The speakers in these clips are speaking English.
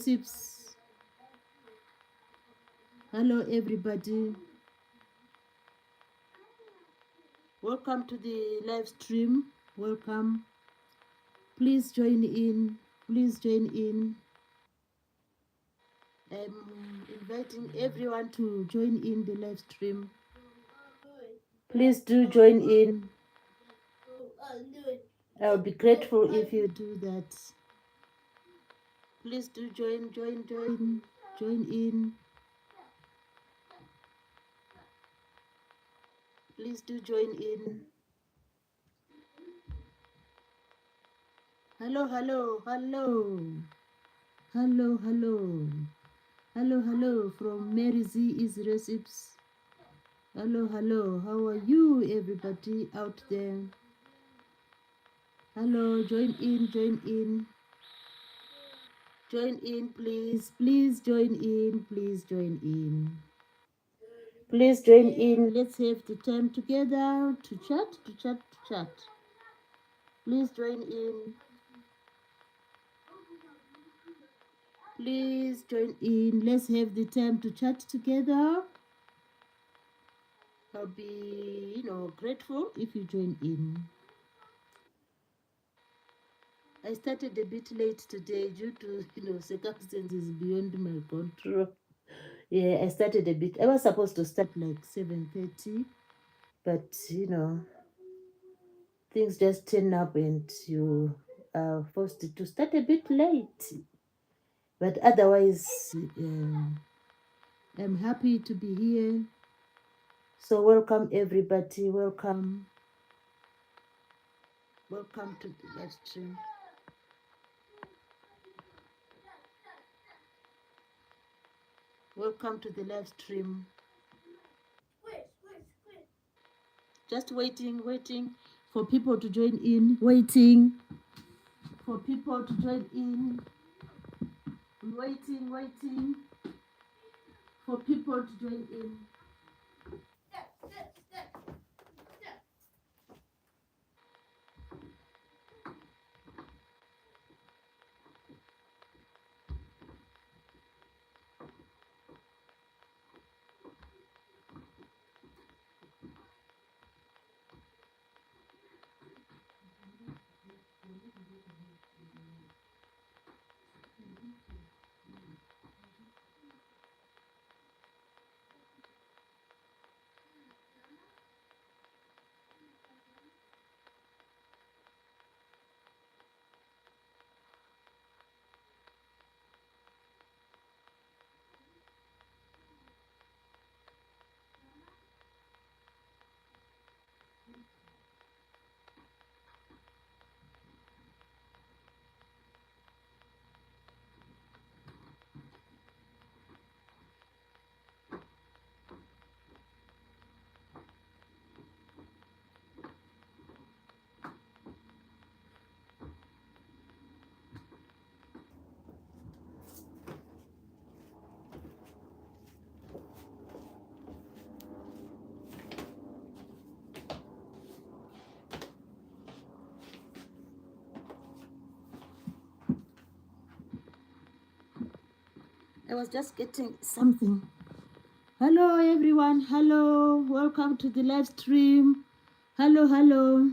Sips. Hello, everybody. Welcome to the live stream. Welcome. Please join in. Please join in. I'm inviting everyone to join in the live stream. Please do join in. I'll be grateful if you do that. Please do join in. Please do join in. Hello, hello, hello. Hello, hello. Hello, hello from Mary Z is Recipes. Hello, hello. How are you, everybody out there? Hello, join in, join in. Join in, please. Please join in, please join in. Please join in. Let's have the time together to chat, to chat, to chat. Please join in. Please join in. Let's have the time to chat together. I'll be, grateful if you join in. I started a bit late today due to, circumstances beyond my control. Yeah, I started a bit. I was supposed to start like 7:30, but things just turn up and you are forced to start a bit late. But otherwise, I'm happy to be here. So welcome everybody. Welcome. Welcome to the live stream. Welcome to the live stream. Just waiting for people to join in. Waiting for people to join in. Waiting for people to join in. I was just getting something. Hello everyone. Hello. Welcome to the live stream. Hello, hello.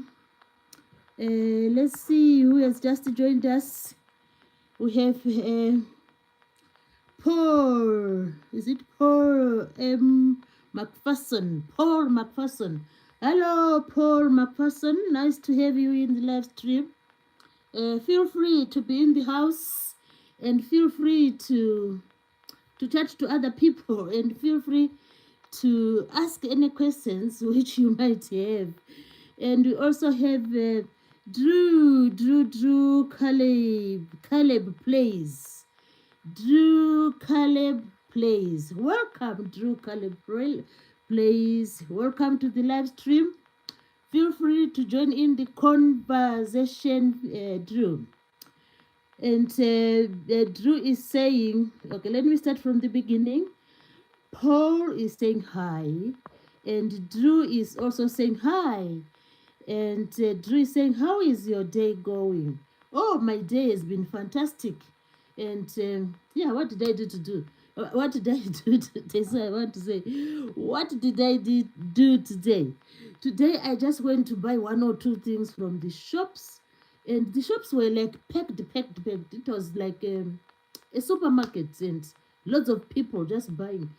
Let's see who has just joined us. We have Paul. Is it Paul M. McPherson? Paul McPherson. Hello, Paul McPherson. Nice to have you in the live stream. Feel free to be in the house and feel free to chat to other people and feel free to ask any questions which you might have. And we also have Drew Caleb plays. Drew Caleb plays. Welcome, Drew Caleb plays. Welcome to the live stream. Feel free to join in the conversation, Drew. And Drew is saying, okay, let me start from the beginning. Paul is saying hi, and Drew is also saying hi. And Drew is saying, how is your day going? Oh, my day has been fantastic. And yeah, what did I do to do? What did I do today? So I want to say, what did I do today? Today I just went to buy one or two things from the shops, and the shops were like packed. It was like a supermarket, and lots of people just buying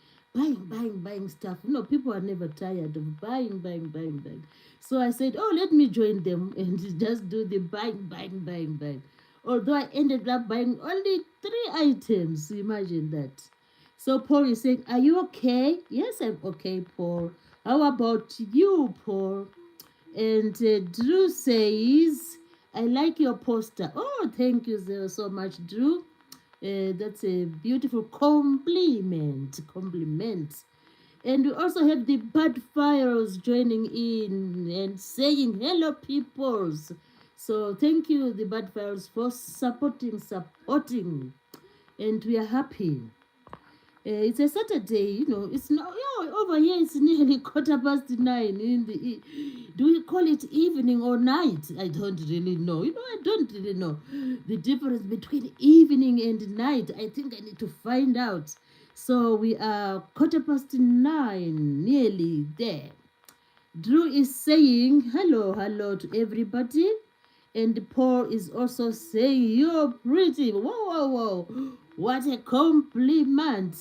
stuff. People are never tired of buying. So I said, oh, let me join them and just do the buying. Although I ended up buying only 3 items. Imagine that. So Paul is saying, are you okay? Yes, I'm okay, Paul. How about you, Paul? And Drew says, I like your poster. Oh, thank you so much, Drew. That's a beautiful compliment. And we also have the bad files joining in and saying hello, peoples. So thank you, the bad files, for supporting, and we are happy. It's a Saturday, It's not over here. It's nearly 9:15 in the. Do we call it evening or night? I don't really know. I don't really know the difference between evening and night. I think I need to find out. So we are 9:15, nearly there. Drew is saying hello to everybody. And Paul is also saying, you're pretty. Whoa. What a compliment.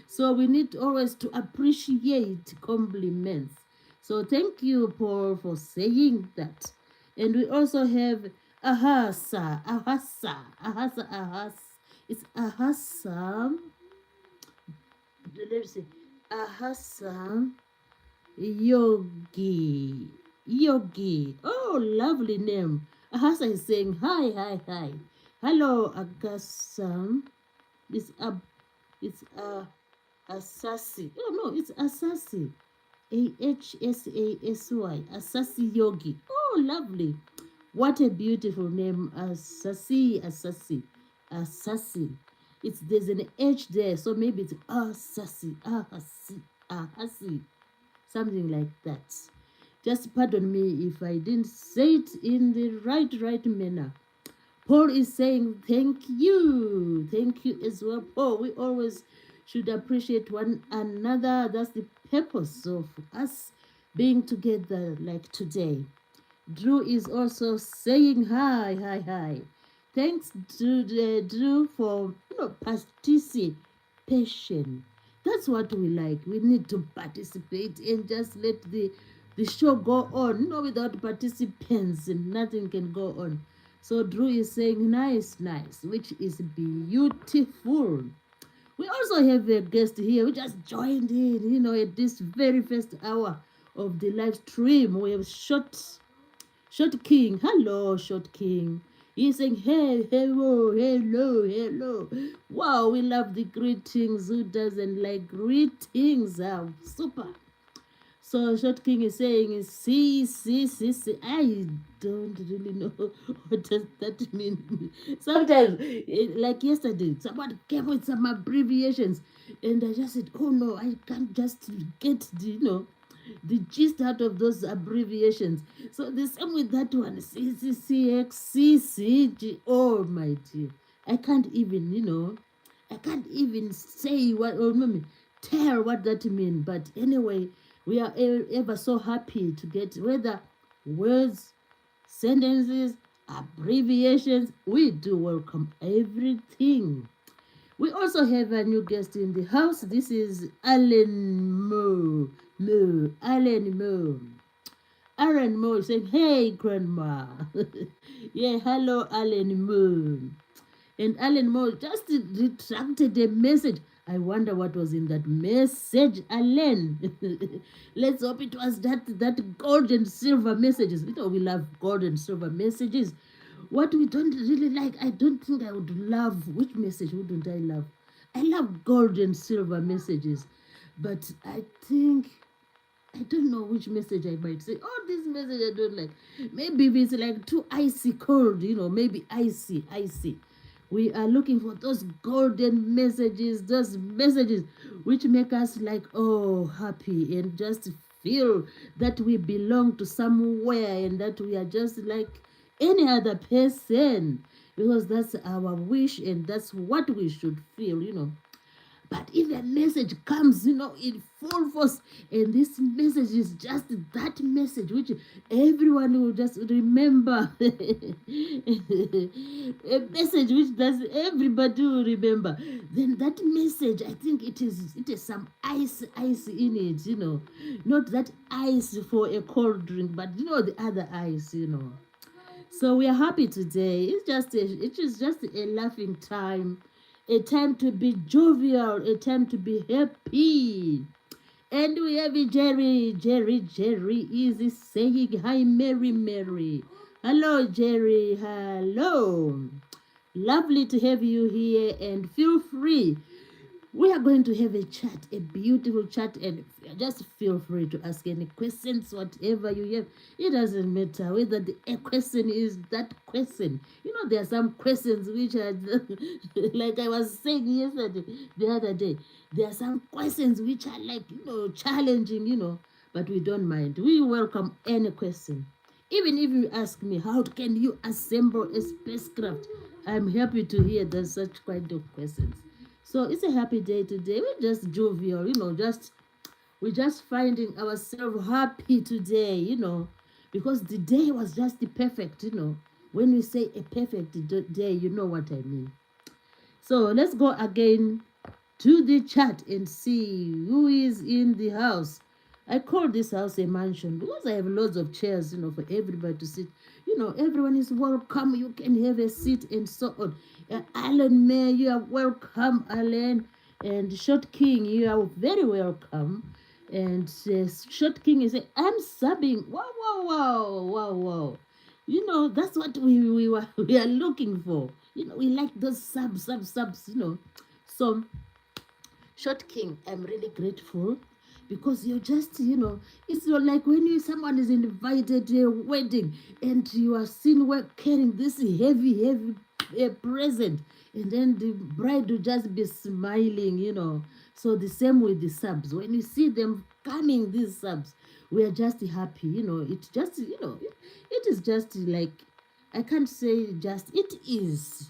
So we need always to appreciate compliments. So thank you, Paul, for saying that. And we also have Ahasa. It's Ahasa. Let me see. Ahasa Yogi. Oh, lovely name. Ahasa is saying hi. Hello, Agasam. It's Asasi. Oh no, it's Asasi. Ahsasy. Asasi Yogi. Oh, lovely. What a beautiful name. Asasi. There's an H there, so maybe it's Ahasi. Something like that. Just pardon me if I didn't say it in the right manner. Paul is saying thank you as well, Paul. We always should appreciate one another. That's the purpose of us being together like today. Drew is also saying hi. Thanks to Drew for participation. That's what we like. We need to participate and just let the show go on. Without participants, nothing can go on. So Drew is saying nice, which is beautiful. We also have a guest here who just joined in, at this very first hour of the live stream. We have Short King. Hello, Short King. He's saying, hey, hello. Wow, we love the greetings. Who doesn't like greetings? Super. So Short King is saying, see. I don't really know what does that mean. Sometimes, like yesterday, someone came with some abbreviations, and I just said, oh no, I can't just get the gist out of those abbreviations. So the same with that one, CCCX, CCG. Oh my dear, I can't even say what, or maybe tell what that means. But anyway, we are ever so happy to get whether words, sentences, abbreviations. We do welcome everything. We also have a new guest in the house. This is Alan Moore. Alan Moore. Aaron Moore saying, hey, Grandma. Yeah, hello, Alan Moore. And Alan Moore just retracted a message. I wonder what was in that message, Alan. Let's hope it was that gold and silver messages. We love gold and silver messages. What we don't really like, I don't think I would love. Which message wouldn't I love? I love gold and silver messages. But I don't know which message I might say. Oh, this message I don't like. Maybe if it's like too icy cold, maybe icy. We are looking for those golden messages, those messages which make us like, oh, happy and just feel that we belong to somewhere and that we are just like any other person. because that's our wish and that's what we should feel. But if a message comes, in full force, and this message is just that message which everyone will just remember, a message which does everybody will remember, then that message, I think it is some ice in it. Not that ice for a cold drink, but the other ice. So we are happy today. It is just a laughing time, a time to be jovial, a time to be happy. And we have Jerry is saying hi, Mary. Hello, Jerry. Hello. Lovely to have you here, and feel free, we are going to have a chat, a beautiful chat, and just feel free to ask any questions, whatever you have. It doesn't matter whether the a question is that question. There are some questions which are, like I was saying yesterday, the other day, there are some questions which are like, challenging, but we don't mind. We welcome any question. Even if you ask me, how can you assemble a spacecraft? I'm happy to hear there's such kind of questions. So it's a happy day today. We're just jovial, we're just finding ourselves happy today, because the day was just perfect. When we say a perfect day, you know what I mean. So let's go again to the chat and see who is in the house. I call this house a mansion because I have lots of chairs, for everybody to sit. Everyone is welcome. You can have a seat and so on. Alan May, you are welcome, Alan. And Short King, you are very welcome. And Short King is saying, I'm subbing. Wow, wow, wow, wow, wow. That's what we are looking for. We like those subs. So Short King, I'm really grateful because you're just, it's not like when someone is invited to a wedding and you are seen carrying this heavy present, and then the bride will just be smiling. So the same with the subs. When you see them coming, these subs, we are just happy. It's just, it is just like, I can't say just, it is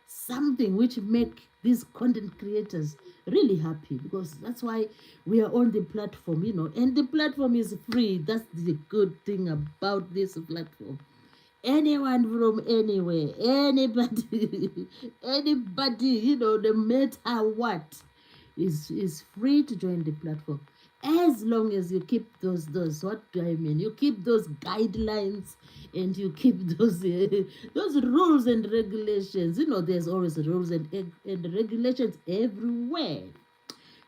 something which make these content creators really happy, because that's why we are on the platform, and the platform is free. That's the good thing about this platform. Anyone from anywhere, anybody, anybody, no matter what, is free to join the platform, as long as you keep those what do I mean, you keep those guidelines, and you keep those rules and regulations. There's always rules and regulations everywhere.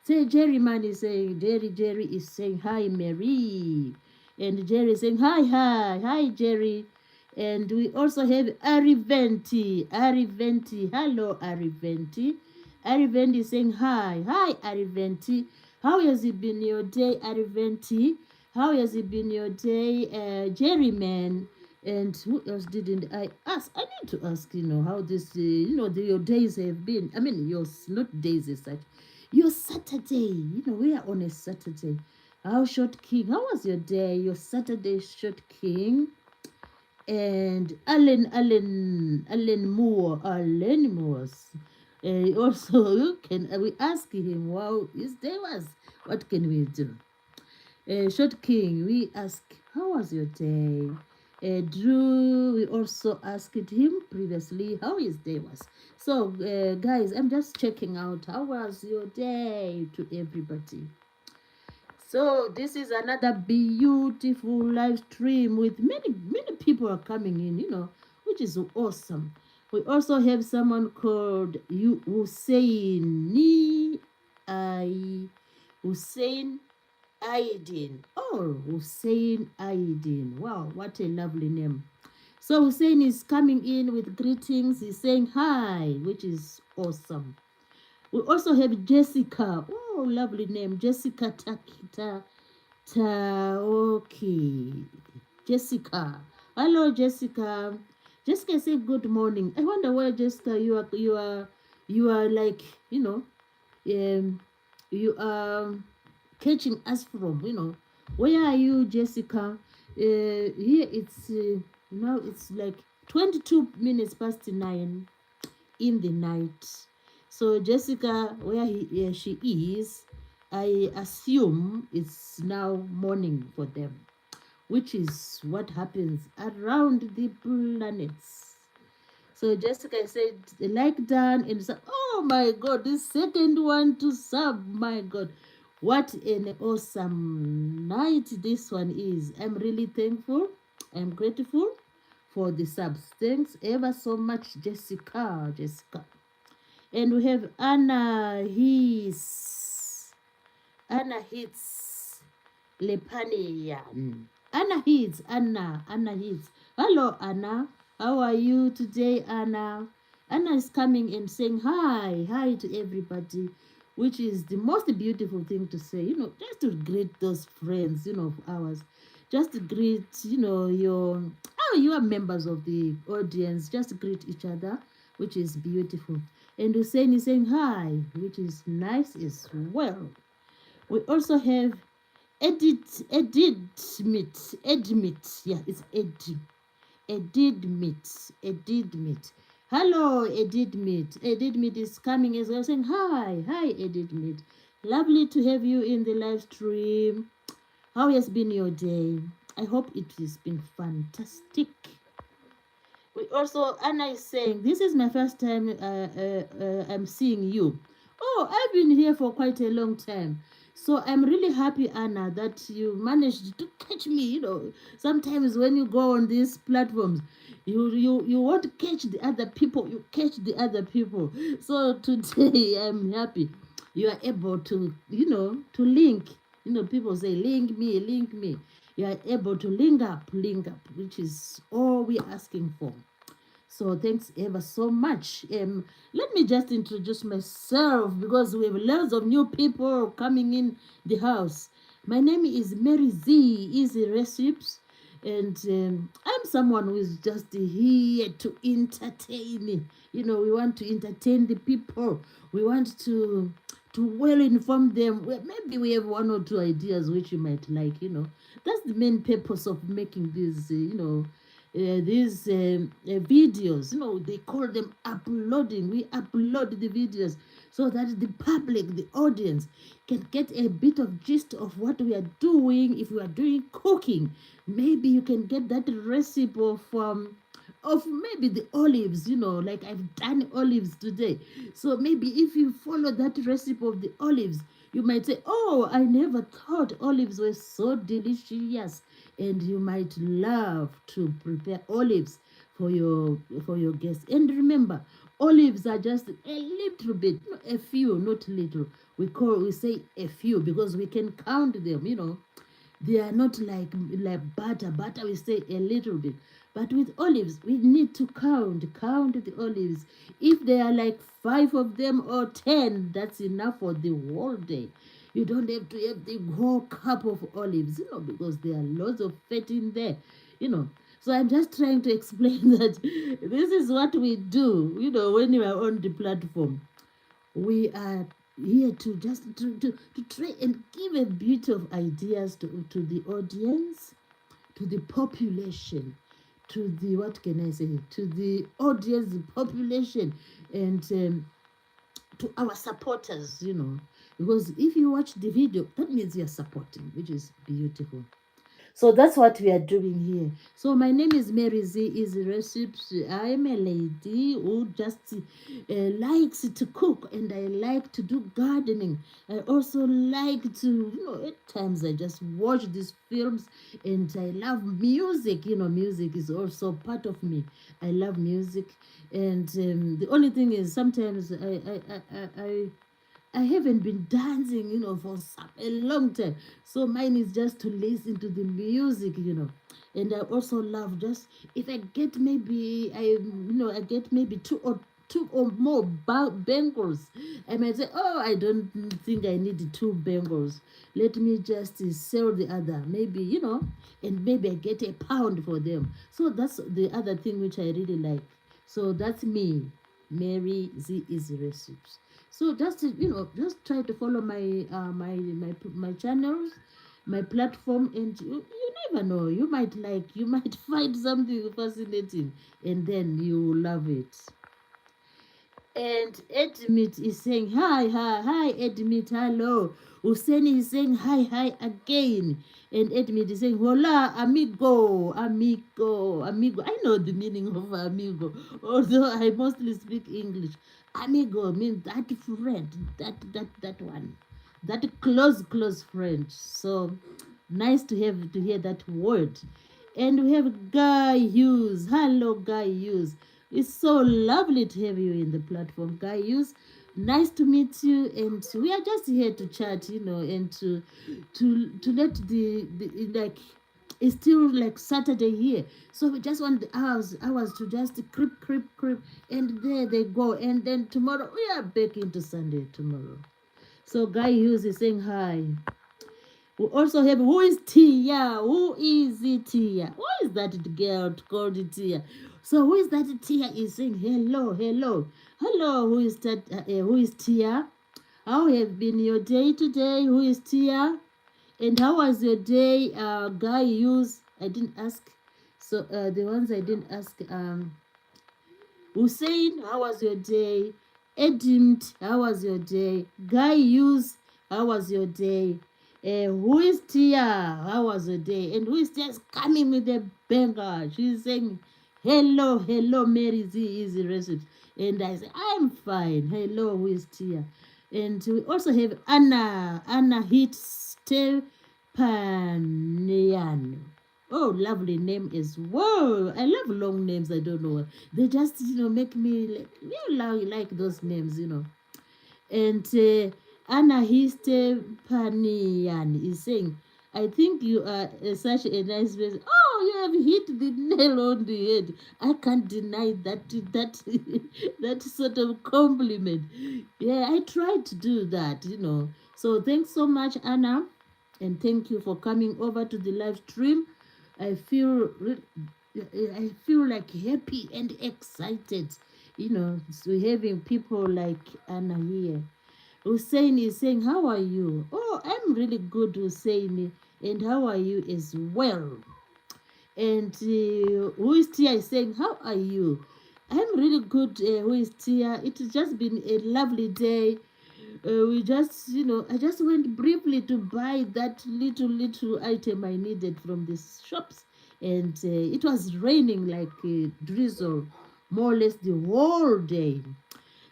Say Jerry man is saying, Jerry is saying hi, Mary. And Jerry is saying hi Jerry. And we also have Ariventi. Hello Ariventi. Ariventi is saying hi Ariventi. How has it been your day, Ariventi? How has it been your day, Jerry man? And who else didn't I ask? I need to ask, how this, your days have been. I mean, yours, not days as such. Your Saturday, we are on a Saturday. How, Short King? How was your day? Your Saturday, Short King? And Alan Moore. Also, can we ask him how his day was? What can we do? Short King, we ask, how was your day? Drew, we also asked him previously how his day was. So, guys, I'm just checking out. How was your day to everybody? So, this is another beautiful live stream with many people are coming in, which is awesome. We also have someone called Hussein Hussein Aidin. Oh, Hussein Aidin. Wow, what a lovely name. So Hussein is coming in with greetings. He's saying hi, which is awesome. We also have Jessica. Oh, lovely name. Jessica Takita Taoki. Jessica. Hello, Jessica. Jessica say good morning. I wonder where Jessica you are like, you are catching us from. Where are you, Jessica? Here it's now it's like 22 minutes past 9 in the night. So Jessica, she is, I assume it's now morning for them, which is what happens around the planets. So Jessica said, like done, and said, oh my God, this second one to sub, my God, what an awesome night this one is. I'm really thankful. I'm grateful for the subs. Thanks ever so much, Jessica. Jessica. And we have Anna Hits Lepanian. Anna Hits. Hello, Anna. How are you today, Anna? Anna is coming and saying hi to everybody, which is the most beautiful thing to say, just to greet those friends, of ours. Just to greet, you are members of the audience, just greet each other, which is beautiful. And Hussein is saying hi, which is nice as well. We also have Edmit. Yeah, it's Edidmit. Hello, Edidmit. Edidmit is coming as well, saying hi, Edidmit. Lovely to have you in the live stream. How has been your day? I hope it has been fantastic. We also, Anna is saying, this is my first time I'm seeing you. Oh, I've been here for quite a long time. So I'm really happy, Anna, that you managed to catch me. Sometimes when you go on these platforms, you want to catch the other people. You catch the other people. So today I'm happy you are able to, to link. People say, link me, link me. You are able to link up, which is all we're asking for. So thanks ever so much. Let me just introduce myself because we have lots of new people coming in the house. My name is Mary Z, Easy Recipes, and I'm someone who is just here to entertain. We want to entertain the people. We want to well inform them. Maybe we have one or two ideas which you might like. That's the main purpose of making these videos. They call them uploading. We upload the videos so that the public, the audience, can get a bit of gist of what we are doing. If we are doing cooking, maybe you can get that recipe of maybe the olives, like I've done olives today. So maybe if you follow that recipe of the olives, you might say, oh, I never thought olives were so delicious. And you might love to prepare olives for your guests. And remember, olives are just a little bit, a few, not little. We say a few because we can count them. They are not like butter. Butter we say a little bit. But with olives, we need to count the olives. If there are like 5 of them or 10, that's enough for the whole day. You don't have to have the whole cup of olives, because there are lots of fat in there, So I'm just trying to explain that this is what we do, when you are on the platform. We are here to just to try and give a bit of ideas to the audience, to the population, to the, what can I say, to the audience, the population, and to our supporters. Because if you watch the video, that means you're supporting, which is beautiful. So that's what we are doing here. So my name is Mary Z Easy Recipes. I am a lady who just likes to cook, and I like to do gardening. I also like to, at times I just watch these films, and I love music. Music is also part of me. I love music, and the only thing is sometimes I haven't been dancing, for a long time. So mine is just to listen to the music. And I also love just, if I get maybe I get maybe two or more bangles. I might say, oh, I don't think I need 2 bangles. Let me just sell the other, maybe, and maybe I get a pound for them. So that's the other thing which I really like. So that's me, Mary Z Easy Recipes. So just just try to follow my channels, my platform, and you never know. You might find something fascinating, and then you love it. And Edmit is saying hi, hi, hi, Edmit, hello. Hussein is saying hi, hi again. And Edmit is saying, hola, amigo, amigo, amigo. I know the meaning of amigo, although I mostly speak English. Amigo means that friend, that one, that close friend. So nice to hear that word. And we have Guy Hughes. Hello, Guy Hughes. It's so lovely to have you in the platform, Guy Hughes. Nice to meet you, and we are just here to chat, and to let the like it's still like Saturday here, so we just want the hours to just creep, and there they go, and then tomorrow we are back into Sunday tomorrow. So Guy Hughes is saying hi. We also have, who is Tia? Who is it, Tia? Who is that girl called Tia? So who is that Tia is saying hello, hello, hello? Who is that? Who is Tia? How have been your day today? Who is Tia? And how was your day? Guy use I didn't ask. So the ones I didn't ask. Hussein, how was your day? Edimt, how was your day? Guy use, how was your day? Who is Tia? How was your day? And who is just coming with a banger? She's saying, hello, hello, Mary Z Easy Recipe. And I say, I'm fine. Hello, who is Tia? And we also have Anna Hit Stepanian. Oh, lovely name as well. I love long names. I don't know. They just, make me like, like those names. And Anna Histe Panian is saying, I think you are such a nice person. Oh, you have hit the nail on the head. I can't deny that that sort of compliment. Yeah, I tried to do that. So thanks so much, Anna, and thank you for coming over to the live stream. I feel I feel like happy and excited, so having people like Anna here. Hussein is saying, how are you? Oh, I'm really good, Hussein. And how are you as well? And who is Tia is saying, how are you? I'm really good, who is Tia? It has just been a lovely day. We just, I just went briefly to buy that little item I needed from the shops. And it was raining like drizzle, more or less the whole day.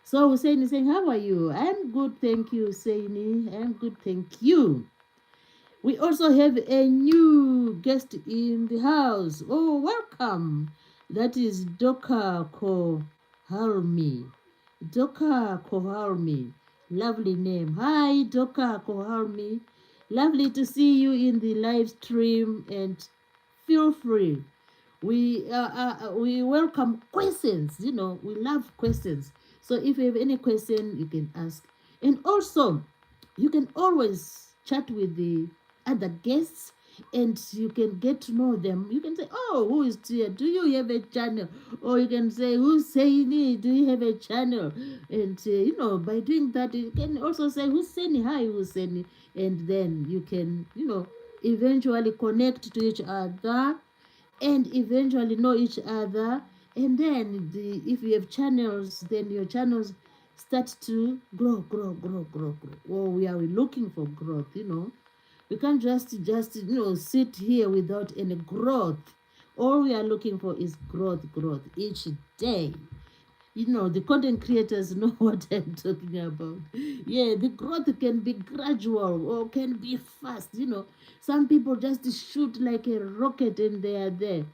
So Hussein is saying, how are you? I'm good, thank you, Hussein. I'm good, thank you. We also have a new guest in the house. Oh, welcome. That is Doka Kohalmi. Doka Kohalmi. Lovely name. Hi, Doka Kohalmi. Lovely to see you in the live stream, and feel free. We welcome questions. We love questions. So if you have any question, you can ask. And also, you can always chat with the other guests, and you can get to know them. You can say, oh, who is here? Do you have a channel? Or you can say, who's saying it? Do you have a channel? And by doing that, you can also say, who's saying hi, who's saying, and then you can eventually connect to each other and eventually know each other. And then if you have channels, then your channels start to grow. Oh, we are looking for growth. We can't just sit here without any growth. All we are looking for is growth each day. The content creators know what I'm talking about. Yeah, the growth can be gradual or can be fast. Some people just shoot like a rocket and they are there.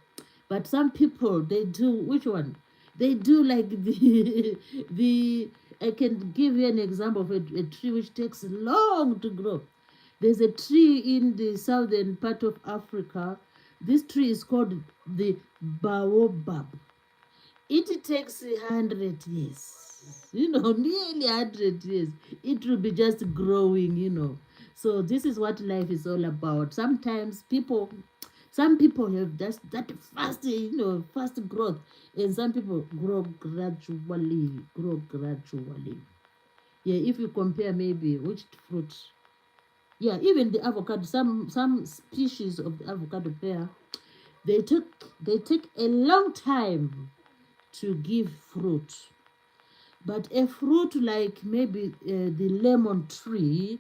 But some people, they do, which one? They do like the I can give you an example of a tree which takes long to grow. There's a tree in the southern part of Africa. This tree is called the baobab. It takes 100 years, nearly 100 years. It will be just growing. So this is what life is all about. Some people have just that fast growth, and some people grow gradually. Yeah, if you compare maybe which fruit, Yeah, even the avocado, some species of the avocado pear, they took they take a long time to give fruit. But a fruit like maybe the lemon tree,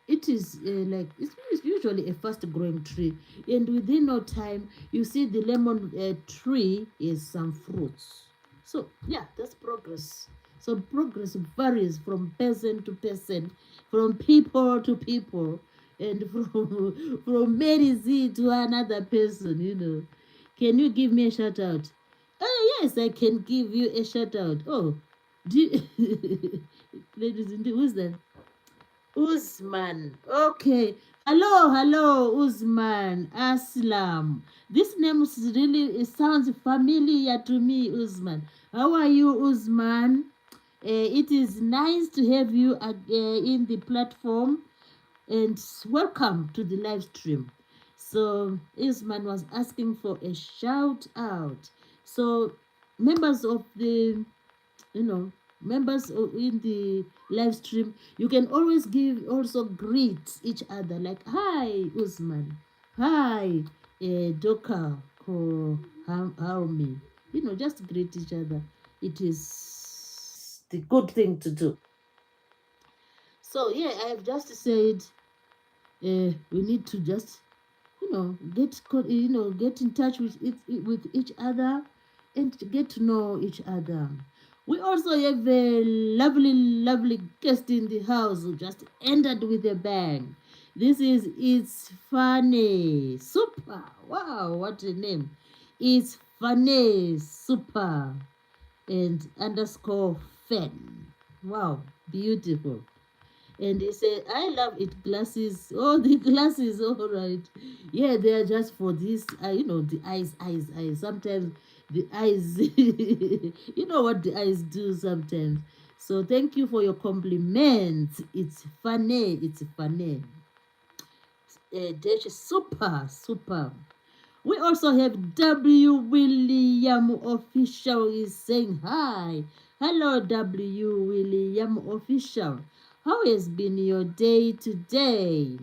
it is like it's usually a fast growing tree, and within no time you see the lemon tree is some fruits. So yeah, that's progress. So progress varies from person to person, from people to people, and from Mary Z to another person, Can you give me a shout out? Oh yes, I can give you a shout out. Oh, do you, ladies and who's that? Usman. Okay. Hello, hello, Usman. Aslam. This name is really, it sounds familiar to me, Usman. How are you, Usman? It is nice to have you in the platform, and welcome to the live stream. So, Usman was asking for a shout out. So, members of the you know members in the live stream, you can always give also greet each other like, hi Usman, hi Doka ko Harumi, just greet each other. It is the good thing to do. So yeah, I've just said we need to just get in touch with each other and to get to know each other. We also have a lovely, lovely guest in the house who just entered with a bang. This is It's Funny Super. Wow, what a name! It's Funny Super and underscore Fan. Wow, beautiful. And he said, I love it glasses. Oh, the glasses, all right. Yeah, they are just for this, the eyes. Sometimes the eyes, you know what the eyes do sometimes. So thank you for your compliments. It's funny. It's funny. Dash super, super. We also have W. William Official is saying hi. Hello, W. William Official. How has been your day today?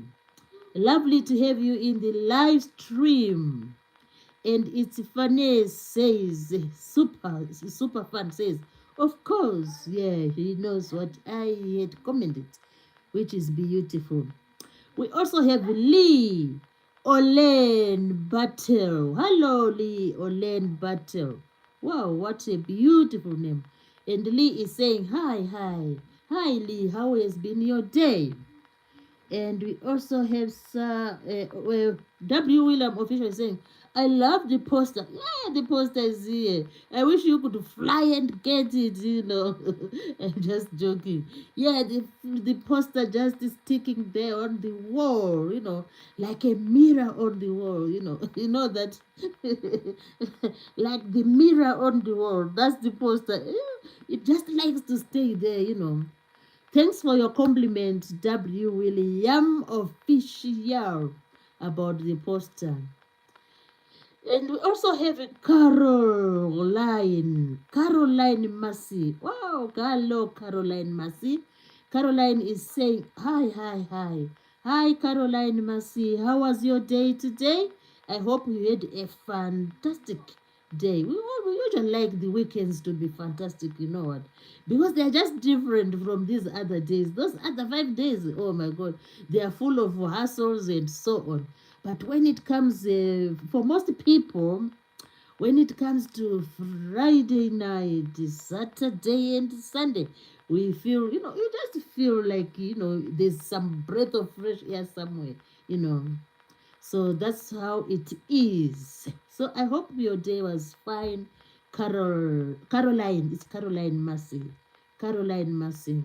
Lovely to have you in the live stream. And it's funny says, super fun says, of course, yeah, he knows what I had commented, which is beautiful. We also have Lee Olen Battle. Hello, Lee Olen Battle. Wow, what a beautiful name. And Lee is saying, hi, hi. Hi, Lee, how has been your day? And we also have W. William Official saying, I love the poster. Yeah, the poster is here. I wish you could fly and get it. I'm just joking. Yeah, the poster just is sticking there on the wall, like a mirror on the wall. You know that? Like the mirror on the wall. That's the poster. It just likes to stay there. Thanks for your compliment, W. William Official, about the poster. And we also have a Caroline Massey. Wow, hello, Caroline Massey. Caroline is saying, hi, hi, hi. Hi, Caroline Massey. How was your day today? I hope you had a fantastic day. We usually like the weekends to be fantastic, you know what? Because they are just different from these other days. Those other 5 days, oh my God, they are full of hassles and so on. But when it comes, for most people, when it comes to Friday night, Saturday, and Sunday, we feel, you just feel like, there's some breath of fresh air somewhere. So that's how it is. So I hope your day was fine. Caroline, it's Caroline Massey. Caroline Massey.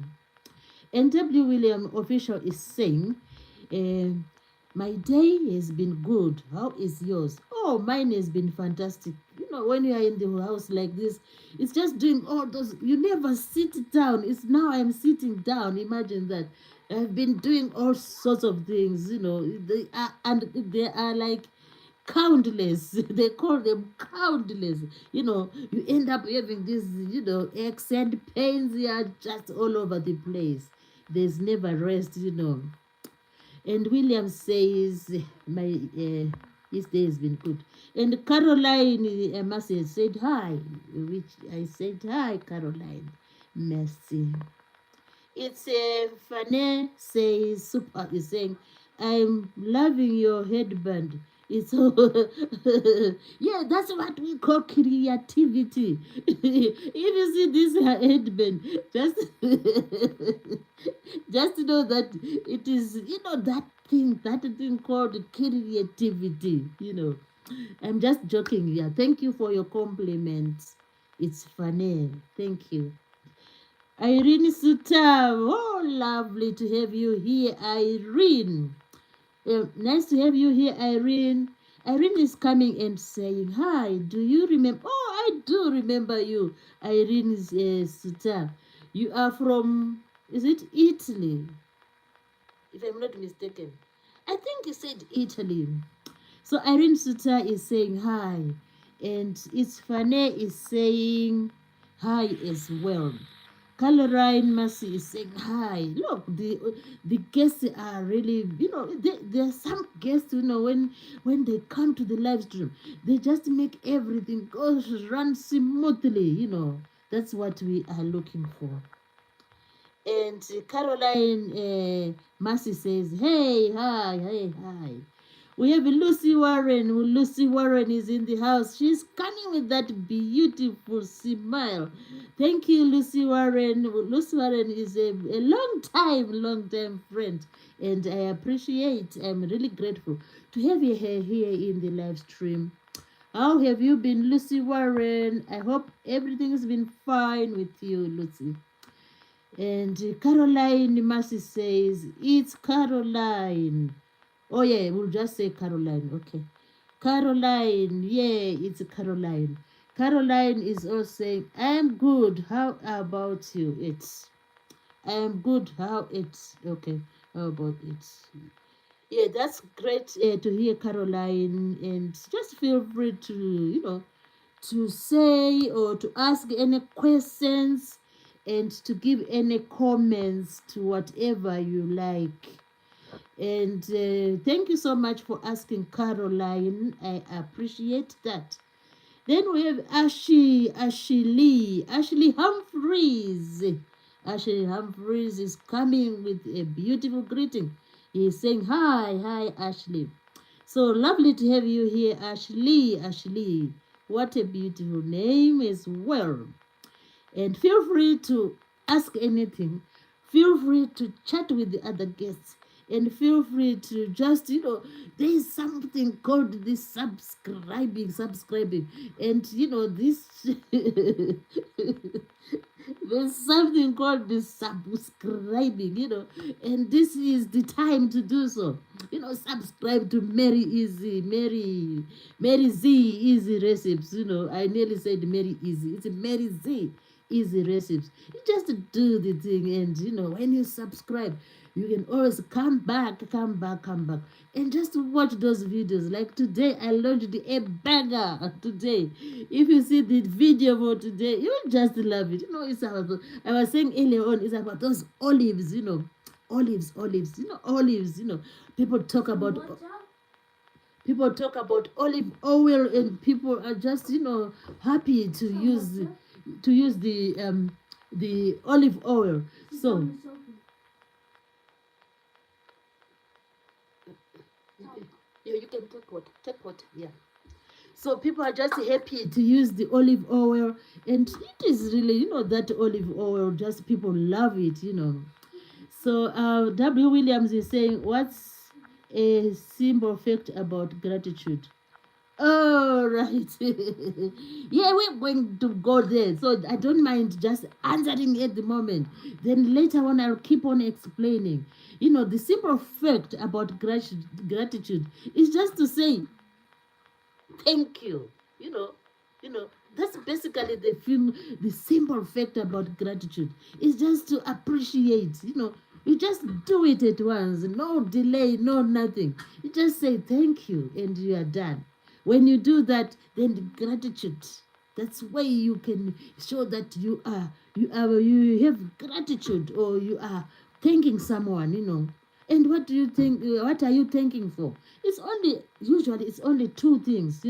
NW William Official is saying, uh, my day has been good. How is yours? Oh, mine has been fantastic. When you are in the house like this, it's just doing all those. You never sit down. It's now I'm sitting down. Imagine that. I've been doing all sorts of things, and they are like countless. They call them countless. You end up having these, aches and pains are just all over the place. There's never rest. And William says, my his day has been good. And Caroline Mercy said hi, which I said hi, Caroline Mercy. It's Fane says super is saying, I'm loving your headband. It's yeah, that's what we call creativity. If you see this headband, just just know that it is, that thing called creativity. I'm just joking. Yeah, thank you for your compliments. It's funny. Thank you. Irene Suta, oh, lovely to have you here, Irene. Nice to have you here, Irene. Irene is coming and saying, hi, do you remember? Oh, I do remember you, Irene Suta. You are from, is it Italy? If I'm not mistaken. I think you said Italy. So Irene Suta is saying hi. And it's Fane is saying hi as well. Caroline Mercy is saying hi. Look, the guests are really, there are some guests, when they come to the live stream, they just make everything run smoothly. That's what we are looking for. And Caroline Mercy says, hey, hi, hey, hi. We have Lucy Warren. Lucy Warren is in the house. She's coming with that beautiful smile. Thank you, Lucy Warren. Lucy Warren is a long time friend. And I appreciate, I'm really grateful to have you here in the live stream. How have you been, Lucy Warren? I hope everything's been fine with you, Lucy. And Caroline Mercy says, it's Caroline. Oh, yeah, we'll just say Caroline. Okay. Caroline. Yeah, it's Caroline. Caroline is also saying, I'm good. How about you? I'm good. How it's okay. How about it? Yeah, that's great to hear, Caroline. And just feel free to, to say or to ask any questions and to give any comments to whatever you like. And thank you so much for asking, Caroline. I appreciate that. Then we have Ashley Humphreys. Ashley Humphreys is coming with a beautiful greeting. He's saying, hi, Ashley. So lovely to have you here, Ashley. What a beautiful name as well. And feel free to ask anything. Feel free to chat with the other guests. And feel free to just, there is something called this subscribing. And, this, there's something called this subscribing. And this is the time to do so. Subscribe to Mary Z Easy Recipes. I nearly said Mary Easy. It's Mary Z Easy Recipes. You just do the thing, and when you subscribe, you can always come back, and just watch those videos. Like today, I launched a banger today. If you see the video for today, you just love it. It's about, I was saying earlier on, it's about those olives, olives, people talk about olive oil, and people are just happy to use the olive oil. So yeah, you can take what, yeah. So people are just happy to use the olive oil, and it is really, that olive oil, just people love it. So W. Williams is saying, what's a simple fact about gratitude? Oh, right. Yeah, we're going to go there. So I don't mind just answering at the moment. Then later on, I'll keep on explaining. The simple fact about gratitude is just to say thank you. That's basically the simple fact about gratitude is just to appreciate. You just do it at once, no delay, no nothing. You just say thank you, and you are done. When you do that, then the gratitude, that's why you can show that you have gratitude, or you are thanking someone. And what do you think? What are you thanking for? Usually it's only two things,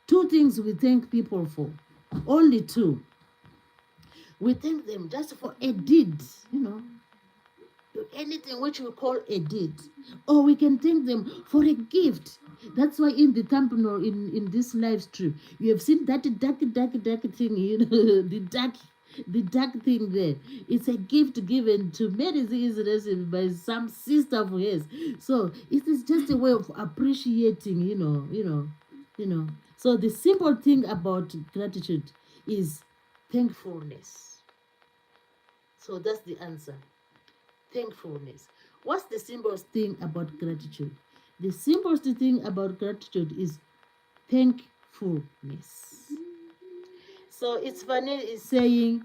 two things we thank people for. Only two. We thank them just for a deed, anything which we call a deed. Or we can thank them for a gift. That's why in the thumbnail in this live stream, you have seen that dark thing, the dark thing there. It's a gift given to Mary Israel by some sister of hers. So it is just a way of appreciating, So the simple thing about gratitude is thankfulness. So that's the answer. Thankfulness. What's the simplest thing about gratitude? The simplest thing about gratitude is thankfulness. So it's funny, is saying,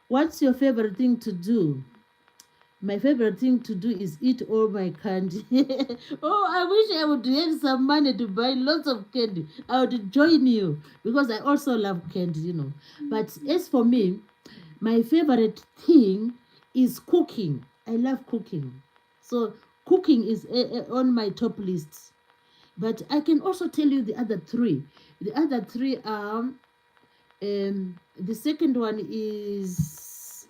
what's your favorite thing to do? My favorite thing to do is eat all my candy. Oh, I wish I would have some money to buy lots of candy. I would join you because I also love candy, But as for me, my favorite thing is cooking. I love cooking. So cooking is on my top list. But I can also tell you the other three. The other three are, the second one is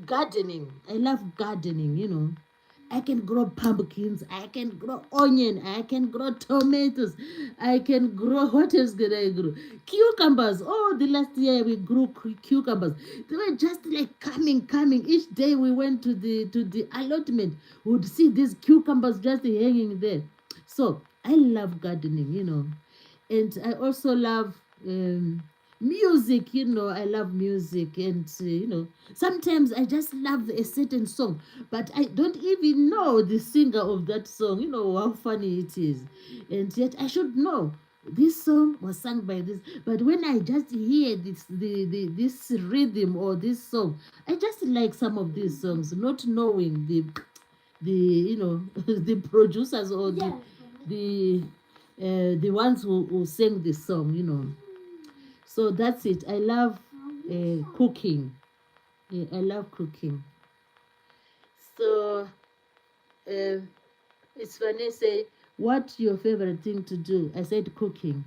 gardening. I love gardening. I can grow pumpkins, I can grow onion, I can grow tomatoes, I can grow, what else can I grow? Cucumbers. Oh, the last year we grew cucumbers. They were just like coming. Each day we went to the allotment, we would see these cucumbers just hanging there. So I love gardening. And I also love music. I love music, and sometimes I just love a certain song, but I don't even know the singer of that song. How funny it is. And yet I should know this song was sung by this. But when I just hear this rhythm or this song, I just like some of these songs, not knowing the the producers or the ones who sang this song. So that's it. I love cooking. Yeah, I love cooking. So it's funny, say, what's your favorite thing to do? I said cooking.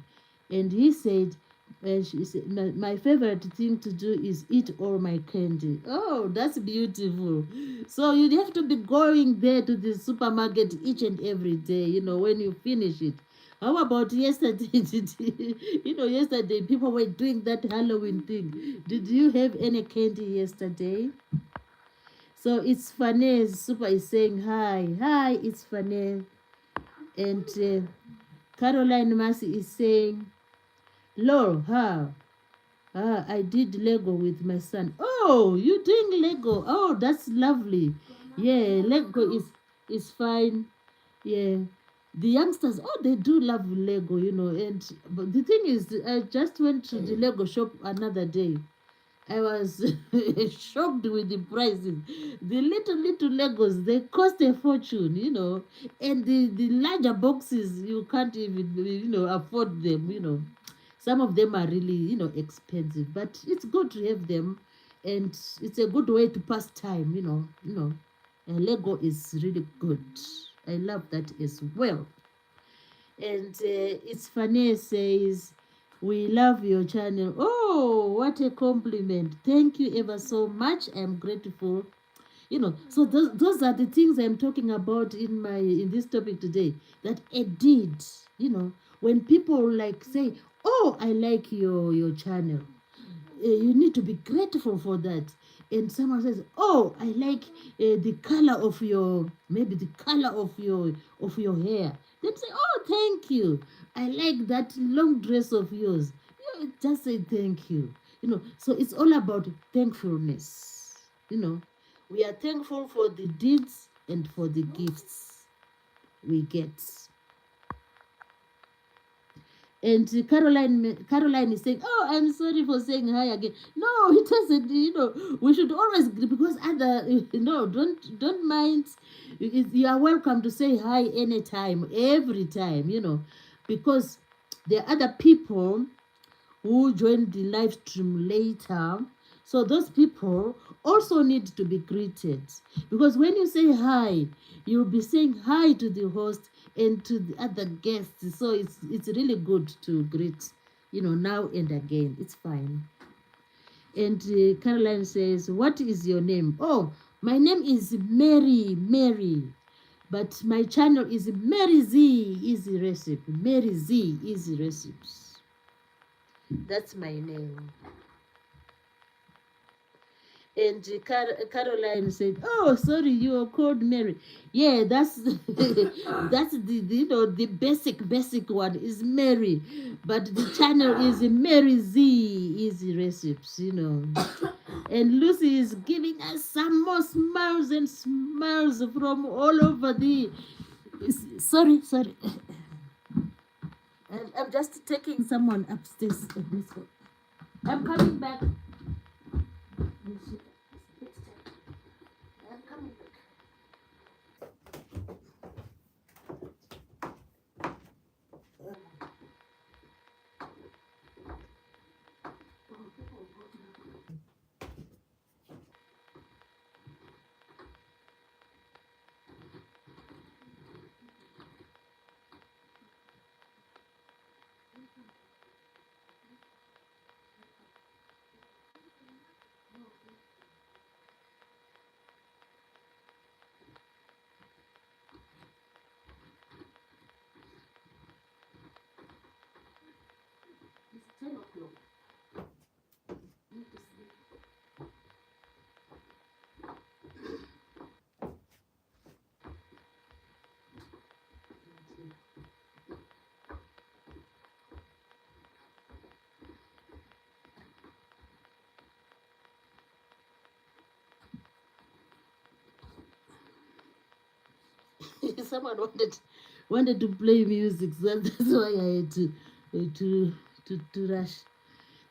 And he said, she said, my favorite thing to do is eat all my candy. Oh, that's beautiful. So you have to be going there to the supermarket each and every day, when you finish it. How about yesterday? Yesterday people were doing that Halloween thing. Did you have any candy yesterday? So it's funny. Super is saying hi. Hi, it's funny. And Caroline Mercy is saying, Lord, I did Lego with my son. Oh, you doing Lego? Oh, that's lovely. Yeah, Lego is fine. Yeah, the youngsters, oh, they do love Lego, And but the thing is, I just went to the Lego shop another day. I was shocked with the prices. The little Legos, they cost a fortune, And the larger boxes, you can't even, afford them. Some of them are really, expensive, but it's good to have them, and it's a good way to pass time, Lego is really good. I love that as well. And it's funny, says, we love your channel. Oh, what a compliment. Thank you ever so much. I'm grateful. So those are the things I'm talking about in this topic today. That a deed, when people like say, oh, I like your channel. You need to be grateful for that. And someone says, oh, I like the color of maybe the color of your hair. Then say, oh, thank you. I like that long dress of yours. Just say thank you. So it's all about thankfulness. We are thankful for the deeds and for the gifts we get. And Caroline is saying, oh, I'm sorry for saying hi again. No, it doesn't, we should always, because don't mind. You are welcome to say hi anytime, every time, because there are other people who join the live stream later. So those people also need to be greeted, because when you say hi, you'll be saying hi to the host and to the other guests. So it's really good to greet, now and again. It's fine. And Caroline says, "What is your name?" "Oh, my name is Mary. But my channel is Mary Z Easy Recipe. Mary Z Easy Recipes. That's my name." And Caroline said, "Oh, sorry, you are called Mary." Yeah, that's that's the basic one is Mary, but the channel is Mary Z Easy Recipes. And Lucy is giving us some more smiles and smiles from all over the. Sorry. I'm just taking someone upstairs. I'm coming back. I'm coming back. It's 10 o'clock. Someone wanted to play music, so that's why I had to rush.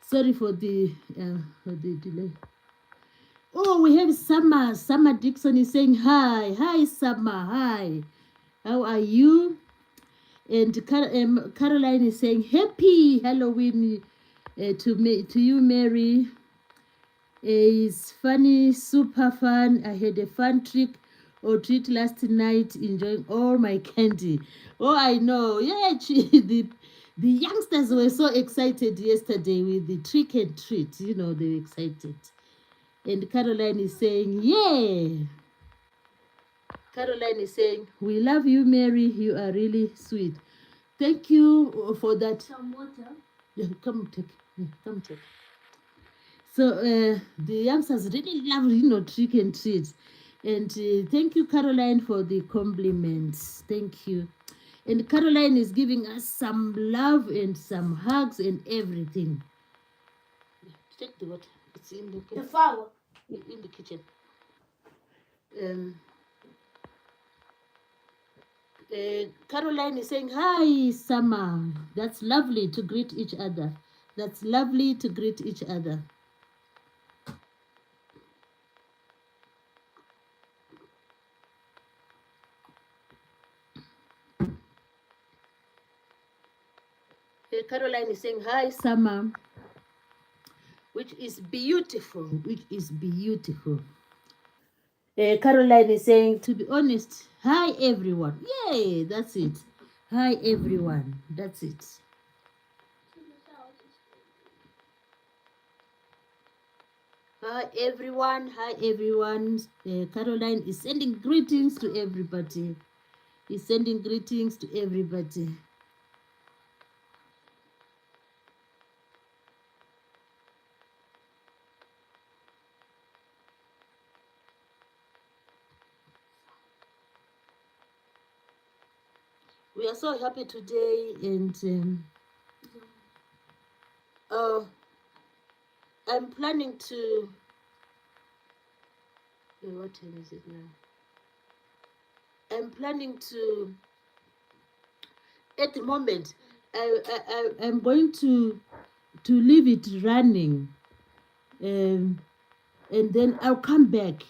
Sorry for the delay. Oh, we have Summer. Summer Dixon is saying hi, Summer, hi. How are you? And Caroline is saying happy Halloween to you, Mary. It's funny, super fun. I had a fun trick or treat last night, enjoying all my candy. Oh, I know. Yeah, the youngsters were so excited yesterday with the trick and treat. They were excited. And Caroline is saying, yeah. Caroline is saying, "We love you, Mary. You are really sweet." Thank you for that. Some water. Yeah, come take. Yeah, come take. So the youngsters really love, trick and treat. And thank you, Caroline, for the compliments. Thank you. And Caroline is giving us some love and some hugs and everything. Take the water. It's in the kitchen. The flower. In the kitchen. Caroline is saying, hi, Summer. That's lovely to greet each other. That's lovely to greet each other. Caroline is saying, hi, Summer, which is beautiful, Caroline is saying, to be honest, hi, everyone. Yay, that's it. Hi, everyone. That's it. Hi, everyone. Hi, everyone. Caroline is sending greetings to everybody. Is sending greetings to everybody. We are so happy today, and I'm planning to. What time is it now? I'm planning to. At the moment, I'm going to leave it running, and then I'll come back.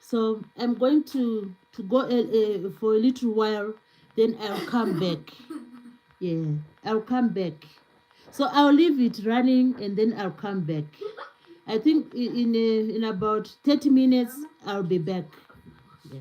So I'm going to go for a little while, then I'll come back. Yeah, I'll come back. So I'll leave it running and then I'll come back. I think in about 30 minutes I'll be back. Yeah.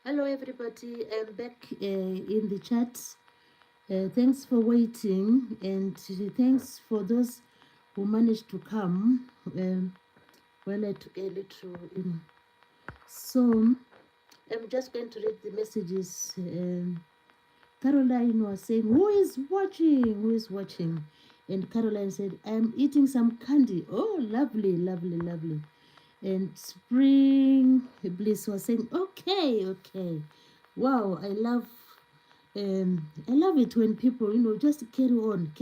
Hello, everybody. I'm back in the chat. Thanks for waiting, and thanks for those who managed to come. Well, I took a little, So I'm just going to read the messages. Caroline was saying, "Who is watching? Who is watching?" And Caroline said, "I'm eating some candy." Oh, lovely, lovely, lovely. And Spring Bliss was saying, "Okay, okay. Wow, I love it when people, just carry on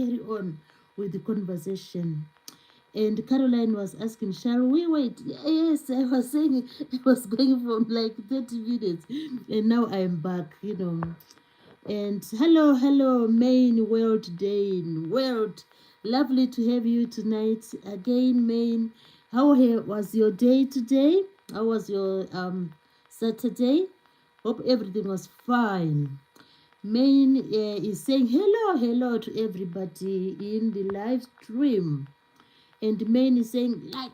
with the conversation." And Caroline was asking, "Shall we wait?" Yes, I was saying I was going from like 30 minutes, and now I'm back. And hello, Maine World Dane. World, lovely to have you tonight again, Maine. How was your day today? How was your Saturday? Hope everything was fine. Maine is saying hello to everybody in the live stream. And Maine is saying like.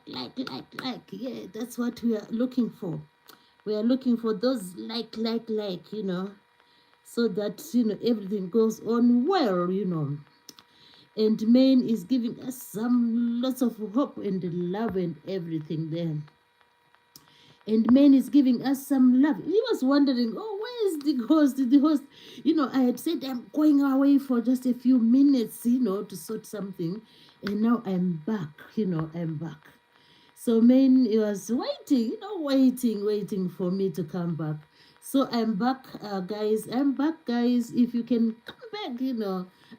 Yeah, that's what we are looking for. We are looking for those like, so that everything goes on well. And Maine is giving us some lots of hope and love and everything there. And Maine is giving us some love. He was wondering, oh, where is the host? The host, I had said I'm going away for just a few minutes, to sort something. And now I'm back, I'm back. So Maine was waiting for me to come back. So I'm back, guys. I'm back, guys. If you can come back.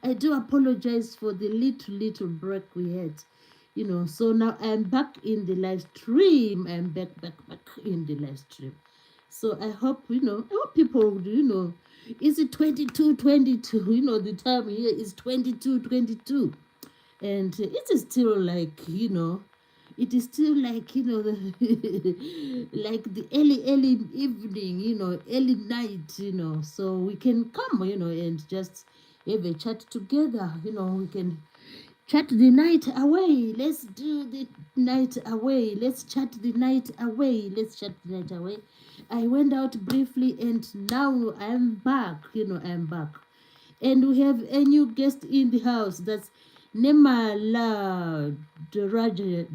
I do apologize for the little break we had. So now I'm back in the live stream. I'm back in the live stream. So I hope, I hope people, is it 22:22? The time here is 22:22. And it is still like, it is still like, like the early evening, early night, so we can come, and just have a chat together, we can chat the night away. Let's do the night away. Let's chat the night away. Let's chat the night away. I went out briefly and now I'm back, I'm back. And we have a new guest in the house. That's Nemala Dorajia.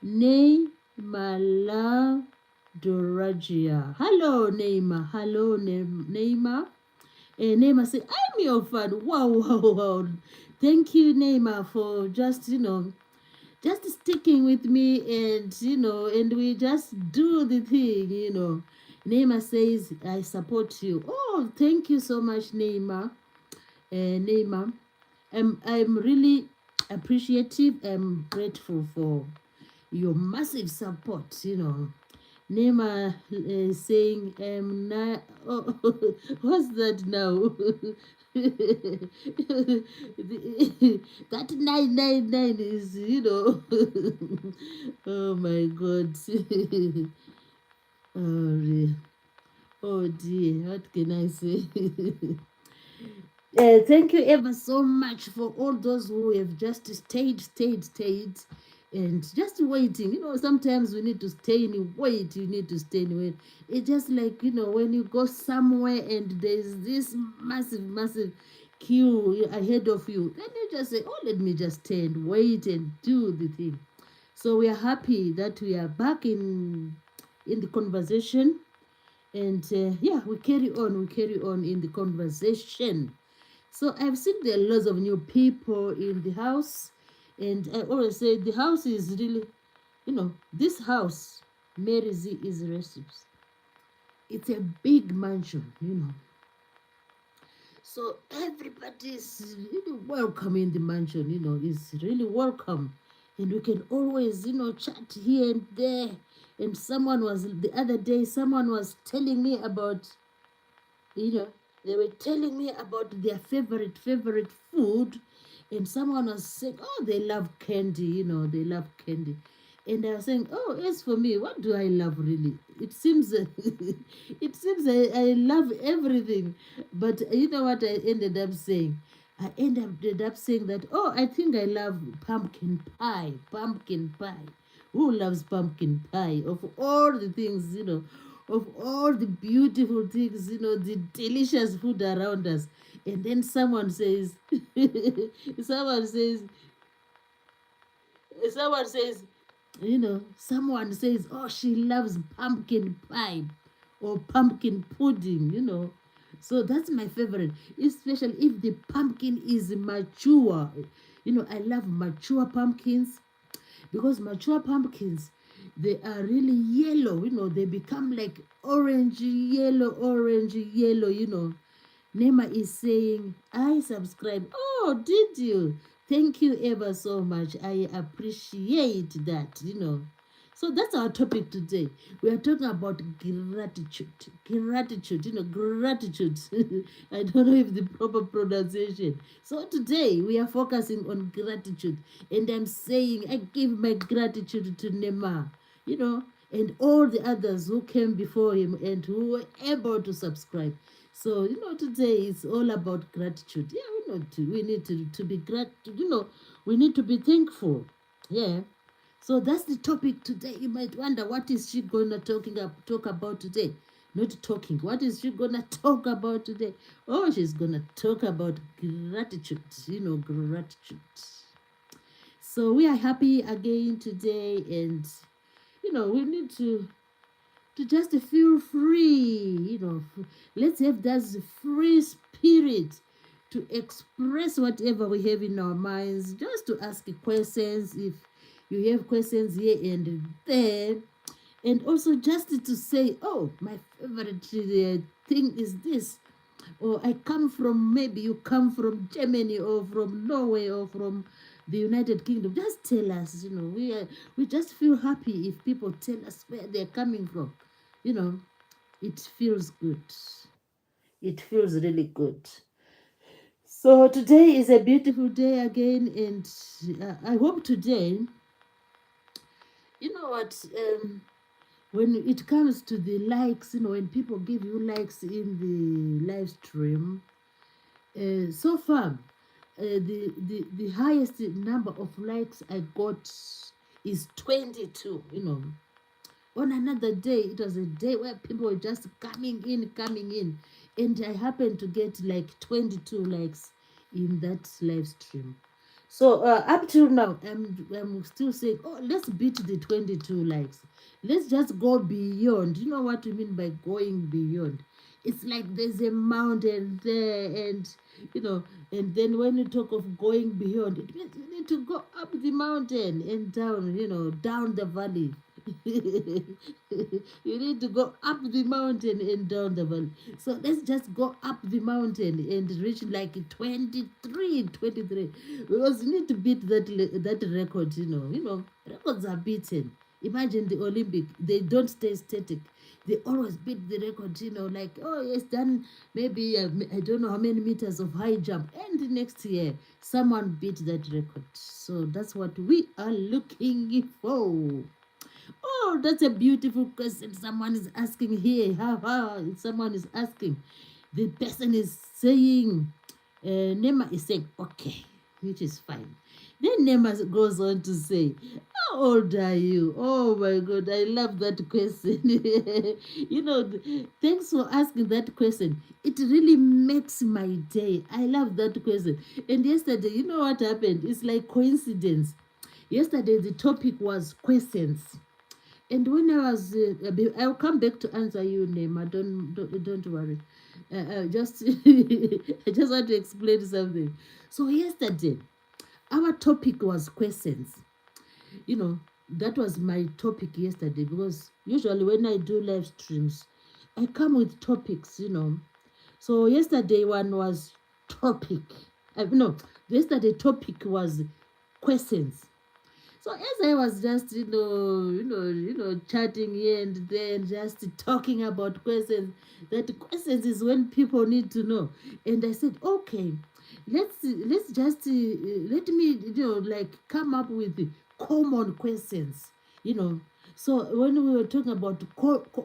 Nemala Dorajia. Hello, Neymar. Hello, Neymar. Neymar said, "I'm your fan." Wow. Thank you, Neymar, for just sticking with me, and we just do the thing. Neymar says, "I support you." Oh, thank you so much, Neymar. Neymar, I'm really appreciative. I'm grateful for your massive support. Neymar is saying, oh, what's that now? That 999 is, oh my God. Oh dear, what can I say? Thank you ever so much for all those who have just stayed, and just waiting. Sometimes we need to stay and wait. You need to stay and wait. It's just like, when you go somewhere and there's this massive queue ahead of you, then you just say, oh, let me just stay and wait and do the thing. So we are happy that we are back in the conversation. And yeah, we carry on in the conversation. So I've seen there are lots of new people in the house, and I always say the house is really, this house, Mary Z is recipes. It's a big mansion. So everybody is really welcome in the mansion. Is really welcome, and we can always, chat here and there. And the other day, someone was telling me about, they were telling me about their favorite food, and someone was saying, oh, they love candy, they love candy. And I was saying, oh, as for me, what do I love really? It seems it seems I love everything. But you know what I ended up saying? I ended up saying that, oh, I think I love pumpkin pie. Pumpkin pie. Who loves pumpkin pie? Of all the things, of all the beautiful things, the delicious food around us. And then someone says, someone says, someone says, someone says, oh, she loves pumpkin pie or pumpkin pudding. So that's my favorite, especially if the pumpkin is mature. I love mature pumpkins because mature pumpkins, they are really yellow. They become like orange yellow. Nema is saying, I subscribe. Oh, did you? Thank you ever so much. I appreciate that. So that's our topic today. We are talking about gratitude. Gratitude. I don't know if the proper pronunciation. So today we are focusing on gratitude. And I'm saying I give my gratitude to Nema, and all the others who came before him and who were able to subscribe. So, today it's all about gratitude. Yeah, we need to be we need to be thankful. Yeah. So that's the topic today. You might wonder, what is she gonna talk about today? Not talking. What is she gonna talk about today? Oh, she's gonna talk about gratitude. Gratitude. So we are happy again today, and we need to just feel free. Let's have that free spirit to express whatever we have in our minds, just to ask questions if you have questions here and there, and also just to say, oh, my favorite thing is this, or I come from, maybe you come from Germany or from Norway or from the United Kingdom. Just tell us. We just feel happy if people tell us where they're coming from. It feels good. It feels really good. So today is a beautiful day again, and I hope today, you know what, when it comes to the likes, when people give you likes in the live stream, so far, the highest number of likes I got is 22. On another day, it was a day where people were just coming in, and I happened to get like 22 likes in that live stream. So up till now, I'm still saying, oh, let's beat the 22 likes. Let's just go beyond. You know what we mean by going beyond? It's like there's a mountain there, and then when you talk of going beyond, it means you need to go up the mountain and down, down the valley. You need to go up the mountain and down the valley. So let's just go up the mountain and reach like 23. Because you need to beat that record. Records are beaten. Imagine the Olympic, they don't stay static. They always beat the record, like, oh, yes, done maybe, I don't know how many meters of high jump. And next year, someone beat that record. So that's what we are looking for. Oh, that's a beautiful question. Someone is asking here. Someone is asking. The person is saying, Nema is saying, okay, which is fine. Then Nema goes on to say, how old are you? Oh my God, I love that question. Thanks for asking that question. It really makes my day. I love that question. And yesterday, you know what happened? It's like coincidence. Yesterday, the topic was questions. And when I was, I'll come back to answer you, Nema. Don't worry. Just, I just want to explain something. So yesterday, our topic was questions. That was my topic yesterday, because usually when I do live streams, I come with topics. So yesterday one was topic. No, yesterday topic was questions. So as I was just, chatting here and there, and just talking about questions, that questions is when people need to know. And I said, okay, let's just let me, like, come up with common questions. So when we were talking about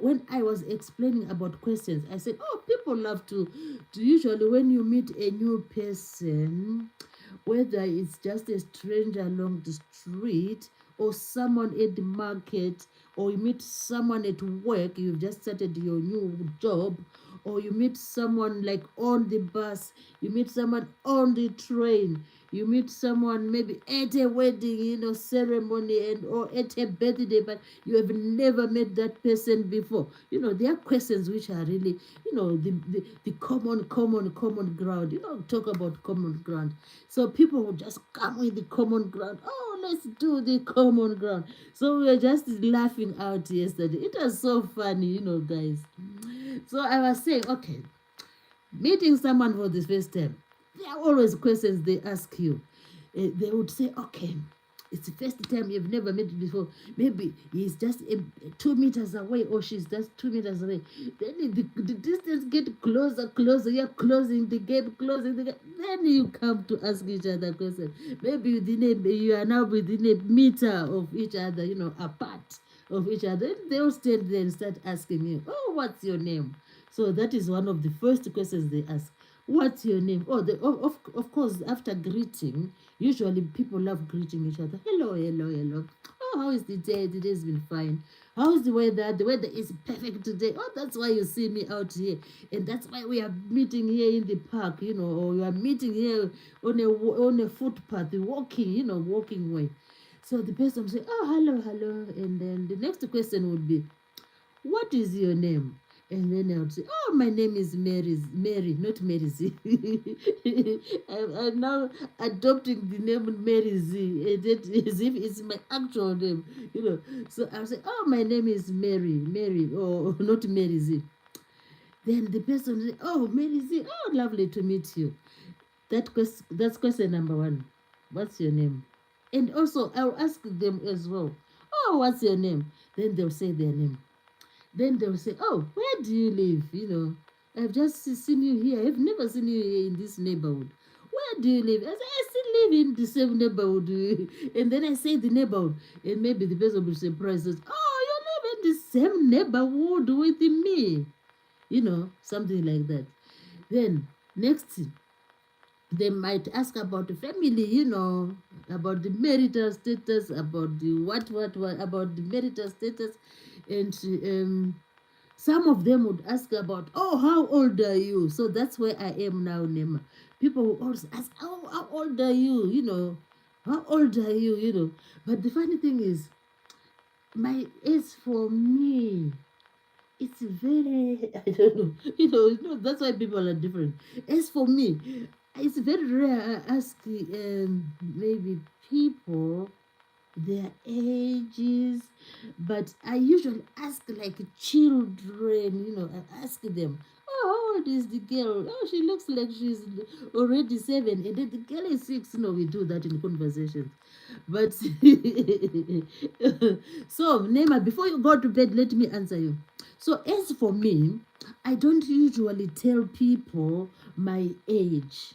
when I was explaining about questions, I said, "Oh, people love to usually when you meet a new person, whether it's just a stranger along the street or someone at the market, or you meet someone at work, you've just started your new job, or you meet someone like on the bus, you meet someone on the train, you meet someone maybe at a wedding, ceremony, and or at a birthday, but you have never met that person before. There are questions which are really, the common ground. Talk about common ground. So people will just come with the common ground. Oh, let's do the common ground. So we were just laughing out yesterday. It was so funny, guys. So I was saying, okay, meeting someone for the first time, there are always questions they ask you. They would say, okay, it's the first time you've never met before. Maybe he's just 2 meters away, or she's just 2 meters away. Then the distance get closer. You're closing the gap, closing the gap. Then you come to ask each other questions. Maybe you are now within a meter of each other, apart of each other. They'll stand there and start asking you, oh, what's your name? So that is one of the first questions they ask. What's your name? Oh, of course, after greeting, usually people love greeting each other. Hello, hello, hello. Oh, how is the day? The day's been fine. How's the weather? The weather is perfect today. Oh, that's why you see me out here. And that's why we are meeting here in the park, or we are meeting here on a footpath, walking, walking way. So the person will say, oh, hello, hello. And then the next question would be, what is your name? And then I would say, oh, my name is Mary, not Mary Z. I'm now adopting the name Mary Z, as if it's my actual name, So I'll say, oh, my name is Mary, or not Mary Z. Then the person will say, oh, Mary Z, oh, lovely to meet you. That's question number one. What's your name? And also, I'll ask them as well, oh, what's your name? Then they'll say their name. Then they'll say, oh, where do you live? I've just seen you here. I've never seen you here in this neighborhood. Where do you live? I say, I still live in the same neighborhood. And then I say the neighborhood. And maybe the person will be surprised. Says, oh, you live in the same neighborhood with me. Something like that. Then, next thing, they might ask about the family, about the marital status, about the what, about the marital status. And some of them would ask about, oh, how old are you? So that's where I am now, Nema. People will always ask, oh, how old are you? How old are you? But the funny thing is, my age for me, it's very, I don't know, that's why people are different. As for me, it's very rare I ask maybe people their ages, but I usually ask like children, I ask them, oh, how old is the girl? Oh, she looks like she's already 7, and then the girl is 6. We do that in conversations. But so, Nema, before you go to bed, let me answer you. So, as for me, I don't usually tell people my age,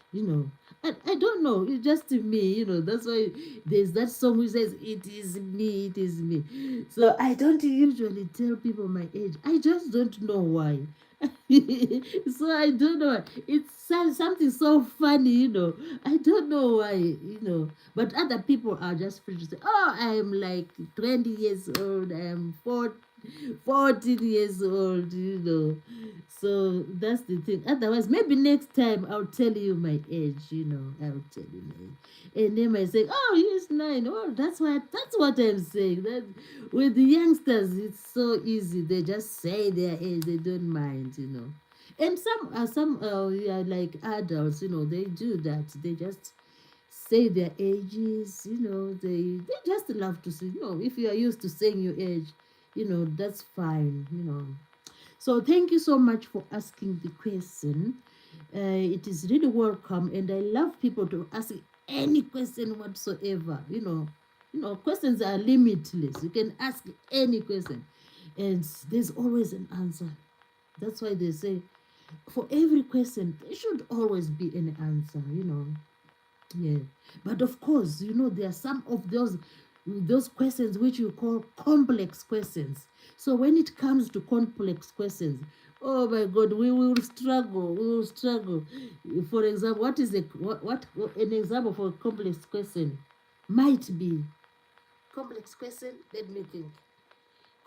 I don't know. It's just me, That's why there's that song which says, it is me, it is me. So I don't usually tell people my age. I just don't know why. So I don't know. It's something so funny, I don't know why, But other people are just free to say, oh, I am like 20 years old, I am 14 years old, So that's the thing. Otherwise, maybe next time I'll tell you my age, I'll tell you my age. And then I say, oh, he's 9. Oh, that's what I'm saying. That with the youngsters, it's so easy. They just say their age, they don't mind, And some yeah, like adults, they do that. They just say their ages, they just love to say, if you are used to saying your age, that's fine, So thank you so much for asking the question. It is really welcome, and I love people to ask any question whatsoever. Questions are limitless. You can ask any question, and there's always an answer. That's why they say, for every question, there should always be an answer. Yeah, but of course, there are some of those those questions which you call complex questions. So when it comes to complex questions, oh my God, we will struggle. We will struggle. For example, what an example for a complex question might be? Complex question. Let me think.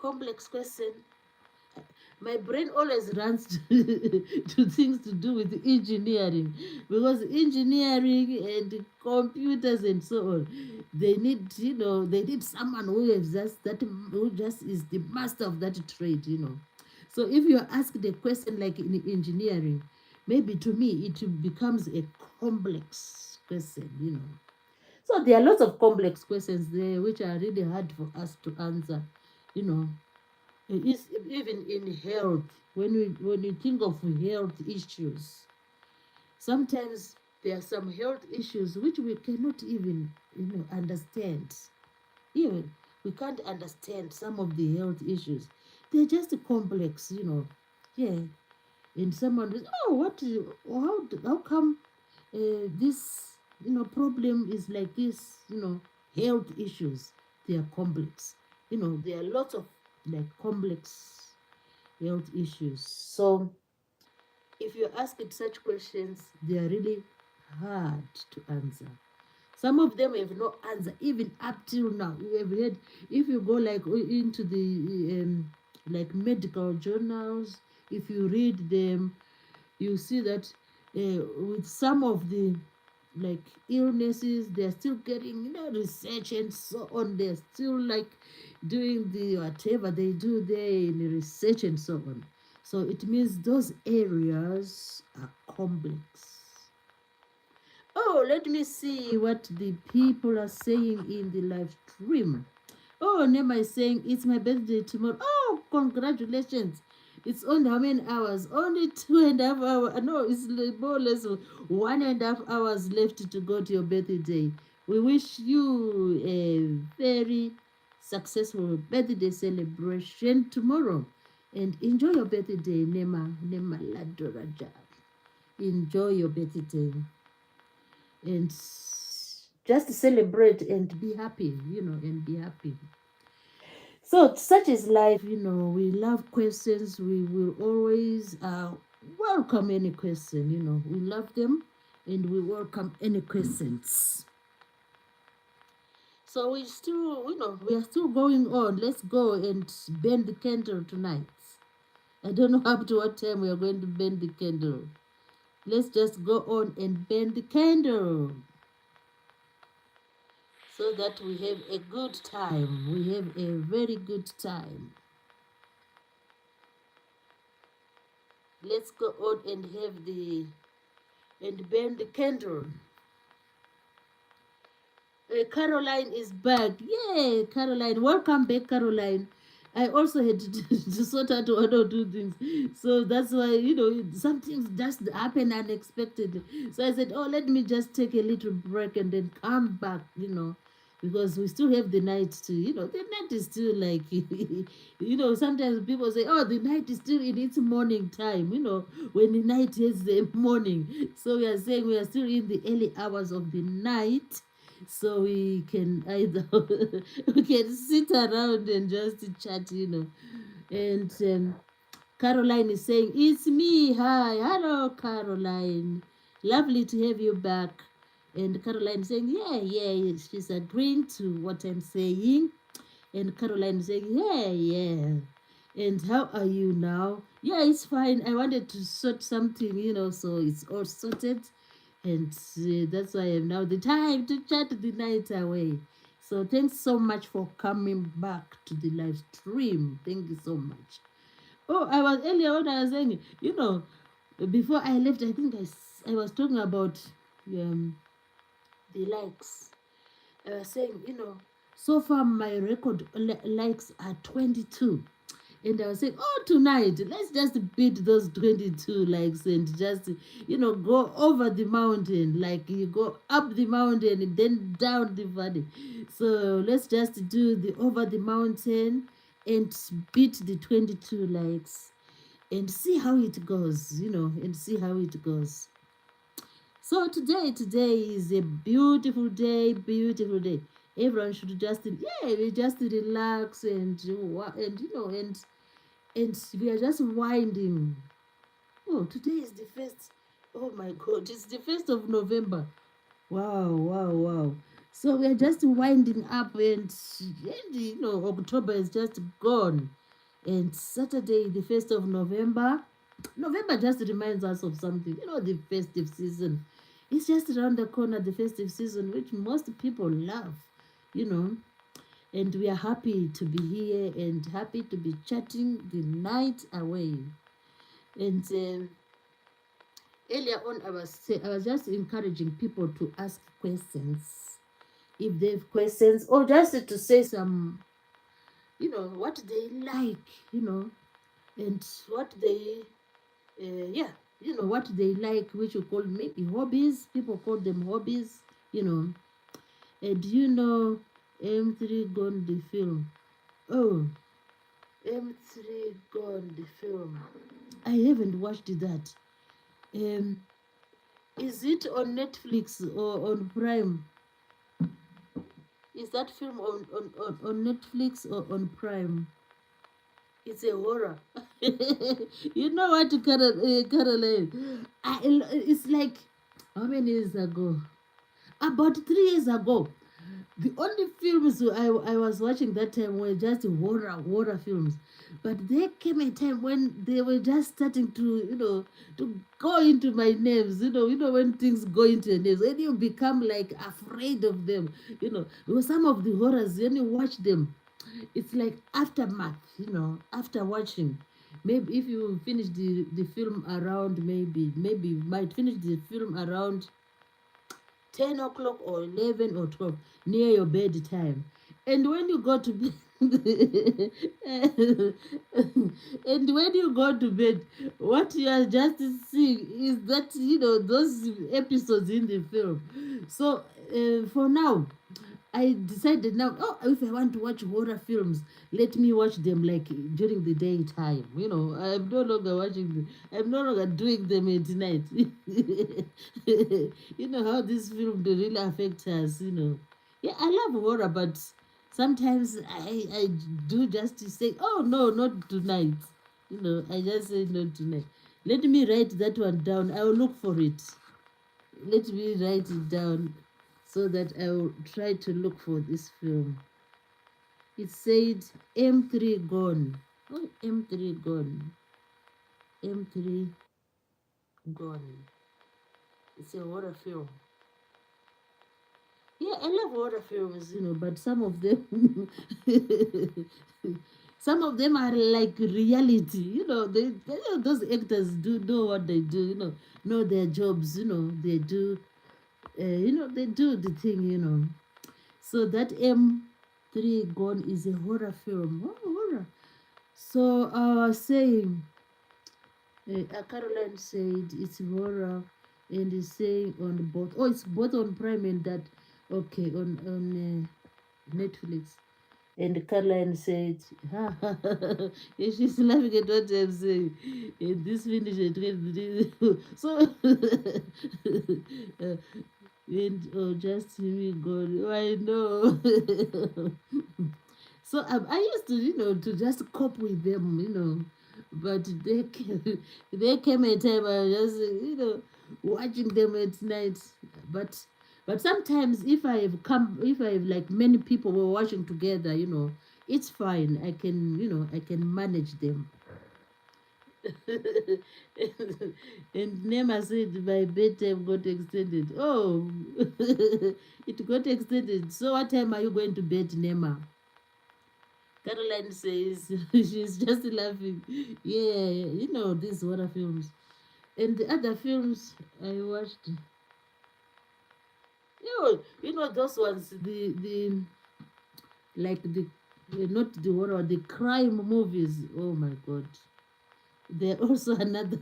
Complex question. My brain always runs to things to do with engineering, because engineering and computers and so on, they need, they need someone who is just that, who just is the master of that trade. So if you ask the question like in engineering, maybe to me it becomes a complex question. So there are lots of complex questions there which are really hard for us to answer. you know is even in health, when you think of health issues, sometimes there are some health issues which we cannot even understand. Even we can't understand some of the health issues. They're just complex. Yeah. And someone is, oh, how come this problem is like this. Health issues, they are complex. There are lots of like complex health issues. So if you ask it such questions, they are really hard to answer. Some of them have no answer even up till now. We have heard, if you go like into the like medical journals, if you read them, you see that with some of the like illnesses, they're still getting research and so on. They're still like doing the whatever they do there in the research and so on. So it means those areas are complex. Oh, let me see what the people are saying in the live stream. Oh, Nema is saying it's my birthday tomorrow. Oh, congratulations. It's only how many hours? Only 2.5 hours. No, it's more or less 1.5 hours left to go to your birthday. We wish you a very successful birthday celebration tomorrow. And enjoy your birthday, Nema Ladoraja. Enjoy your birthday. And just celebrate and be happy. So such is life. We love questions. We will always welcome any question. We love them and we welcome any questions. So we are still going on. Let's go and burn the candle tonight. I don't know up to what time we are going to burn the candle. Let's just go on and burn the candle, so that we have a good time. We have a very good time. Let's go on and burn the candle. Caroline is back. Yay, Caroline. Welcome back, Caroline. I also had to sort out one or two things. So that's why, some things just happen unexpected. So I said, oh, let me just take a little break and then come back. Because we still have the night the night is still like, sometimes people say, oh, the night is still in its morning time, when the night is the morning. So we are saying we are still in the early hours of the night, so we can either we can sit around and just chat. And Caroline is saying, it's me. Hi, hello, Caroline. Lovely to have you back. And Caroline is saying, yeah, she's agreeing to what I'm saying. And Caroline is saying, yeah. And how are you now? Yeah, it's fine. I wanted to sort something, so it's all sorted. And that's why I have now the time to chat the night away. So thanks so much for coming back to the live stream. Thank you so much. Oh, I was earlier when I was saying, before I left, I think I was talking about the likes. I was saying, so far my record likes are 22. And I was saying, oh, tonight, let's just beat those 22 likes and just, go over the mountain. Like you go up the mountain and then down the valley. So let's just do the over the mountain and beat the 22 likes and see how it goes, and see how it goes. So today is a beautiful day, Everyone should just, yeah, we just relax and and we are just winding. Oh, today is the first. Oh my God, it's the 1st of November. Wow, wow, wow. So we are just winding up, and October is just gone. And Saturday, the 1st of November, November just reminds us of something. The festive season. It's just around the corner, the festive season, which most people love, you know. And we are happy to be here and happy to be chatting the night away. And earlier on, I was just encouraging people to ask questions if they have questions, or just to say some, what they like, and what they, yeah, what they like, which you call maybe hobbies. People call them hobbies, you know. And M3 Gone the film. Oh, M3 Gone the film. I haven't watched that. Um, is it on Netflix or on Prime? Is that film on Netflix or on Prime? It's a horror. You know what, Caroline? It's like, how many years ago? About 3 years ago. The only films I was watching that time were just horror films. But there came a time when they were just starting to go into my nerves. When things go into your nerves, and you become like afraid of them. Some of the horrors, when you watch them, it's like aftermath, after watching. Maybe if you finish the film around, maybe you might finish the film around 10 o'clock or 11 or 12, near your bedtime. And when you go to bed, and when you go to bed, what you are just seeing is that, those episodes in the film. So for now, I decided now, oh, if I want to watch horror films, let me watch them like during the daytime. I'm no longer I'm no longer doing them at night. You know how this film they really affect us. Yeah, I love horror, but sometimes I do just to say, oh no, not tonight. I just say no tonight. Let me write that one down. I will look for it. Let me write it down so that I will try to look for this film. It said M3 Gone. Oh, M3 Gone. M3 Gone. It's a horror film. Yeah, I love horror films, but some of them, some of them are like reality. Those actors do know what they do. Know their jobs. They do. They do the thing. So that M3 Gone is a horror film. Oh, horror. So I was saying, Caroline said it's horror, and is saying on both. Oh, it's both on Prime and that. Okay, on Netflix. And Caroline said, ha, ha, ha, ha. Yeah, she's laughing at what I'm saying. And this finish it. So, and oh, just me God, oh, I know. So I used to, to just cope with them. But there came a time I was just, watching them at night. But sometimes if I have like many people were watching together, it's fine. I can manage them. And Nema said my bedtime got extended. Oh, it got extended. So what time are you going to bed, Nema? Caroline says she's just laughing. Yeah, these horror films. And the other films I watched, those ones, the like the not the horror, the crime movies. Oh my God, they're also another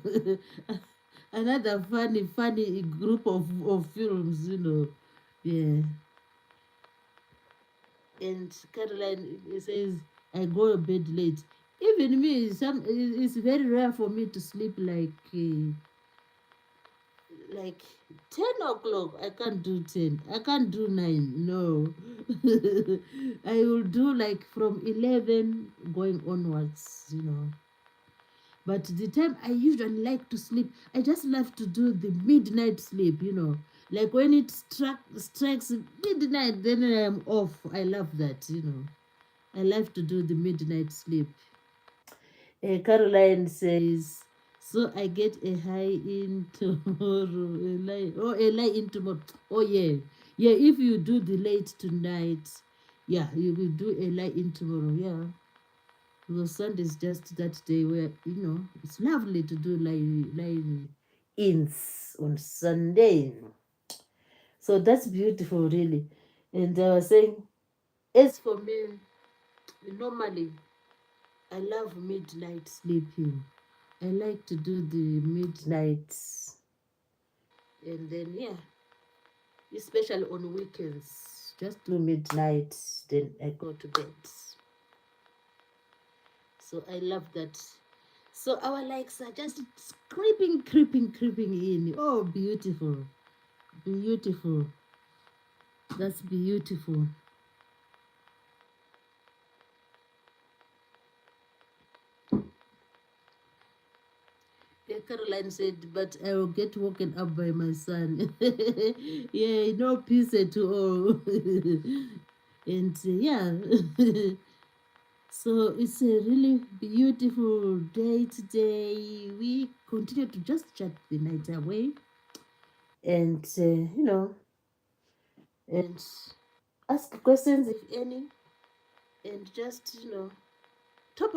another funny group of films. Yeah. And Caroline says I go to bed late. Even me, it's very rare for me to sleep like like 10 o'clock. I can't do 10. I can't do 9. No. I will do like from 11 going onwards. But the time I usually like to sleep, I just love to do the midnight sleep. Like when it strikes midnight, then I am off. I love that. I love to do the midnight sleep. Caroline says, so I get a high in tomorrow, a lie in tomorrow. Oh yeah, yeah. If you do the late tonight, yeah, you will do a lie in tomorrow. Yeah, because Sunday is just that day where it's lovely to do lie ins on Sunday. So that's beautiful, really. And I was saying, as for me, normally I love midnight sleeping. I like to do the midnights, and then yeah, especially on weekends, just do midnight, then I go to bed. So I love that. So our likes are just creeping in. Oh, beautiful, beautiful. That's beautiful. Yeah, Caroline said, but I will get woken up by my son. Yeah, no peace at all. And yeah, so it's a really beautiful day today. We continue to just chat the night away and, and ask questions if any, and just, talk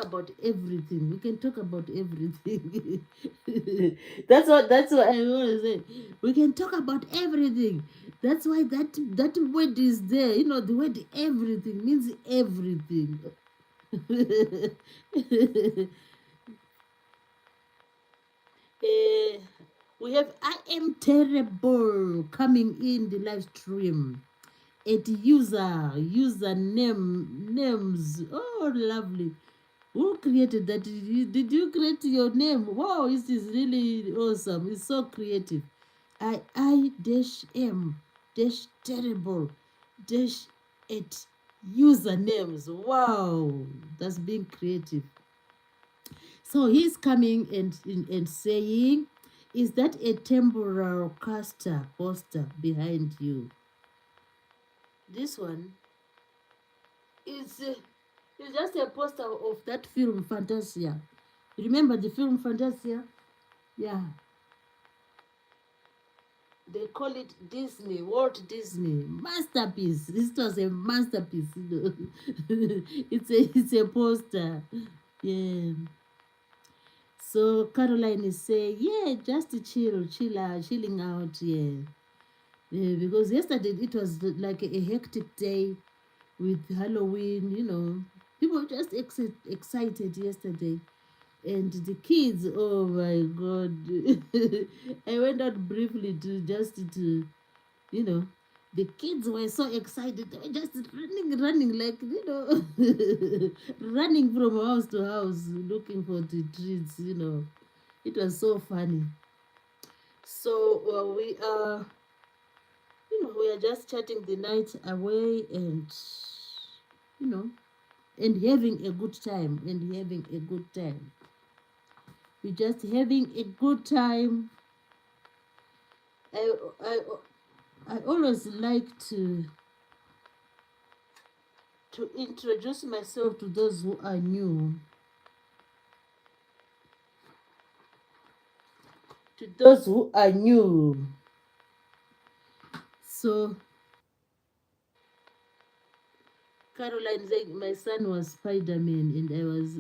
about everything. We can talk about everything. That's what I always say. We can talk about everything. That's why that word is there. The word everything means everything. Eh, we have I am terrible coming in the live stream. At username names. Oh, lovely. Who created that? Did you create your name? Wow, this is really awesome. It's so creative. I dash M dash terrible dash at usernames. Wow, that's being creative. So he's coming and saying, is that a temporal poster behind you? This one is it's just a poster of that film Fantasia. Remember the film Fantasia? Yeah. They call it Disney, Walt Disney. Masterpiece. This was a masterpiece. It's a poster. Yeah. So Caroline is saying, yeah, just chilling out, yeah. Because yesterday it was like a hectic day with Halloween. People were just excited yesterday. And the kids, oh my God. I went out briefly to the kids were so excited. They were just running like, running from house to house looking for the treats. It was so funny. So we are just chatting the night away you know, and having a good time We're just having a good time. I I I always like to introduce myself to those who are new. To those who are new. So Caroline saying my son was Spider-Man and I was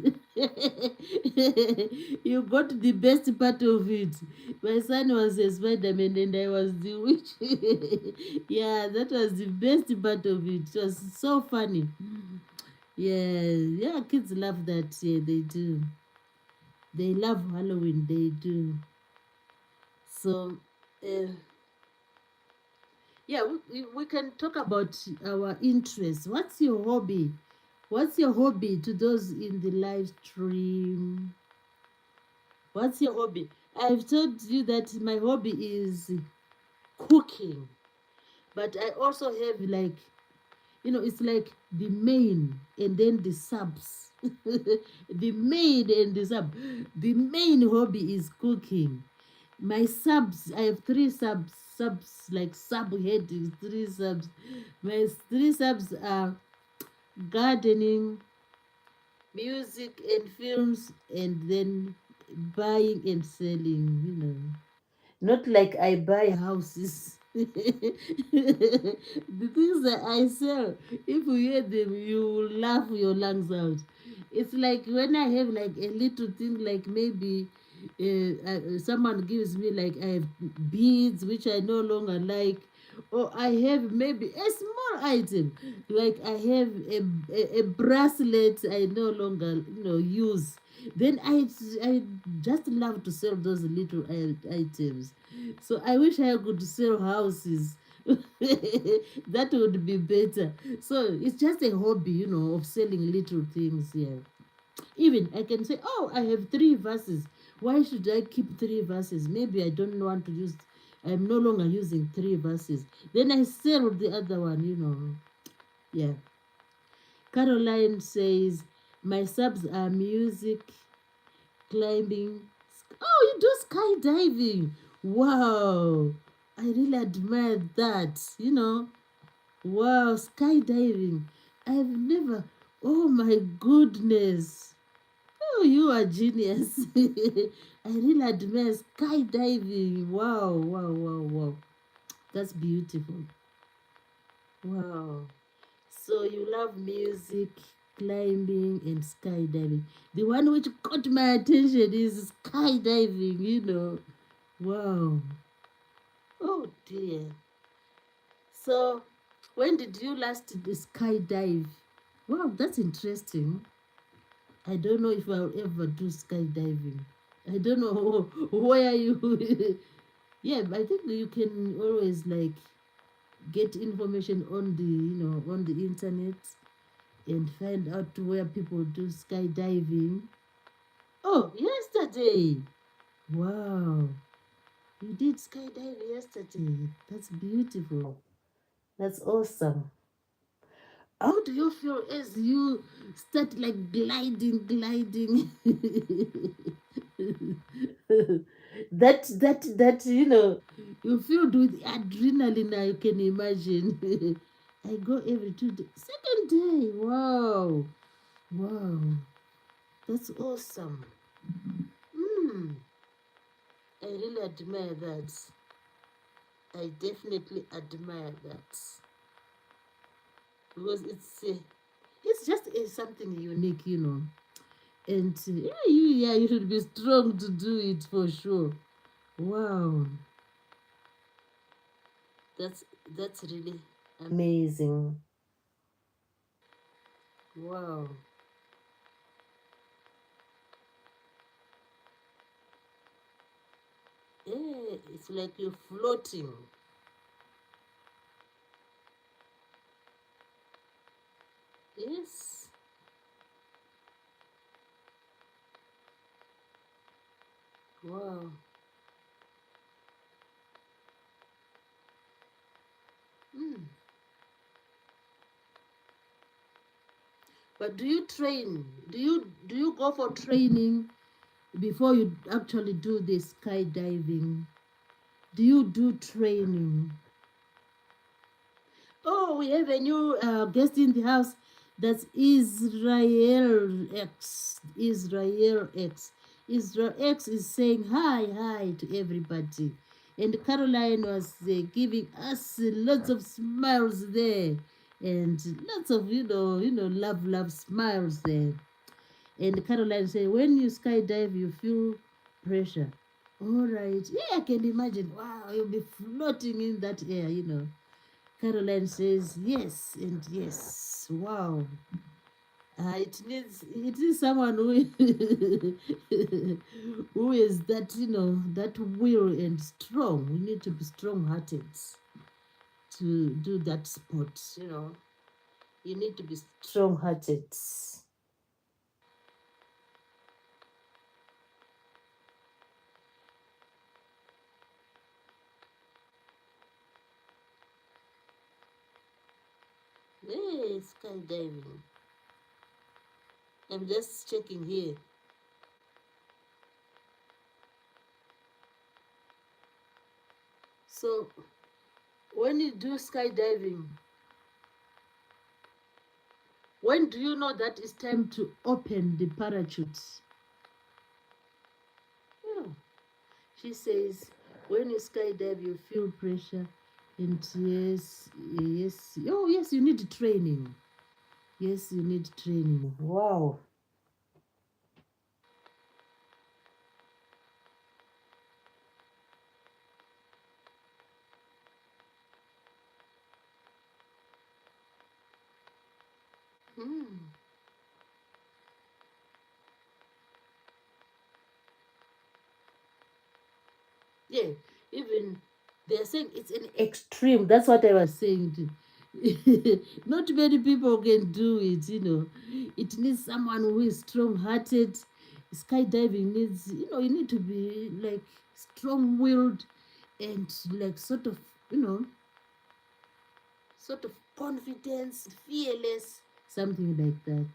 you got the best part of it. My son was a Spider-Man and I was the witch. Yeah, that was the best part of it. It was so funny. Yeah, kids love that. Yeah, they do. They love Halloween. They do. So, yeah, we can talk about our interests. What's your hobby? What's your hobby to those in the live stream? What's your hobby? I've told you that my hobby is cooking, but I also have like, it's like the main and then the subs. The main and the sub. The main hobby is cooking. My subs, I have three subs like subheadings, three subs. My three subs are gardening, music and films, and then buying and selling. Not like I buy houses. The things that I sell, if you hear them, you will laugh your lungs out. It's like when I have like a little thing, like maybe someone gives me like I have beads which I no longer like, or I have maybe a small item like I have a bracelet I no longer use. Then I just love to sell those little items. So I wish I could sell houses. That would be better. So it's just a hobby, of selling little things here. Even I can say, oh, I have three verses. Why should I keep three verses? Maybe I don't want to use, I'm no longer using three verses. Then I sell the other one. Yeah. Caroline says, my subs are music, climbing. Oh, you do skydiving. Wow. I really admire that. Wow, skydiving. I've never, oh my goodness. Oh, you are genius. I really admire skydiving. Wow, wow, wow, wow. That's beautiful. Wow. So you love music, climbing, and skydiving. The one which caught my attention is skydiving. Wow. Oh dear. So when did you last skydive? Wow, that's interesting. I don't know if I'll ever do skydiving. I don't know where you. Yeah, I think you can always like get information on the internet and find out where people do skydiving. Oh, yesterday. Wow. You did skydive yesterday. That's beautiful. That's awesome. How do you feel as you start like gliding? That you filled with adrenaline. I can imagine. I go every 2 days. Second day. Wow. Wow. That's awesome. Hmm. I really admire that. I definitely admire that because it's just something unique. And you should be strong to do it for sure. Wow, that's that's really amazing. Wow. Yeah, it's like you're floating. Yes. Wow. Mm. But do you train? Do you go for training before you actually do the skydiving? Do you do training? Oh, we have a new guest in the house. That's Israel X. Israel X. Israel X is saying hi to everybody. And Caroline was giving us lots of smiles there. And lots of, love smiles there. And Caroline said, when you skydive, you feel pressure. All right. Yeah, I can imagine. Wow, you'll be floating in that air. Caroline says yes and yes. Wow. It is someone who who is that will and strong. We need to be strong hearted to do that sport. You need to be strong hearted. Hey, skydiving. I'm just checking here. So when you do skydiving, when do you know that it's time to open the parachute? Yeah. She says, when you skydive, you feel pressure. And yes. Oh, yes, you need training. Yes, you need training. Wow. Hmm. Yeah, even they're saying it's an extreme. That's what I was saying. Not many people can do it, you know. It needs someone who is strong hearted. Skydiving needs, you need to be like strong willed and like sort of confidence, fearless, something like that.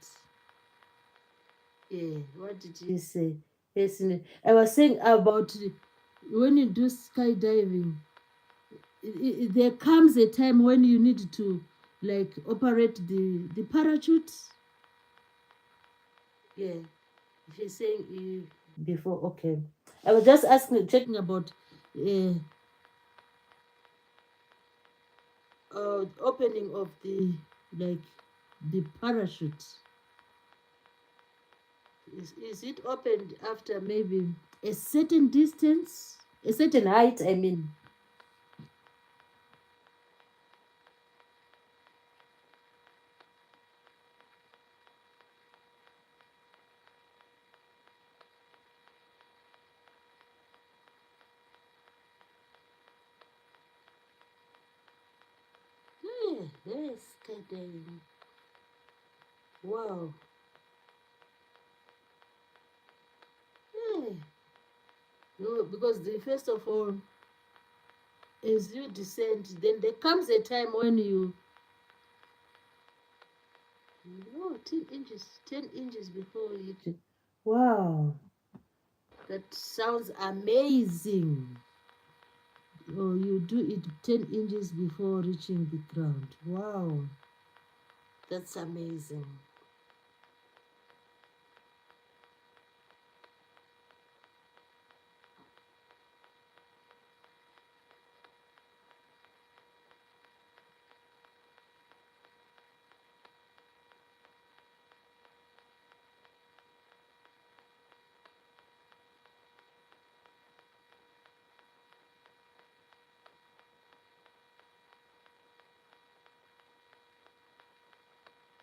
Yeah, what did you say? Yes, I was saying about when you do skydiving, there comes a time when you need to like operate the parachute. Yeah, she's saying before. Okay, I was just checking about uh, opening of like the parachute. Is it opened after maybe a certain distance, a certain height? I mean. Yeah, yes, skydiving. Wow. Yeah. No, because the first of all, as you descend, then there comes a time when oh, 10 inches before you. Wow, that sounds amazing. Oh, you do it 10 inches before reaching the ground. Wow, that's amazing.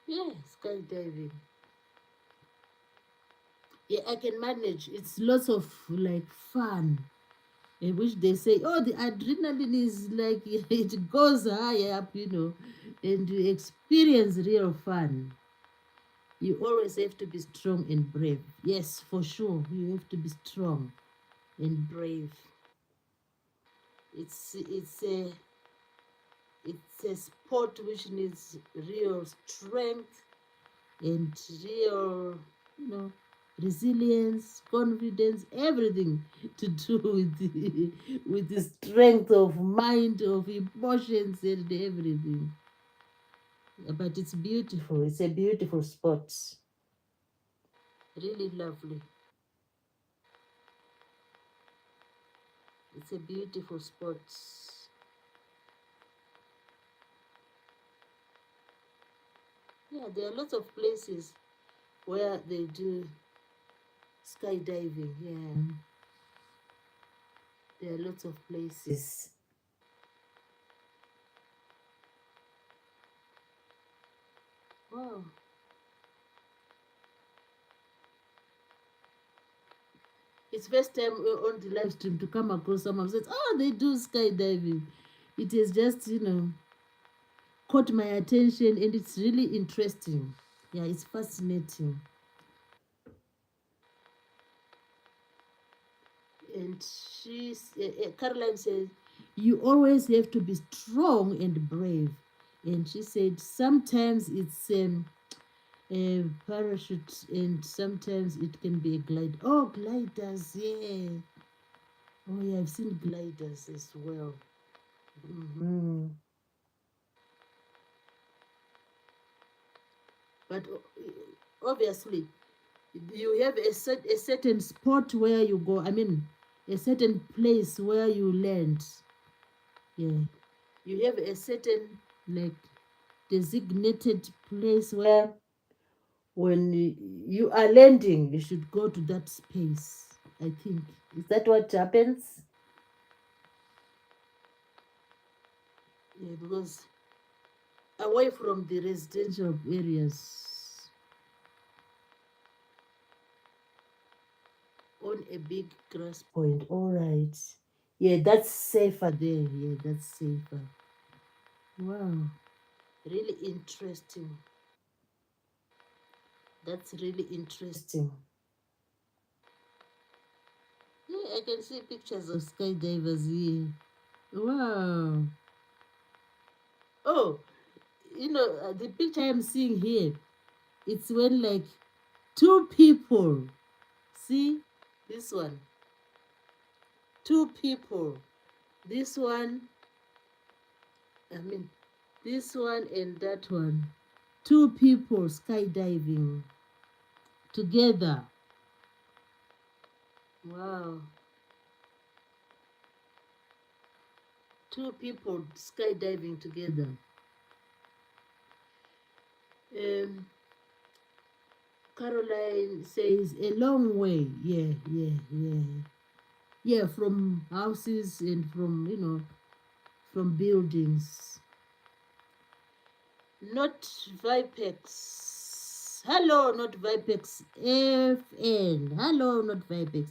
Yeah, skydiving. Yeah, I can manage. It's lots of like fun. In which they say, oh, the adrenaline is like it goes high up, and you experience real fun. You always have to be strong and brave. Yes, for sure, you have to be strong and brave. It's a sport which needs real strength and real, you know, resilience, confidence, everything to do with the strength of mind, of emotions, and everything. But it's beautiful. It's a beautiful sport. Really lovely. It's a beautiful sport. Yeah, there are lots of places where they do skydiving. Yeah, there are lots of places. Wow. It's first time on the live stream to come across someone who says, oh, they do skydiving. It has just, caught my attention and it's really interesting. Yeah, it's fascinating. And Caroline says, you always have to be strong and brave. And she said sometimes it's a parachute and sometimes it can be a glide. Oh, gliders, yeah. Oh, yeah, I've seen gliders as well. Hmm. But obviously, you have a certain spot where you go. I mean, a certain place where you land. Yeah, you have a certain like designated place where when you are landing, you should go to that space. I think is that what happens? Yeah, because away from the residential areas, on a big grass point. All right. Yeah, that's safer there. Yeah, that's safer. Wow. Really interesting. That's really interesting. Yeah, I can see pictures of skydivers here. Wow. Oh, the picture I'm seeing here, it's when like two people, see this one, two people, this one, I mean, this one and that one, two people skydiving together. Wow. Two people skydiving together. Um, Caroline says a long way. Yeah, yeah, yeah. Yeah, from houses and from, from buildings. Not Vipex. Hello, not Vipex. FN. Hello, not Vipex.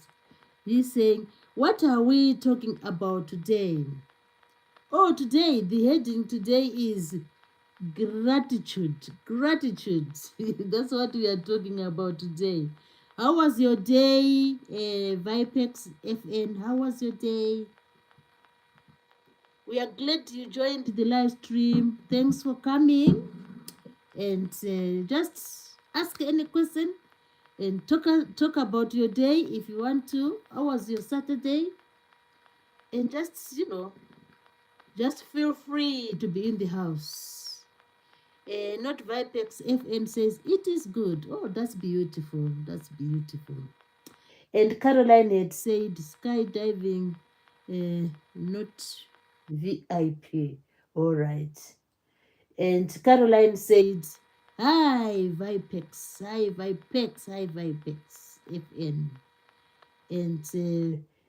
He's saying, what are we talking about today? Oh, today, the heading today is gratitude. Gratitude. That's what we are talking about today. How was your day, Vipex FN? How was your day? We are glad you joined the live stream. Thanks for coming. And just ask any question and talk about your day if you want to. How was your Saturday? And just feel free to be in the house. Not Vipex FM says it is good. Oh, that's beautiful. That's beautiful. And Caroline had said skydiving, not VIP. All right. And Caroline said, hi, Vipex, hi, Vipex, hi, Vipex, FN. And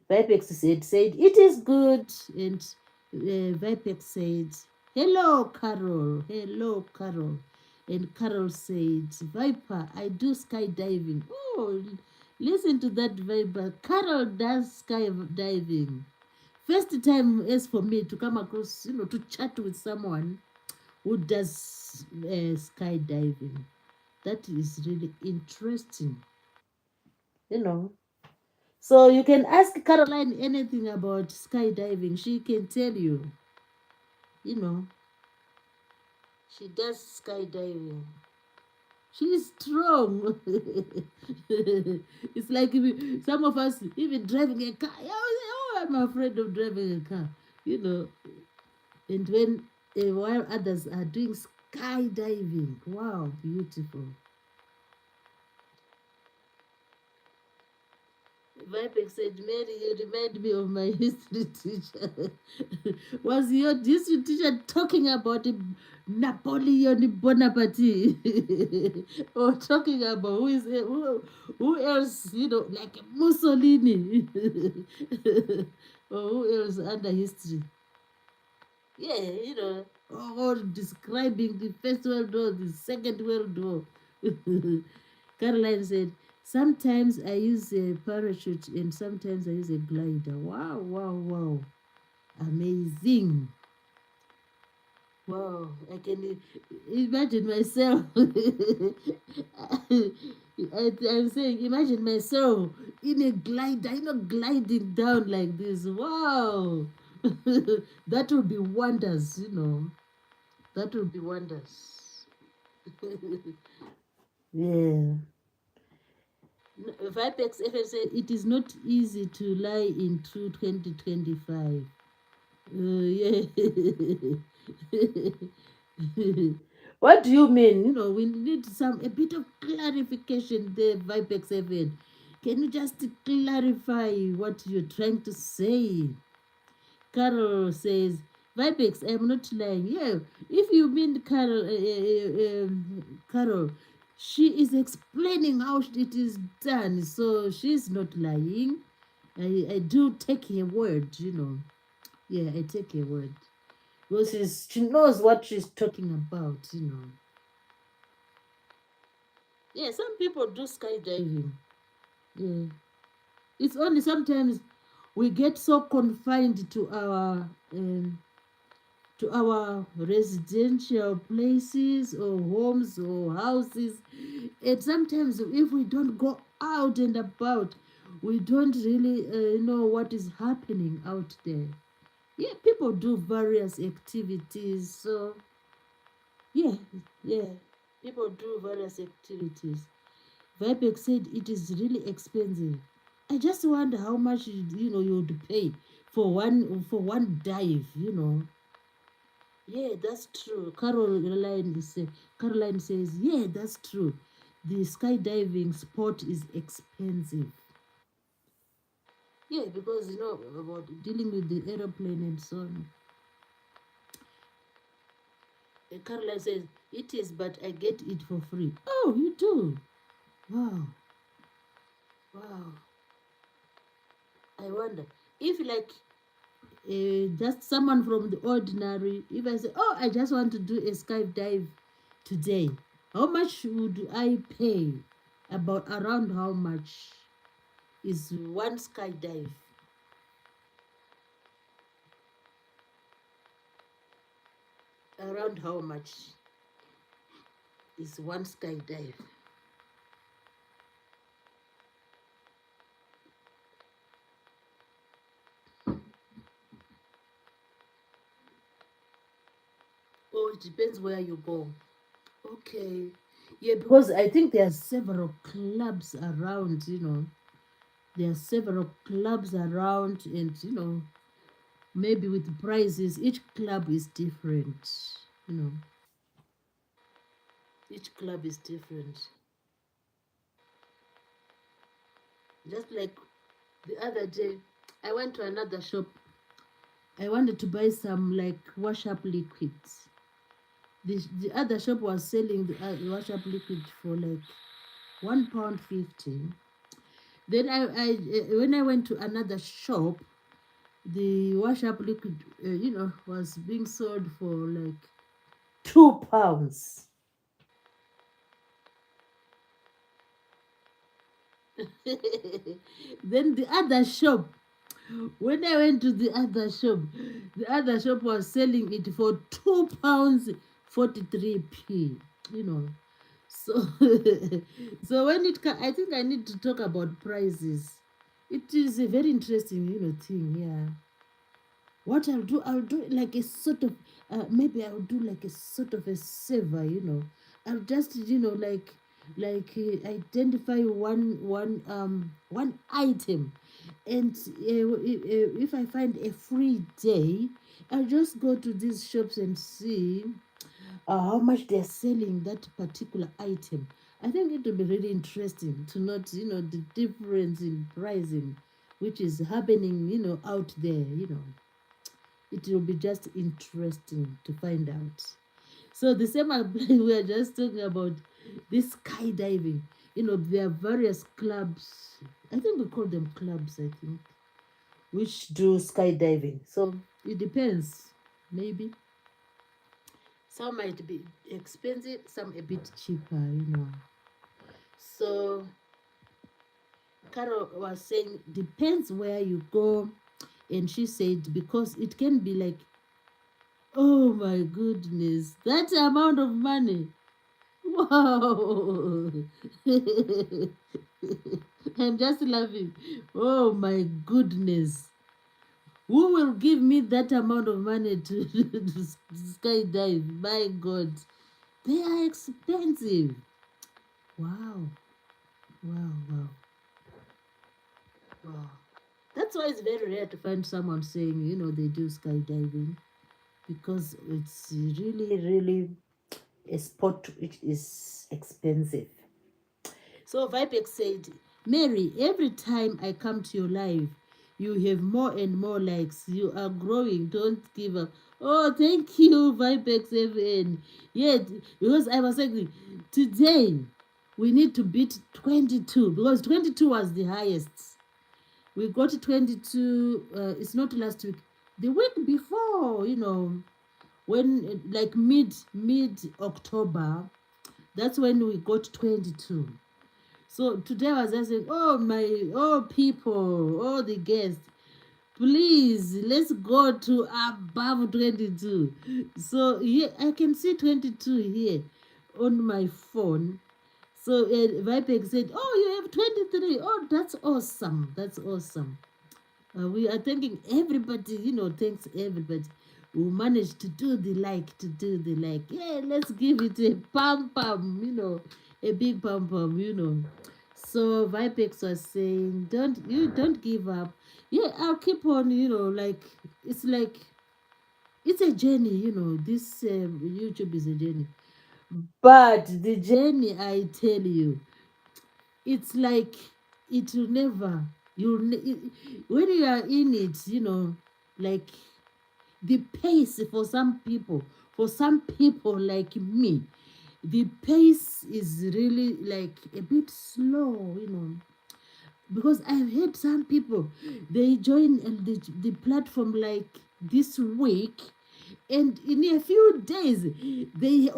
Vipex said, it is good. And Vipex said, hello, Carol, hello, Carol. And Carol said, Viper, I do skydiving. Oh, listen to that, Viper. Carol does skydiving. First time is for me to come across, to chat with someone who does skydiving. That is really interesting, you know. So you can ask Caroline anything about skydiving. She can tell you, you know, she does skydiving. She's strong. It's like some of us, even driving a car, oh, I'm afraid of driving a car, you know. And when while others are doing skydiving, wow, beautiful. Vipex said, Mary, you remind me of my history teacher. Was your history teacher talking about Napoleon Bonaparte? Or talking about who else, like Mussolini? Or who else under history? Yeah, or describing the First World War, the Second World War. Caroline said, sometimes I use a parachute and sometimes I use a glider. Wow, wow, wow. Amazing. Wow, I can imagine myself. I'm saying, imagine myself in a glider, gliding down like this. Wow. That would be wonders, That will be wonders. Yeah. Vipex FM said it is not easy to lie in 2025. Yeah. What do you mean? We need a bit of clarification there, Vipex FM. Can you just clarify what you're trying to say? Carol says, Vipex, I'm not lying. Yeah, if you mean Carol, she is explaining how it is done, so she's not lying. I do take her word. Yeah, I take her word. Because she knows what she's talking about. Yeah, some people do skydiving. Yeah. It's only sometimes we get so confined to our residential places or homes or houses. And sometimes, if we don't go out and about, we don't really know what is happening out there. Yeah, people do various activities. So, yeah, yeah, people do various activities. Vibex said it is really expensive. I just wonder how much you would pay for one dive. Yeah, that's true. Caroline says, yeah, that's true. The skydiving sport is expensive. Yeah, because about dealing with the aeroplane and so on. Caroline says, it is, but I get it for free. Oh, you do? Wow. Wow. I wonder if just someone from the ordinary, if I say, oh, I just want to do a skydive today, how much would I pay? About around how much is one skydive? Around how much is one skydive? Oh, it depends where you go. Okay. Yeah, because I think there are several clubs around. There are several clubs around, and maybe with prices, each club is different. You know, each club is different. Just like the other day, I went to another shop. I wanted to buy some like wash up liquids. The other shop was selling the wash up liquid for like £1.50. Then when I went to another shop, the wash up liquid was being sold for like £2. Then the other shop, when I went to the other shop was selling it for £2 43p. You know, so so I think I need to talk about prices. It is a very interesting thing. Yeah. What I'll do like a sort of maybe I'll do like a sort of a saver. I'll just identify one item, and if I find a free day, I'll just go to these shops and see how much they're selling that particular item. I think it will be really interesting to note the difference in pricing which is happening out there. It will be just interesting to find out. So the same applies. We are just talking about this skydiving. There are various clubs. I think we call them clubs. I think which do skydiving. So it depends. Maybe some might be expensive, some a bit cheaper. So Carol was saying depends where you go, and she said because it can be like, oh my goodness, that amount of money. Wow. I'm just laughing. Oh my goodness. Who will give me that amount of money to, to skydive? My God, they are expensive. Wow, wow, wow, wow. That's why it's very rare to find someone saying, they do skydiving, because it's really, really a sport which is expensive. So Vipex said, Mary, every time I come to your live, you have more and more likes. You are growing. Don't give up. Oh, thank you, Vipex FN. Yeah, because I was saying today we need to beat 22, because 22 was the highest. We got 22. It's not last week. The week before, when like mid October, that's when we got 22. So today I was just saying, oh people, all the guests, please let's go to above 22. So here I can see 22 here on my phone. So Vipek said, oh, you have 23. Oh, that's awesome. That's awesome. We are thanking everybody, thanks everybody who managed to do the like, Yeah, let's give it a pam pam, a big pam pam. So Vipex was saying, don't give up. Yeah, I'll keep on, like it's a journey, This YouTube is a journey. But the journey, I tell you, it's like it will never when you are in it, like the pace for some people like me, the pace is really like a bit slow, because I've heard some people, they join the platform like this week, and in a few days they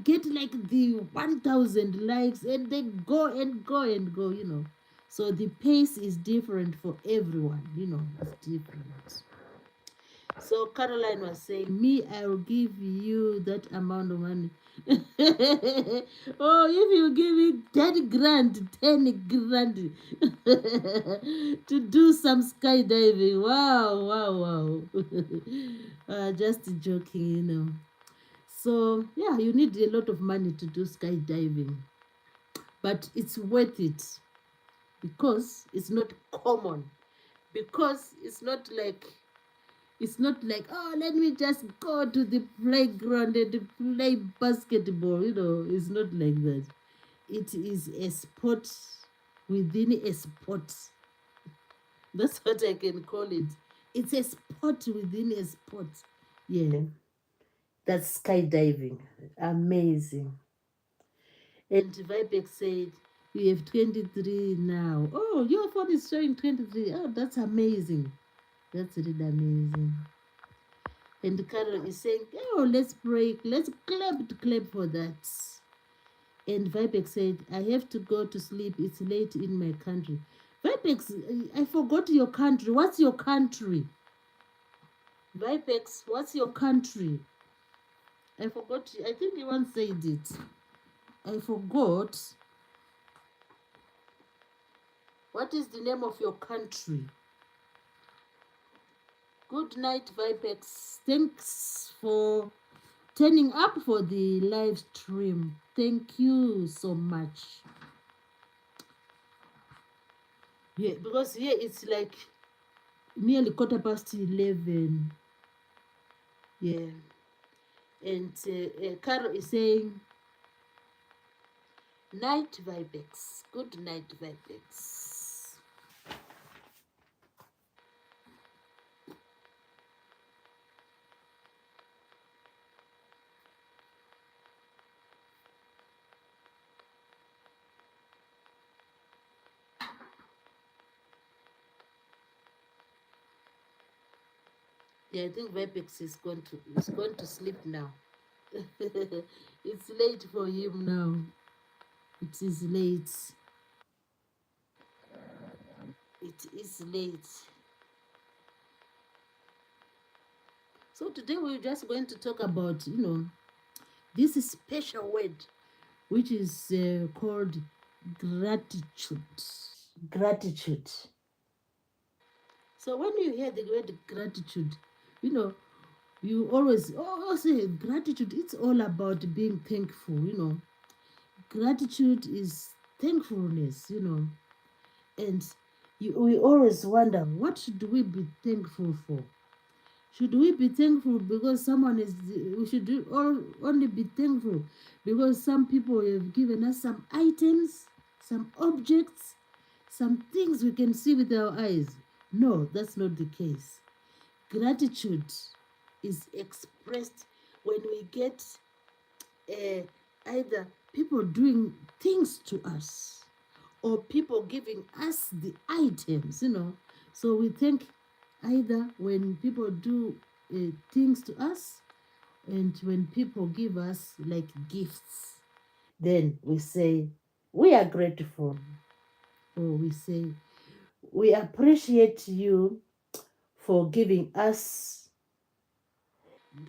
get like the 1,000 likes, and they go and go and go, so the pace is different for everyone, it's different. So Caroline was saying, me, I will give you that amount of money. Oh, if you give me 10 grand, 10 grand to do some skydiving. Wow, wow, wow. Just joking, So, yeah, you need a lot of money to do skydiving. But it's worth it, because it's not common. Because it's not like, oh, let me just go to the playground and play basketball. It's not like that. It is a sport within a sport. That's what I can call it. It's a sport within a sport. Yeah, that's skydiving. Amazing. And Vibex said, you have 23 now. Oh, your phone is showing 23. Oh, that's amazing. That's really amazing. And Carol is saying, oh, let's pray. Let's clap for that. And Vibex said, I have to go to sleep. It's late in my country. Vibex, I forgot your country. What's your country? Vibex, what's your country? I forgot. I think you once said it. I forgot. What is the name of your country? Good night, Vibex. Thanks for turning up for the live stream. Thank you so much. Yeah, because here it's like nearly 11:15. Yeah. And Carol is saying, night, Vibex. Good night, Vibex. Yeah, I think Vibex is going to sleep now. It's late for him now. It is late. It is late. So today we're just going to talk about, this special word, which is called gratitude. Gratitude. So when you hear the word gratitude, you know, you always say gratitude. It's all about being thankful. Gratitude is thankfulness. And we always wonder, what should we be thankful for? Should we be thankful because someone is, we should only be thankful because some people have given us some items, some objects, some things we can see with our eyes? No, that's not the case. Gratitude is expressed when we get uh, either people doing things to us or people giving us the items. So we thank either when people do things to us and when people give us like gifts. Then we say, we are grateful. Or we say, we appreciate you for giving us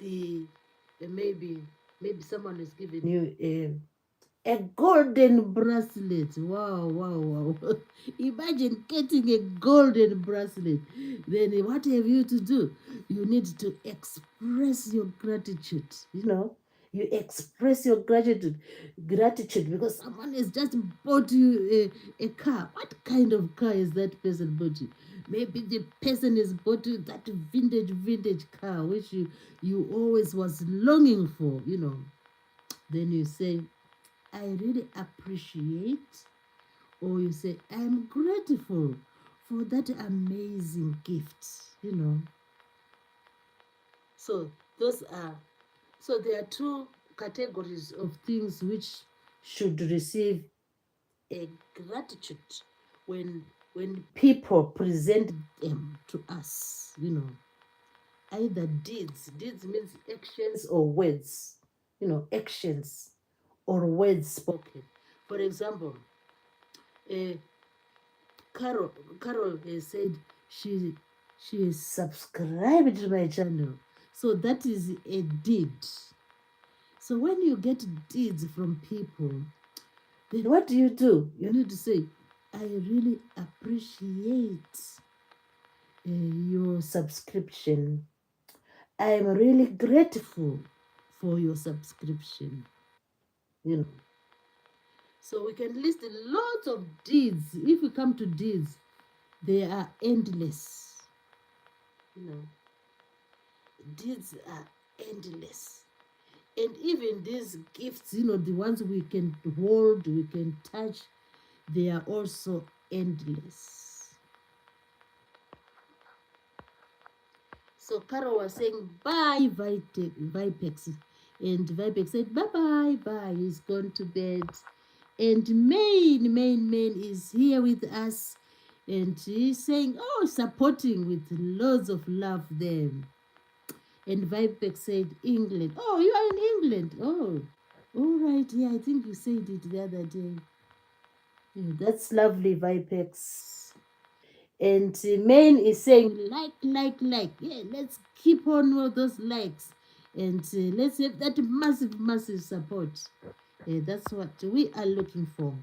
the maybe someone is giving you a golden bracelet. Wow, wow, wow. Imagine getting a golden bracelet. Then what have you to do? You need to express your gratitude. You express your gratitude because someone has just bought you a car. What kind of car is that person bought you? Maybe the person has bought you that vintage car which you always was longing for. Then you say, I really appreciate, or you say, I'm grateful for that amazing gift. So those are so there are two categories of things which should receive a gratitude when people present them to us. Either deeds means actions or words, actions or words spoken. For example, uh, Carol Carol has said she she is subscribed to my channel. So that is a deed. So when you get deeds from people, then what do? You need to say, I really appreciate your subscription. I am really grateful for your subscription. You know. So we can list lots of deeds. If we come to deeds, they are endless. You know, deeds are endless. And even these gifts, the ones we can hold, we can touch, they are also endless. So Carol was saying, bye, Vipex. And Vipex said, bye. He's gone to bed. And Main is here with us. And he's saying, supporting with loads of love there. And Vipex said, England. Oh, you are in England. Oh, all right. Yeah, I think you said it the other day. Yeah, that's lovely, Vipex. And Main is saying, like. Yeah, let's keep on with those likes. And let's have that massive support. That's what we are looking for.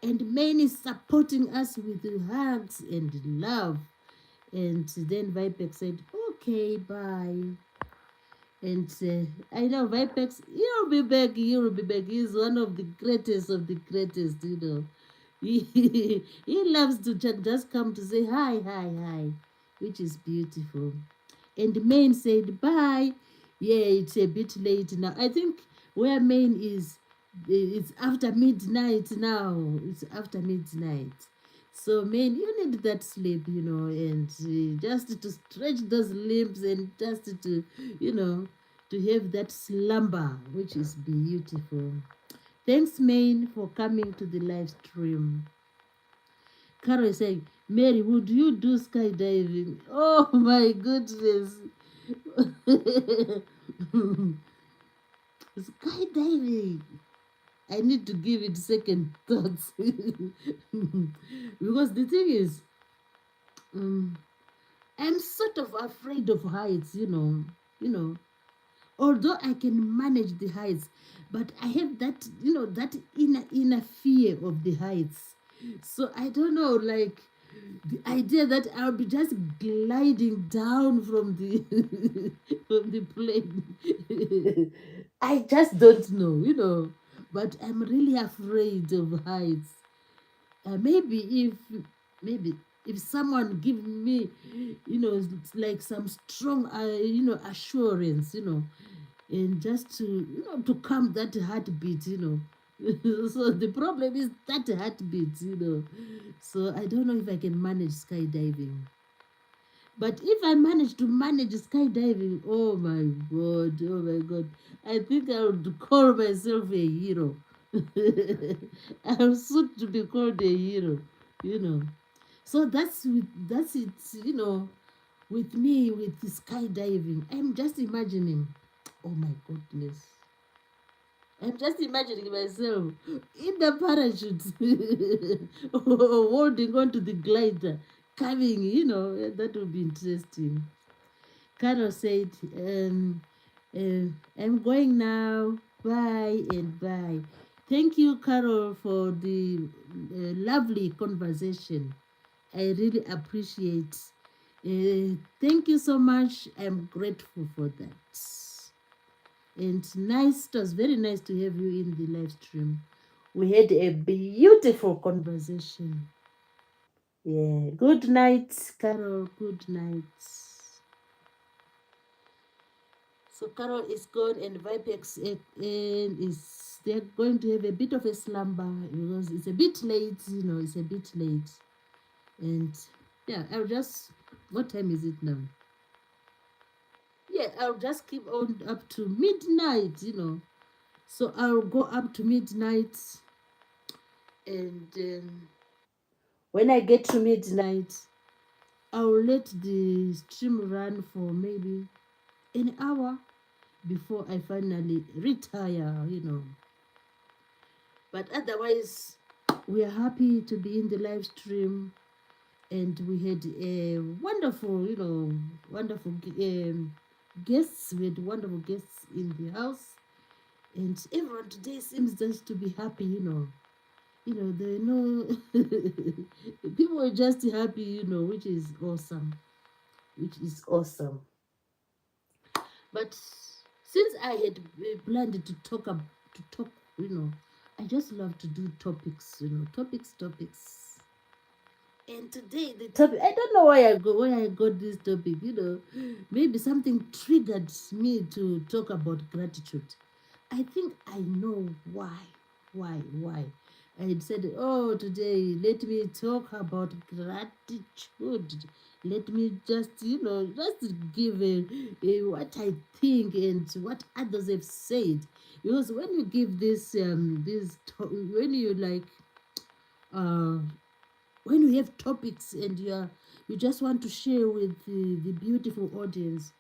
And Main is supporting us with hugs and love. And then Vipex said, okay, bye. And I know Vipex, you'll be back. He's one of the greatest. He loves to just come to say hi, which is beautiful. And Main said bye. Yeah, it's a bit late now. I think where Main is, it's after midnight now. It's after midnight. So, Main, you need that sleep, and just to stretch those limbs and just to have that slumber, which is beautiful. Thanks, Main, for coming to the live stream. Carol is saying, Mary, would you do skydiving? Oh my goodness. Skydiving. I need to give it second thoughts. Because the thing is, I'm sort of afraid of heights. Although I can manage the heights, but I have that inner fear of the heights. So I don't know, like The idea that I'll be just gliding down from the from the plane. I just don't know, But I'm really afraid of heights. Maybe maybe if someone give me, like some strong, assurance, and just to, to calm that heartbeat, So the problem is that heartbeat, So I don't know if I can manage skydiving. But if I manage to manage skydiving, oh my God, I think I would call myself a hero. I'm soon to be called a hero, you know. So that's it, with me with the skydiving. I'm just imagining. Oh my goodness. I'm just imagining myself in the parachute, holding onto the glider, coming, that would be interesting. Carol said, I'm going now. Bye and bye. Thank you, Carol, for the lovely conversation. I really appreciate. Thank you so much. I'm grateful for that. And it was very nice to have you in the live stream. We had a beautiful conversation. Yeah. Good night, Carol. Good night. So Carol is gone and Vipex is they're going to have a bit of a slumber because it's a bit late, it's a bit late. And yeah, I'll just, what time is it now? Yeah, I'll just keep on up to midnight, So I'll go up to midnight, and when I get to midnight, I'll let the stream run for maybe an hour before I finally retire, But otherwise, we are happy to be in the live stream, and we had a wonderful, wonderful guests. We had wonderful guests in the house, and everyone today seems just to be happy, They know people are just happy, which is awesome, But since I had planned to talk, I just love to do topics, topics. And today the topic, I don't know why I got this topic, Maybe something triggered me to talk about gratitude. I think I know why. Why? I had said, oh, today let me talk about gratitude. Let me just, just give what I think and what others have said. Because when you give when you like, uh, when you have topics and you just want to share with the beautiful audience,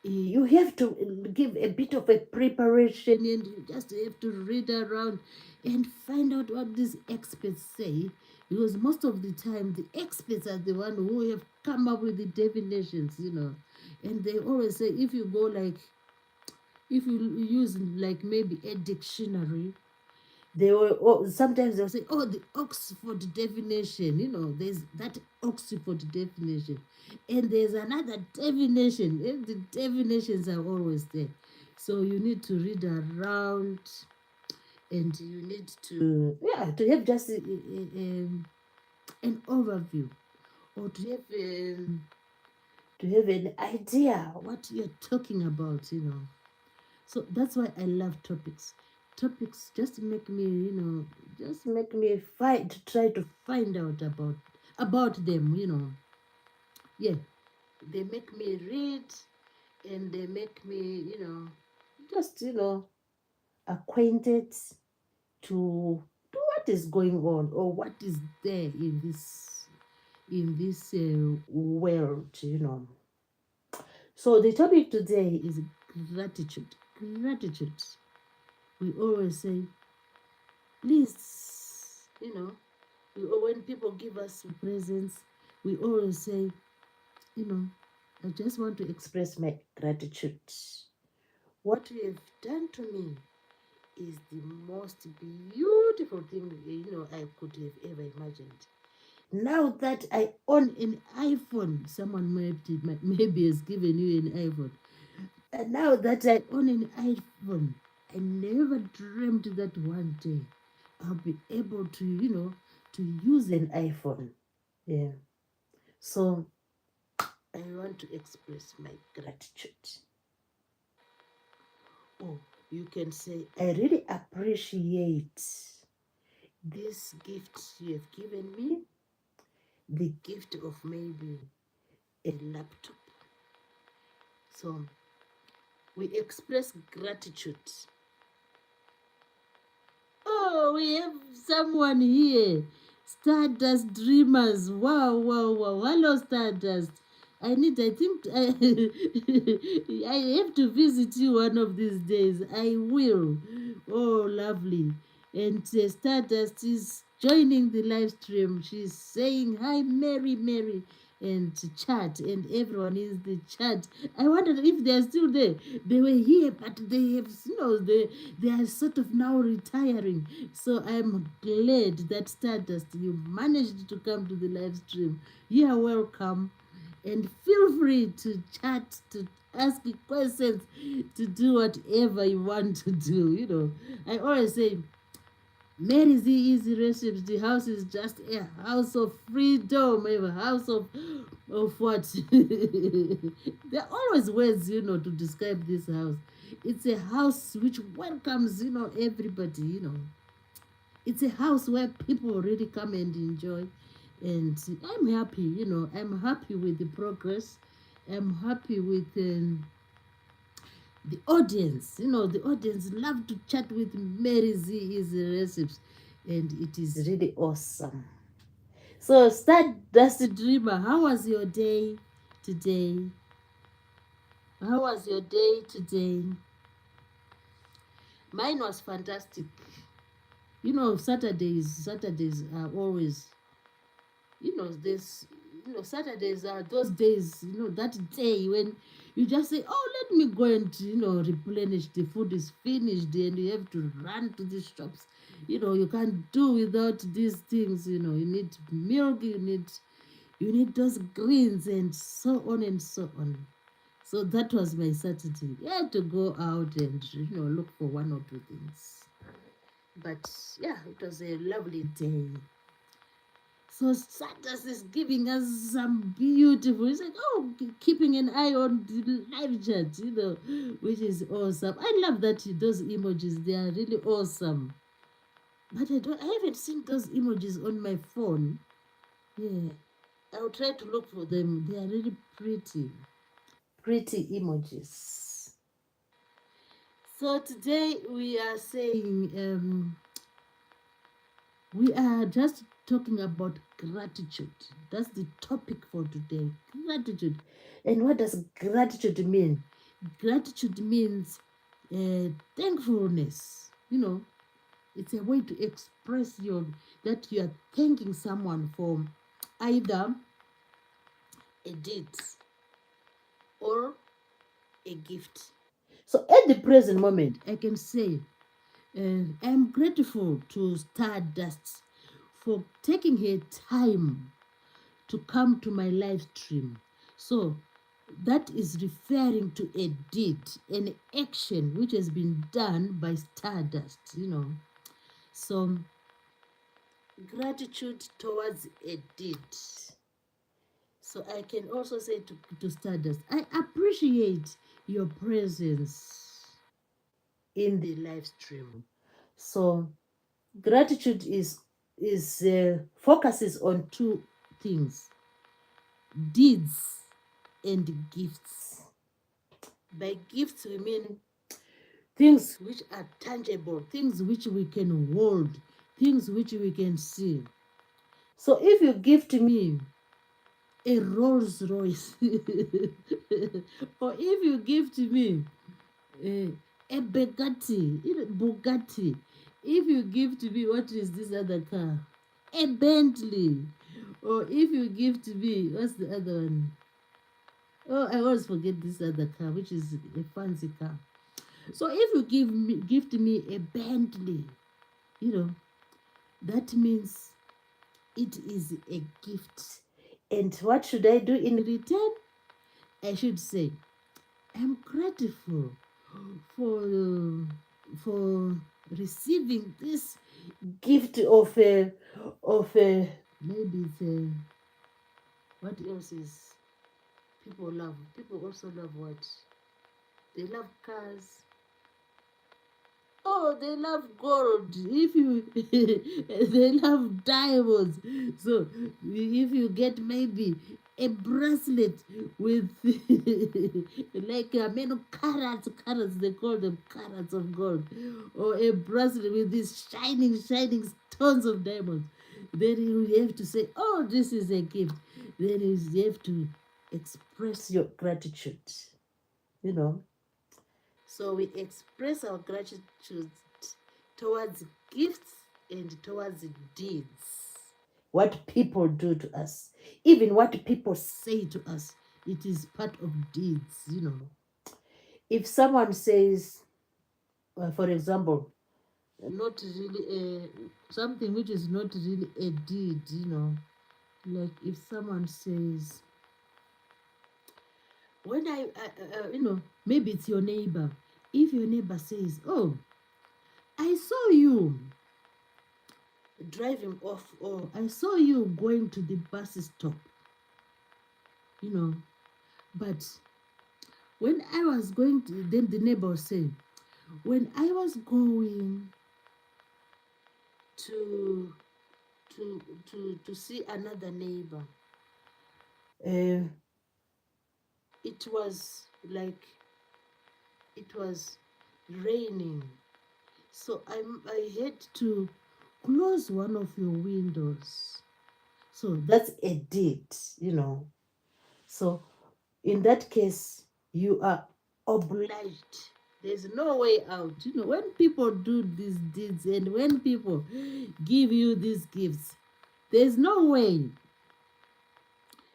you have to give a bit of a preparation, and you just have to read around and find out what these experts say, because most of the time the experts are the one who have come up with the definitions, and they always say, if you use like maybe a dictionary, they will, sometimes they'll say, oh, the Oxford definition, there's that Oxford definition, and there's another definition, and the definitions are always there. So you need to read around, and you need to have just an overview, or to have an idea what you're talking about, So that's why I love topics. Topics just make me, just make me fight to try to find out about them, Yeah, they make me read, and they make me, just, acquainted to what is going on, or what is there in this world, So the topic today is gratitude. Gratitude. We always say, please, when people give us presents, we always say, I just want to express my gratitude. What you have done to me is the most beautiful thing, I could have ever imagined. Now that I own an iPhone, someone maybe has given you an iPhone. And now that I own an iPhone, I never dreamed that one day I'll be able to, to use an iPhone. Yeah. So I want to express my gratitude. Oh, you can say, I really appreciate this gift you have given me, the gift of maybe a laptop. So we express gratitude. Oh, we have someone here. Stardust Dreamers. Wow, wow, wow. Hello, Stardust. I think I have to visit you one of these days. I will. Oh, lovely. And Stardust is joining the live stream. She's saying, Hi, Mary, Mary, and chat, and everyone is the chat. I wondered if they're still there. They were here, but they have, they are sort of now retiring. So I'm glad that Stardust, you managed to come to the live stream. You are welcome. And feel free to chat, to ask questions, to do whatever you want to do. I always say, Mary Z Easy Recipes, the house is just a house of freedom, a house of what? There are always words, to describe this house. It's a house which welcomes, everybody. It's a house where people really come and enjoy. And I'm happy, I'm happy with the progress. I'm happy with the audience. The audience love to chat with Mary Z Easy Recipes. And it is really awesome. So, Stardust Dreamer, how was your day today? How was your day today? Mine was fantastic. Saturdays are always, this, Saturdays are those days, that day when you just say, oh, let me go and, replenish. The food is finished and you have to run to the shops. You can't do without these things. You need milk, you need those greens and so on and so on. So that was my Saturday. I had to go out and, look for one or two things. But yeah, it was a lovely day. So Santos is giving us some beautiful. He's like, oh, keeping an eye on the live chat, which is awesome. I love that those emojis. They are really awesome. But I haven't seen those emojis on my phone. Yeah, I'll try to look for them. They are really pretty emojis. So today we are saying we are just talking about gratitude. That's the topic for today. Gratitude. And what does gratitude mean? Gratitude means thankfulness. It's a way to express that you are thanking someone for either a deed or a gift. So at the present moment, I can say I'm grateful to Stardust for taking her time to come to my live stream. So that is referring to a deed, an action which has been done by Stardust. So gratitude towards a deed. So I can also say to Stardust, I appreciate your presence in the live stream. So gratitude is focuses on two things: deeds and gifts. By gifts we mean things which are tangible, things which we can hold, things which we can see. So if you gift me a Rolls Royce, or if you gift me a Bugatti, if you gift me, what is this other car? A Bentley. Or if you gift me, what's the other one? Oh, I always forget this other car, which is a fancy car. So if you gift me a Bentley, that means it is a gift. And what should I do in return? I should say, I'm grateful for for receiving this gift of maybe it's a, what else is people love? People also love what? They love cars. Oh, they love gold. If you they love diamonds. So if you get maybe a bracelet with like many carats, they call them carats of gold, or a bracelet with these shining stones of diamonds, then you have to say, oh, this is a gift. Then you have to express your gratitude. You know, so we express our gratitude towards gifts and towards deeds. What people do to us, even what people say to us, it is part of deeds. If someone says, for example, not really something which is not really a deed, like if someone says, when maybe it's your neighbor. If your neighbor says, oh, I saw you driving off, or I saw you going to the bus stop, you know, but when I was going to, then the neighbor said, when I was going to to see another neighbor, uh, it was like it was raining, so I had to close one of your windows. So that's a deed. So in that case, you are obliged. There's no way out. When people do these deeds and when people give you these gifts, there's no way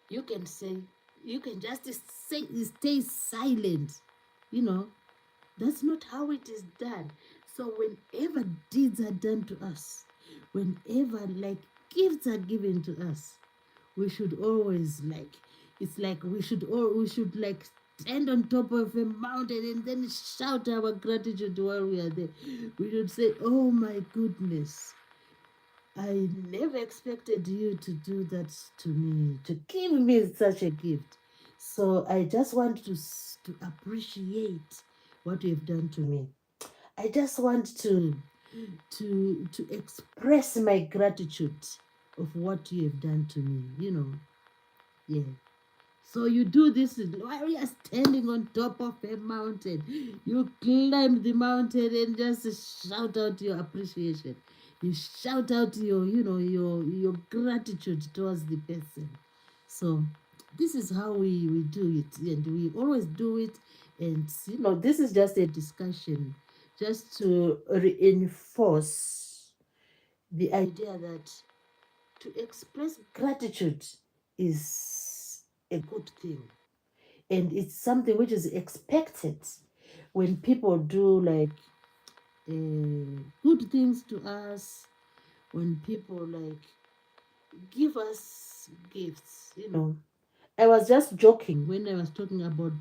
you can say, you can just stay silent. You know, that's not how it is done. So whenever deeds are done to us, whenever like gifts are given to us, we should always it's like we should like stand on top of a mountain and then shout our gratitude while we are there. We should say, oh my goodness, I never expected you to do that to me, to give me such a gift. So I just want to appreciate what you have done to me. I just want to express my gratitude of what you have done to me. Yeah. So you do this while you are standing on top of a mountain. You climb the mountain and just shout out your appreciation. You shout out your gratitude towards the person. So this is how we do it, and we always do it. And this is just a discussion, just to reinforce the idea that to express gratitude is a good thing, and it's something which is expected when people do like good things to us, when people like give us gifts. I was just joking when I was talking about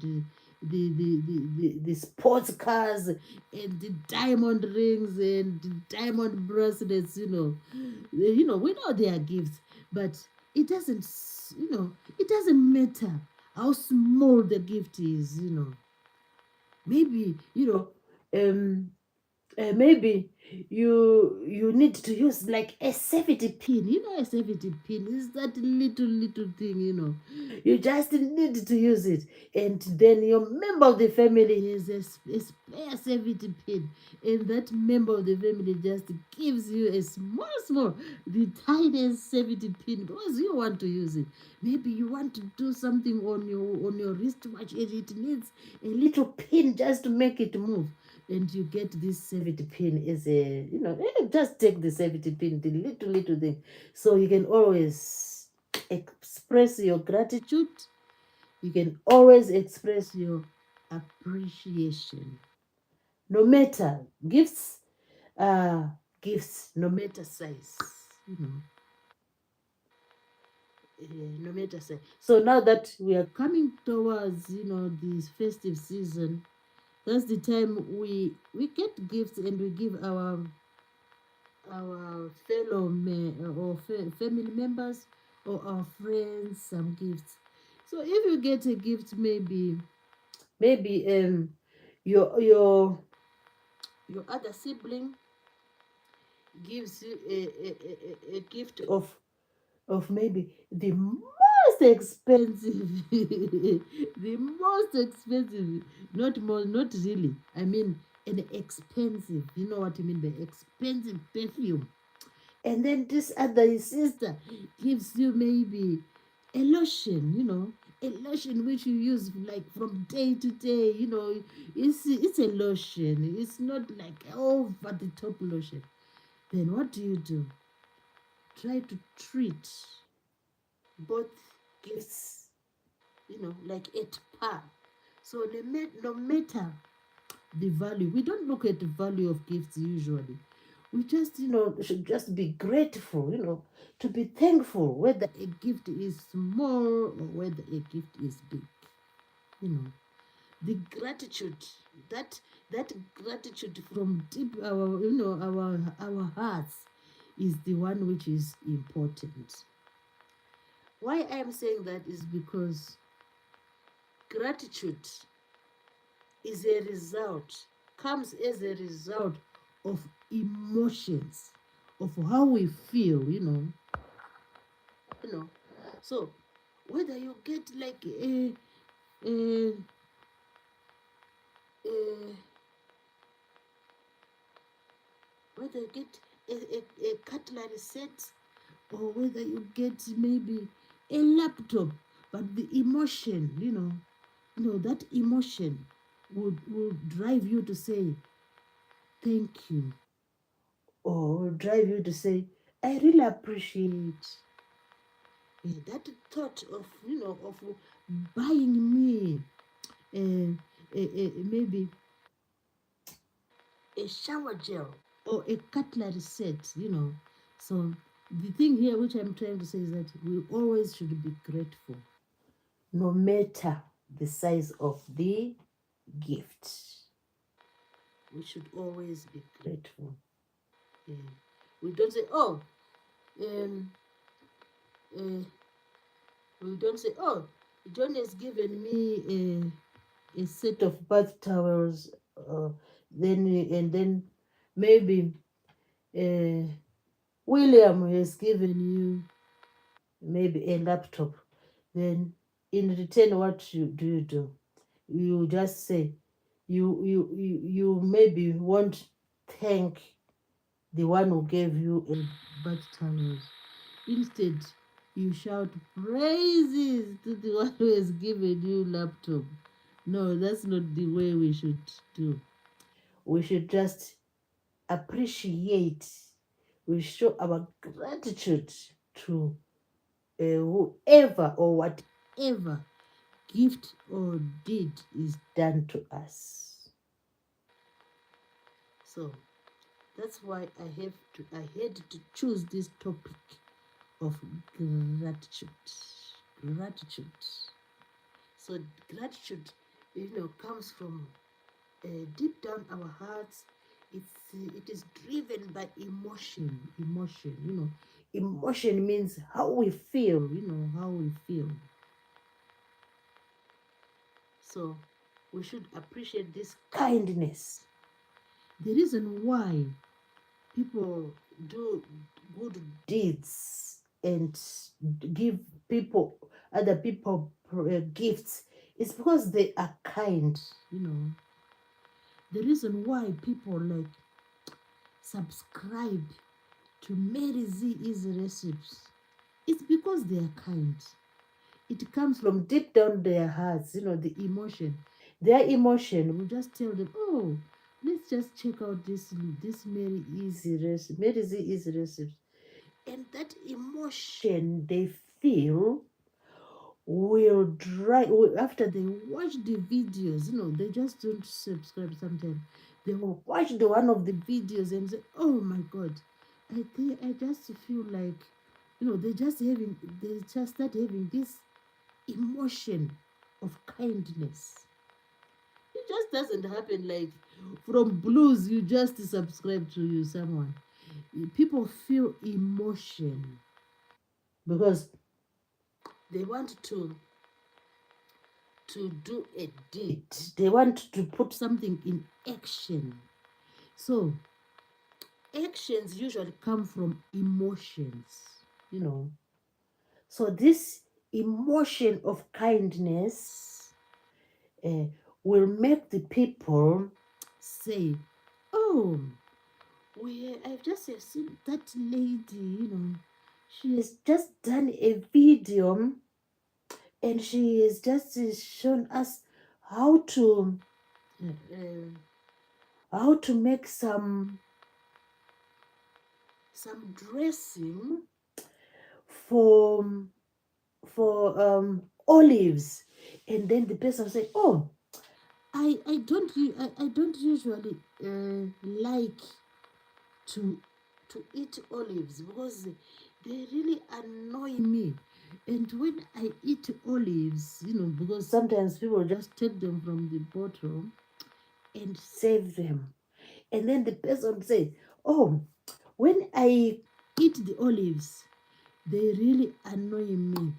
the sports cars and the diamond rings and the diamond bracelets. We know they are gifts, but it doesn't matter how small the gift is. Maybe maybe you need to use like a safety pin. A safety pin is that little thing. You just need to use it, and then your member of the family has a spare safety pin, and that member of the family just gives you a small, the tiniest safety pin because you want to use it. Maybe you want to do something on your wristwatch, and it needs a little pin just to make it move, and you get this safety pin as just take the safety pin, the little thing, so you can always express your gratitude. You can always express your appreciation, no matter gifts, no matter size. no matter say. So now that we are coming towards, this festive season, that's the time we get gifts and we give our fellow or family members or our friends some gifts. So if you get a gift, maybe your other sibling gives you a gift of maybe the most expensive the most expensive, not really, I mean an expensive, you know what I mean by expensive perfume. And then this other sister gives you maybe a lotion, a lotion which you use like from day to day, it's a lotion, it's not like over the top lotion. Then what do? Try to treat both gifts, like at par. So no matter the value, we don't look at the value of gifts usually. We just, should just be grateful, to be thankful whether a gift is small or whether a gift is big. The gratitude, that gratitude from deep our hearts is the one which is important. Why I am saying that is because gratitude comes as a result of emotions, of how we feel, So whether you get like a, a whether you get a cutlery set, or whether you get maybe a laptop, but the emotion, that emotion would drive you to say thank you, or drive you to say I really appreciate that thought of buying me maybe a shower gel or a cutlery set. So the thing here which I'm trying to say is that we always should be grateful, no matter the size of the gift. We should always be grateful. We don't say, we don't say, John has given me a set of bath towels, then maybe William has given you maybe a laptop. Then in return, what do? You just say you maybe won't thank the one who gave you a bath towels. Instead, you shout praises to the one who has given you laptop. No, that's not the way we should do. We should just appreciate. We show our gratitude to whoever or whatever gift or deed is done to us. So that's why I had to choose this topic of gratitude. So gratitude, comes from deep down our hearts. It is driven by emotion. Emotion means how we feel. So we should appreciate this kindness. The reason why people do good deeds and give other people gifts is because they are kind. The reason why people subscribe to Mary Z Easy Recipes, it's because they are kind. It comes from deep down their hearts, the emotion. Their emotion will just tell them, oh, let's just check out this Mary Z Easy Recipes. And that emotion they feel will drive, after they watch the videos, they just don't subscribe sometimes. They will watch one of the videos and say, oh my God, I just feel like, they just start having this emotion of kindness. It just doesn't happen like from blues, you just subscribe to you someone. People feel emotion because they want to do a deed. They want to put something in action. So actions usually come from emotions, you know. So this emotion of kindness uh, will make the people say, "Oh, I've just seen that lady, she has just done a video and she has just shown us how to uh, how to make some dressing for olives." And then the person say, "Oh, I don't usually like to eat olives because they really annoy me. And when I eat olives, because sometimes people just take them from the bottle and save them." And then the person say, "Oh, when I eat the olives, they really annoy me.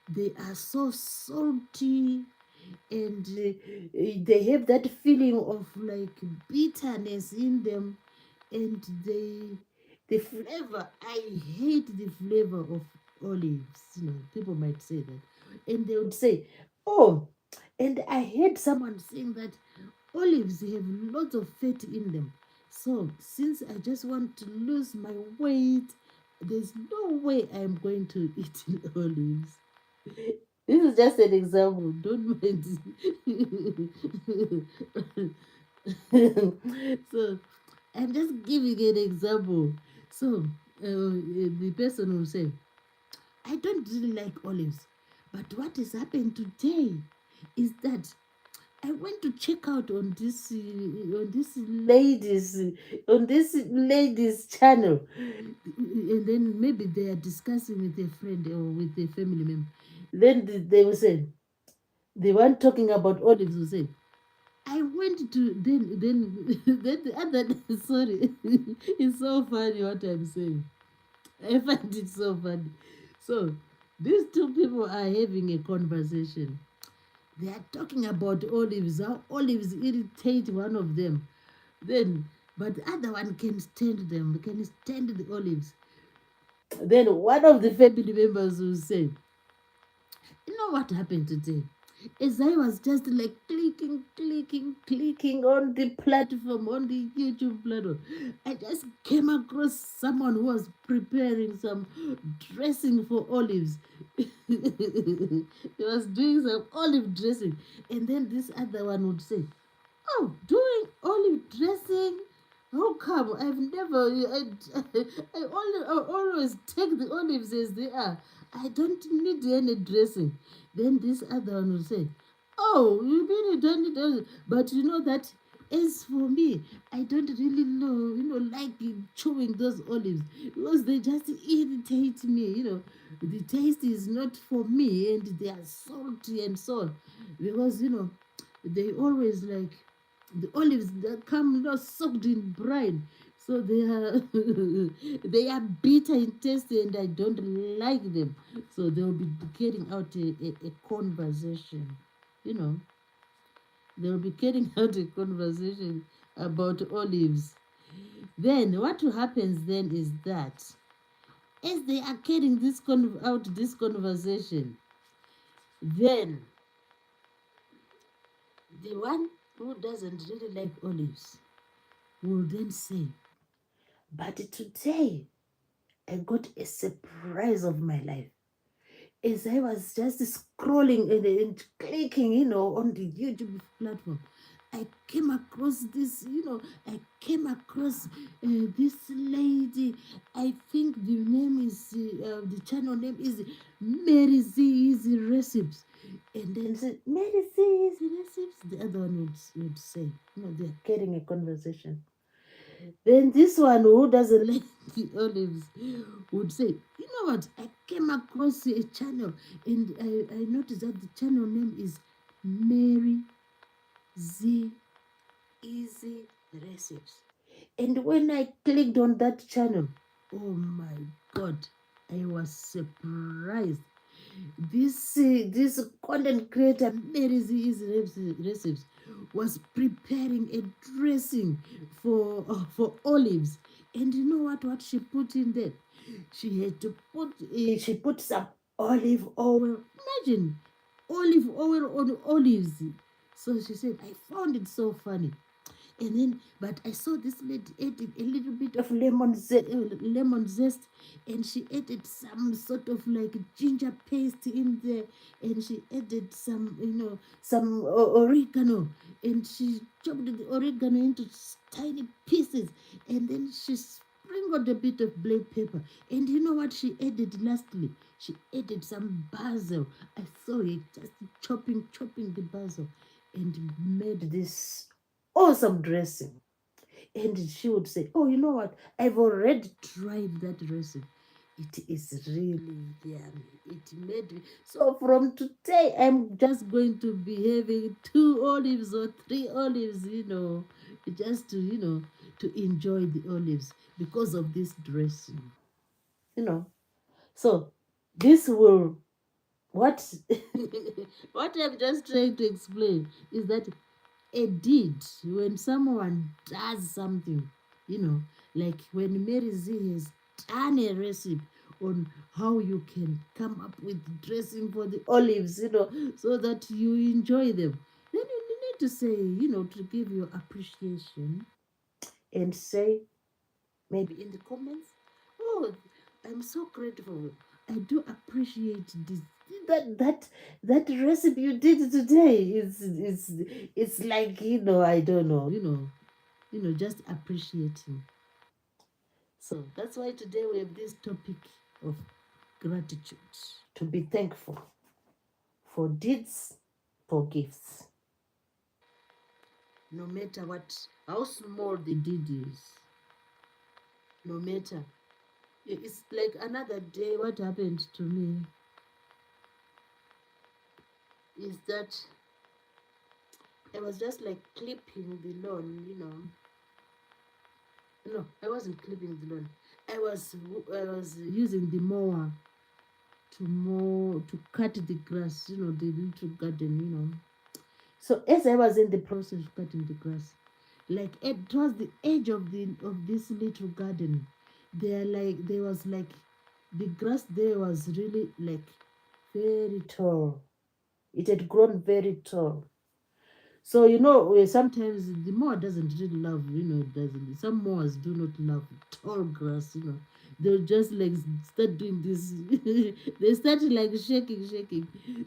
They are so salty and they have that feeling of like bitterness in them, and the flavor, I hate the flavor of olives." People might say that, and they would say, "Oh, and I heard someone saying that olives have lots of fat in them, so since I just want to lose my weight, there's no way I'm going to eat olives." This is just an example. Don't mind. So I'm just giving an example. So the person will say, "I don't really like olives, but what has happened today is that I went to check out on this lady's channel." And then maybe they are discussing with a friend or with a family member. Then they will say, the one talking about olives will say, "I went to then the other day," sorry, it's so funny what I'm saying. I find it so funny. So these two people are having a conversation. They are talking about olives, how olives irritate one of them. Then, but the other one can stand them, can stand the olives. Then one of the family members will say, "You know what happened today? As I was just like clicking on the platform, on the YouTube platform, I just came across someone who was preparing some dressing for olives." He was doing some olive dressing. And then this other one would say, "Oh, doing olive dressing? How come? I always take the olives as they are. I don't need any dressing." Then this other one will say, "Oh, you mean you don't need any? But you know that as for me, I don't really like chewing those olives because they just irritate me. The taste is not for me and they are salty and so on. Because, they always like the olives that come not soaked in brine, so they are they are bitter and tasty and I don't like them." So they'll be carrying out a conversation, you know they'll be carrying out a conversation about olives. Then what happens then is that as they are carrying out this conversation, then the one who doesn't really like olives will then say, "But today I got a surprise of my life. As I was just scrolling and clicking, on the YouTube platform, I came across this lady. I think the channel name is Mary Z Easy Recipes." And then say, "Mary Z Easy Recipes." The other one would say, they're carrying a conversation. Then this one who doesn't like the olives would say, you know what? I came across a channel and I noticed that the channel name is Mary Z Easy Recipes. And when I clicked on that channel, oh my God, I was surprised. This content creator, Mary Z Easy Recipes, was preparing a dressing for olives. And you know what she put in there? She put some olive oil. Imagine olive oil on olives. So she said, I found it so funny. And then, but I saw this lady added a little bit of lemon zest, and she added some sort of like ginger paste in there, and she added some, some oregano, and she chopped the oregano into tiny pieces, and then she sprinkled a bit of black pepper. And you know what she added lastly? She added some basil. I saw it just chopping the basil, and made this awesome dressing. And she would say, oh, you know what? I've already tried that recipe. It is really yummy. It made me. So from today, I'm just going to be having 2 olives or 3 olives, just to enjoy the olives because of this dressing. You know. So this will what what I'm just trying to explain is that a deed, when someone does something, like when Mary Z has done a recipe on how you can come up with dressing for the olives, so that you enjoy them, then you need to say, to give your appreciation and say, maybe in the comments, oh, I'm so grateful. I do appreciate this. That recipe you did today it's like, I don't know, just appreciating. So that's why today we have this topic of gratitude. To be thankful for deeds, for gifts. No matter how small the deed is, no matter. It's like another day. What happened to me is that I was just like clipping the lawn. No, I wasn't clipping the lawn. I was using the mower to cut the grass, the little garden. So as I was in the process of cutting the grass, like towards the edge of this little garden, there was like the grass there was really like very tall. It had grown very tall. So sometimes the mower doesn't really love, doesn't. Some mowers do not love tall grass. They'll just like start doing this. They start like shaking.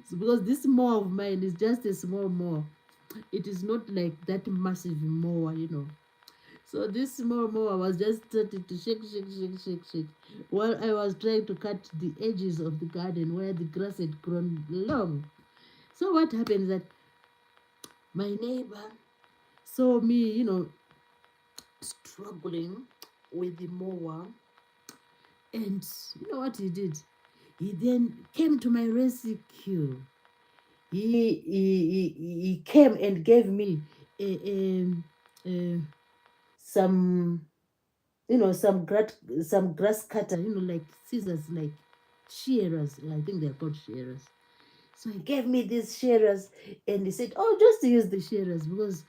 So because this mower of mine is just a small mower. It is not like that massive mower. So this small mower was just starting to shake while I was trying to cut the edges of the garden where the grass had grown long. So what happened is that my neighbor saw me, struggling with the mower, and you know what he did? He then came to my rescue. He came and gave me a, a, some some grass cutter, like scissors, like shearers. I think they're called shearers. So he gave me these shearers, and he said, oh, just use the shearers because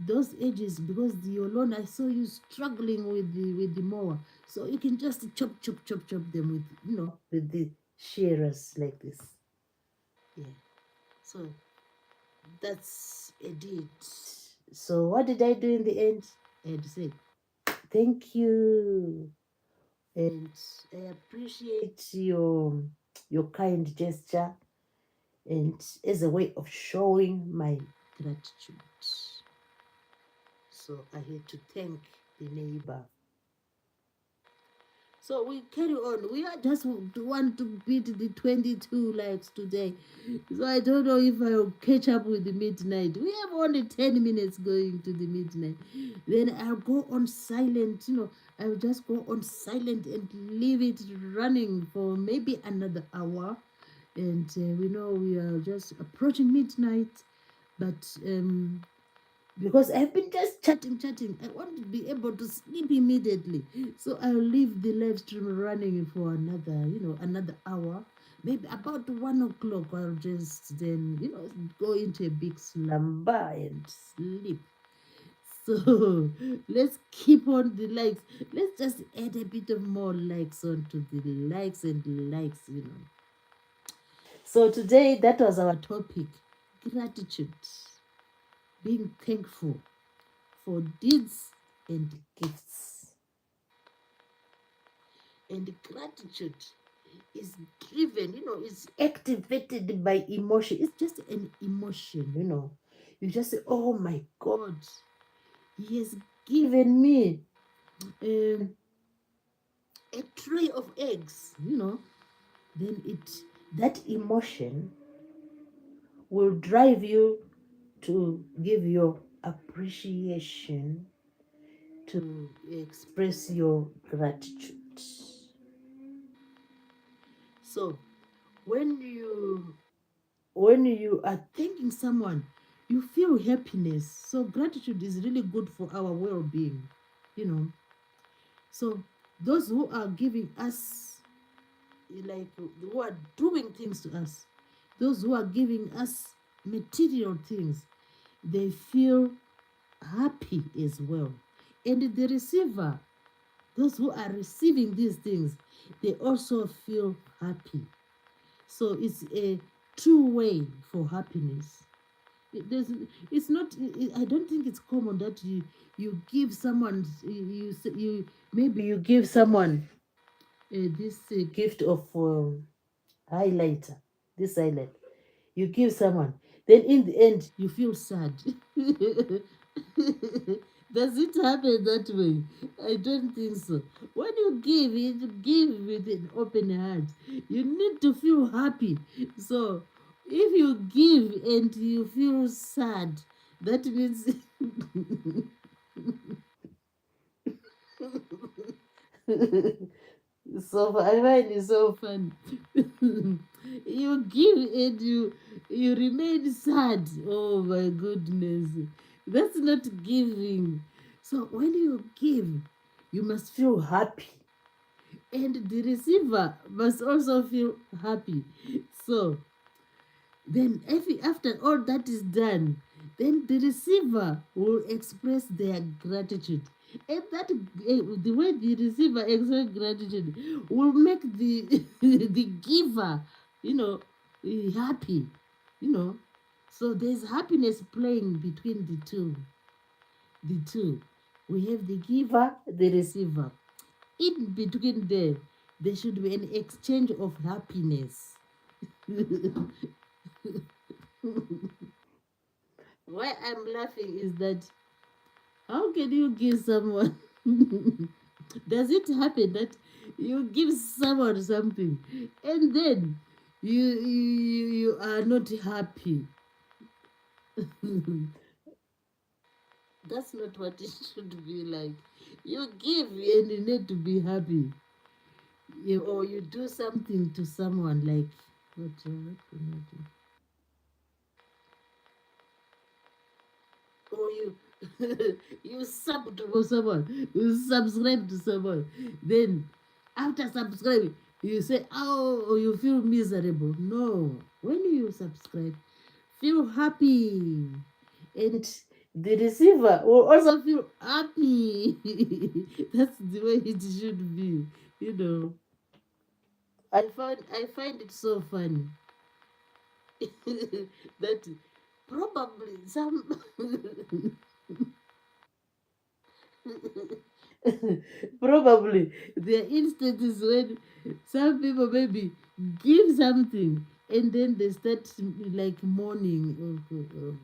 those edges, because your lawn, I saw you struggling with the mower. So you can just chop them with, with the shearers like this. Yeah. So that's a deed. So what did I do in the end? I had to say, thank you. And I appreciate your kind gesture, and as a way of showing my gratitude. So I had to thank the neighbor. So we carry on. We are just want to beat the 22 likes today. So I don't know if I'll catch up with the midnight. We have only 10 minutes going to the midnight. Then I'll go on silent. I'll just go on silent and leave it running for maybe another hour. And we know we are just approaching midnight. But because I've been just chatting. I want to be able to sleep immediately. So I'll leave the live stream running for another hour. Maybe about 1 o'clock, I'll just then, go into a big slumber and sleep. So let's keep on the likes. Let's just add a bit of more likes onto the likes and likes. So today, that was our topic: gratitude, being thankful for deeds and gifts. And gratitude is driven, is activated by emotion. It's just an emotion. You just say, oh my God, he has given me a tray of eggs. Then that emotion will drive you to give your appreciation, to express your gratitude. So when you are thanking someone, you feel happiness. So gratitude is really good for our well-being. You know. So those who are giving us, like, who are doing things to us, those who are giving us material things, they feel happy as well. And the receiver, those who are receiving these things, they also feel happy. So it's a two-way for happiness. It's not. I don't think it's common that you give someone, you maybe you give someone this gift of highlighter, this highlight. You give someone, then in the end you feel sad. Does it happen that way? I don't think so. When you give with an open heart. You need to feel happy. So if you give and you feel sad, that means so I find it so fun. You give and you remain sad. Oh my goodness. That's not giving. So when you give, you must feel happy. And the receiver must also feel happy. So then after all that is done, then the receiver will express their gratitude. And that the way the receiver expresses gratitude will make the the giver, you know, happy. You know. So there's happiness playing between the two. The two. We have the giver, the receiver. In between there should be an exchange of happiness. Why I'm laughing is that how can you give someone? Does it happen that you give someone something and then you are not happy? That's not what it should be like. You give and you need to be happy. Or you do something to someone like what can you do? Or you you sub to someone, you subscribe to someone, then after subscribing you say, oh, you feel miserable. No, when you subscribe, feel happy, and the receiver will also feel happy. That's the way it should be. you know I find it so funny. That probably some probably there are instances when some people maybe give something and then they start like mourning. Oh.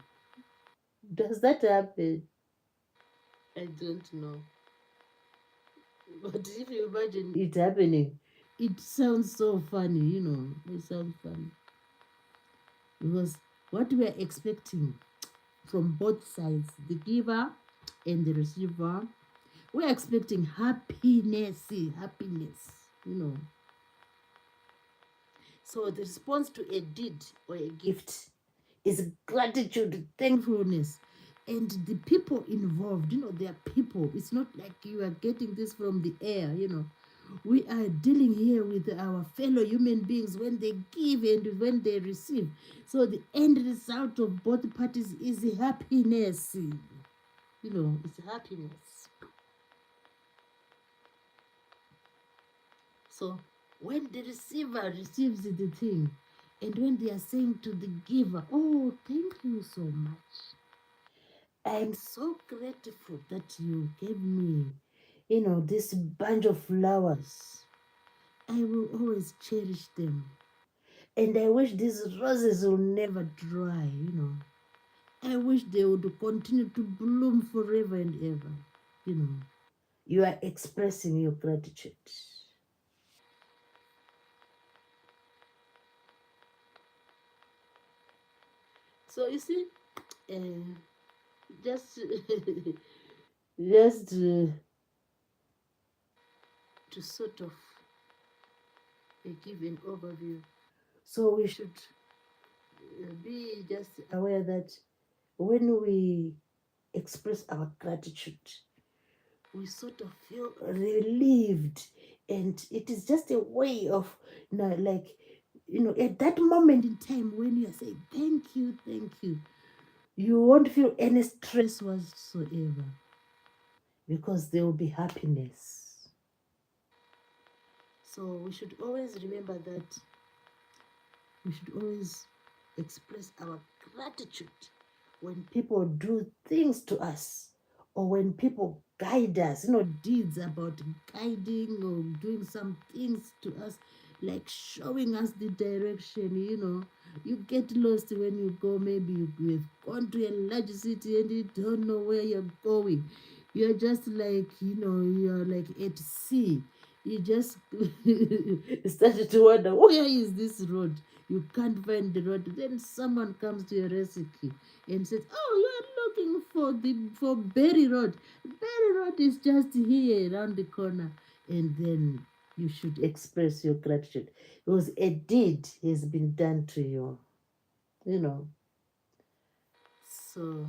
Does that happen? I don't know. But if you imagine it happening, it sounds so funny, It sounds funny. Because what we are expecting from both sides, the giver and the receiver, we're expecting happiness, happiness, you know. So the response to a deed or a gift is gratitude, thankfulness. And the people involved, they are people. It's not like you are getting this from the air. We are dealing here with our fellow human beings when they give and when they receive. So the end result of both parties is happiness. It's happiness. So when the receiver receives the thing, and when they are saying to the giver, oh, thank you so much. I'm so grateful that you gave me, this bunch of flowers. I will always cherish them. And I wish these roses will never dry. I wish they would continue to bloom forever and ever. You are expressing your gratitude. So you see, uh, just just to sort of give an overview. So we should be just aware that when we express our gratitude, we sort of feel relieved, and it is just a way of, like, at that moment in time when you are saying thank you, you won't feel any stress whatsoever, because there will be happiness. So we should always remember that we should always express our gratitude when people do things to us, or when people guide us, deeds about guiding or doing some things to us, like showing us the direction. You get lost when you go, maybe you've gone to a large city and you don't know where you're going. You're just like, you're like at sea. You just started to wonder, where is this road? You can't find the road. Then someone comes to your rescue and says, oh, you are looking for Berry Road. Berry Road is just here around the corner. And then you should express your gratitude, because a deed has been done to you. So,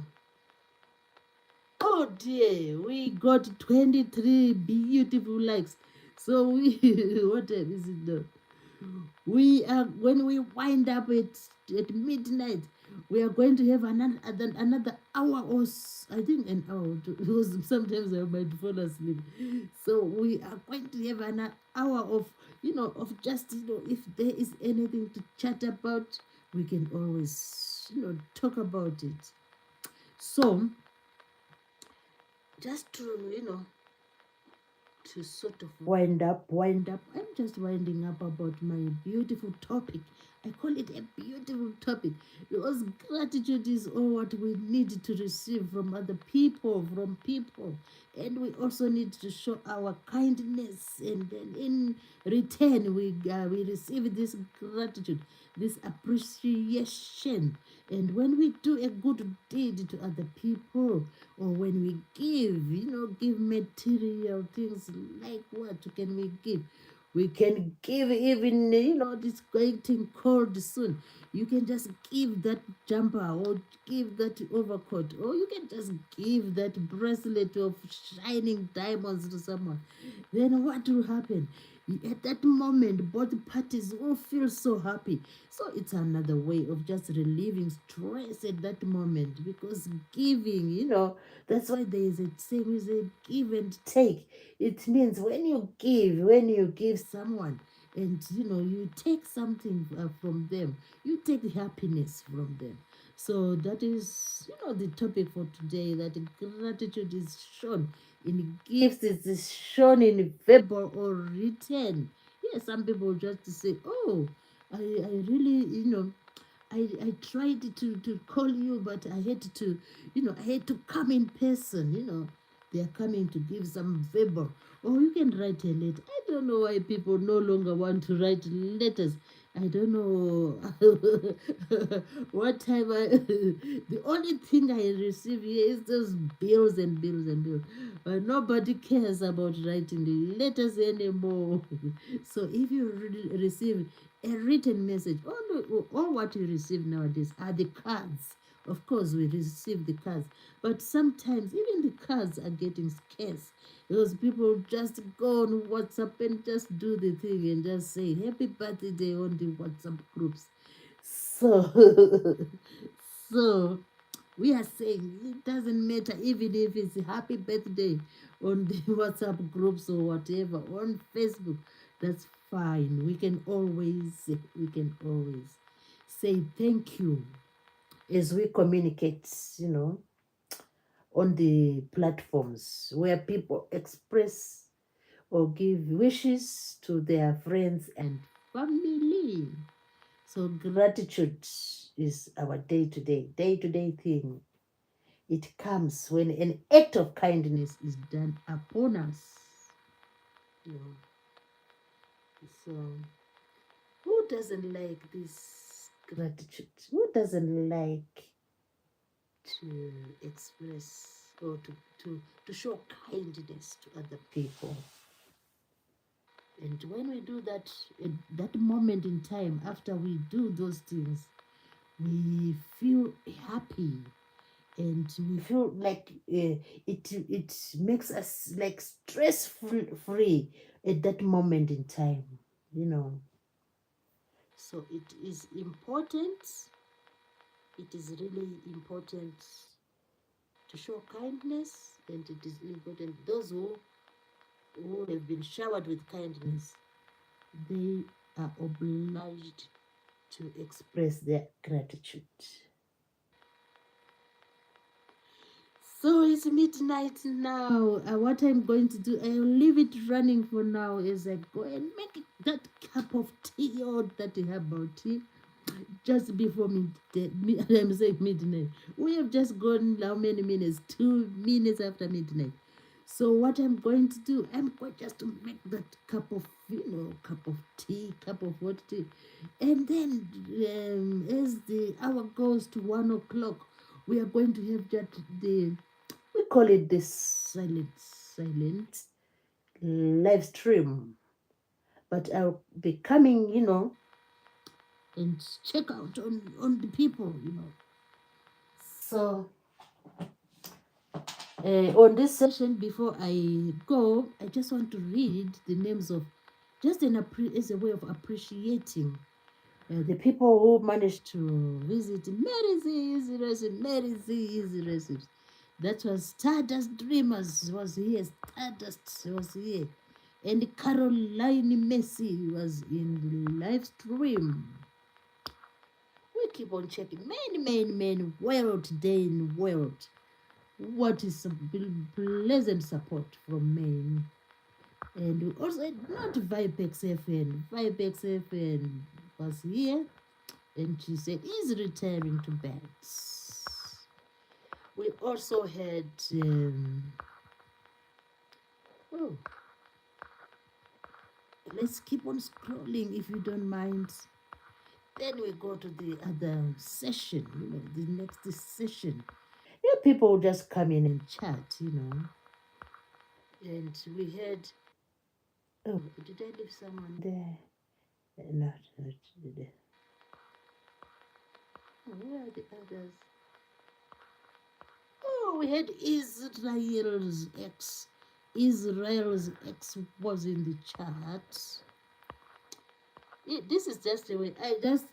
oh dear, we got 23 beautiful likes. So what time is it now? We are, when we wind up at midnight, we are going to have another hour, or I think an hour, because sometimes I might fall asleep. So we are going to have an hour of, of just, if there is anything to chat about, we can always, talk about it. So just to, to sort of wind up. I'm just winding up about my beautiful topic. I call it a beautiful topic because gratitude is all what we need to receive from other people, and we also need to show our kindness, and then in return we receive this gratitude, this appreciation. And when we do a good deed to other people, or when we give material things, like what can we give? We can give even, this getting cold soon. You can just give that jumper, or give that overcoat, or you can just give that bracelet of shining diamonds to someone. Then what will happen? At that moment, both parties will feel so happy. So it's another way of just relieving stress at that moment, because giving, that's why there is a saying, we say give and take. It means when you give someone, and you take something from them, you take happiness from them. So that is, the topic for today, that gratitude is shown in gifts, it is shown in verbal or written. Yes, some people just say, oh, I really, I tried to call you, but I had to come in person. They are coming to give some verbal, or you can write a letter. I don't know why people no longer want to write letters. I don't know what time the only thing I receive here is those bills and bills and bills. Nobody cares about writing the letters anymore. So if you receive a written message, all what you receive nowadays are the cards. Of course, we receive the cards, but sometimes even the cards are getting scarce because people just go on WhatsApp and just do the thing and just say happy birthday on the WhatsApp groups. So, so we are saying it doesn't matter even if it's a happy birthday on the WhatsApp groups or whatever on Facebook. That's fine. We can always say thank you as we communicate, on the platforms where people express or give wishes to their friends and family. So gratitude is our day-to-day thing. It comes when an act of kindness is done upon us. You know. So who doesn't like this gratitude? Who doesn't like to express or to show kindness to other people? And when we do that, at that moment in time, after we do those things, we feel happy and we feel like it makes us like stress free at that moment in time, you know. So it is important. It is really important to show kindness, and it is important those who have been showered with kindness, they are obliged to express their gratitude. So it's midnight now. What I'm going to do, I'll leave it running for now as I go and make that cup of tea or that herbal tea just before midday. I'm saying midnight. We have just gone how many minutes? 2 minutes after midnight. So what I'm going to do, I'm going just to make that cup of, cup of tea, cup of hot tea. And then as the hour goes to 1 o'clock, we are going to have just we call it the silent live stream. But I'll be coming, and check out on the people. So on this session, before I go, I just want to read the names of just as a way of appreciating the people who managed to visit Mary Z Easy Recipe, Mary Z Easy Recipes. That was Stardust Dreamers was here, Stardust was here, and Caroline Messi was in the live stream. We keep on checking. Many, world day in world. What is some pleasant support from men. And we also had not Vibex FM. Vibex FM was here, and she said he's retiring to bed. We also had oh, let's keep on scrolling if you don't mind. Then we go to the other session, the next session. Yeah, people just come in and chat. And we had, oh, did I leave someone there? Not today. Where are the others? Oh, we had Israel's ex. Israel's ex was in the chat. This is just the way I just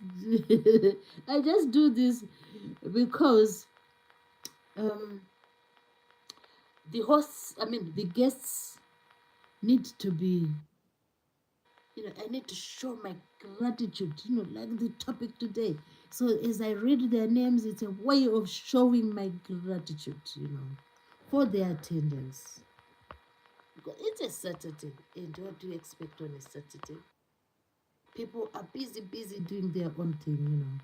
I just do this because the hosts, the guests need to be, I need to show my gratitude, like the topic today. So as I read their names, it's a way of showing my gratitude, for their attendance. Because it's a Saturday, and what do you expect on a Saturday? People are busy doing their own thing.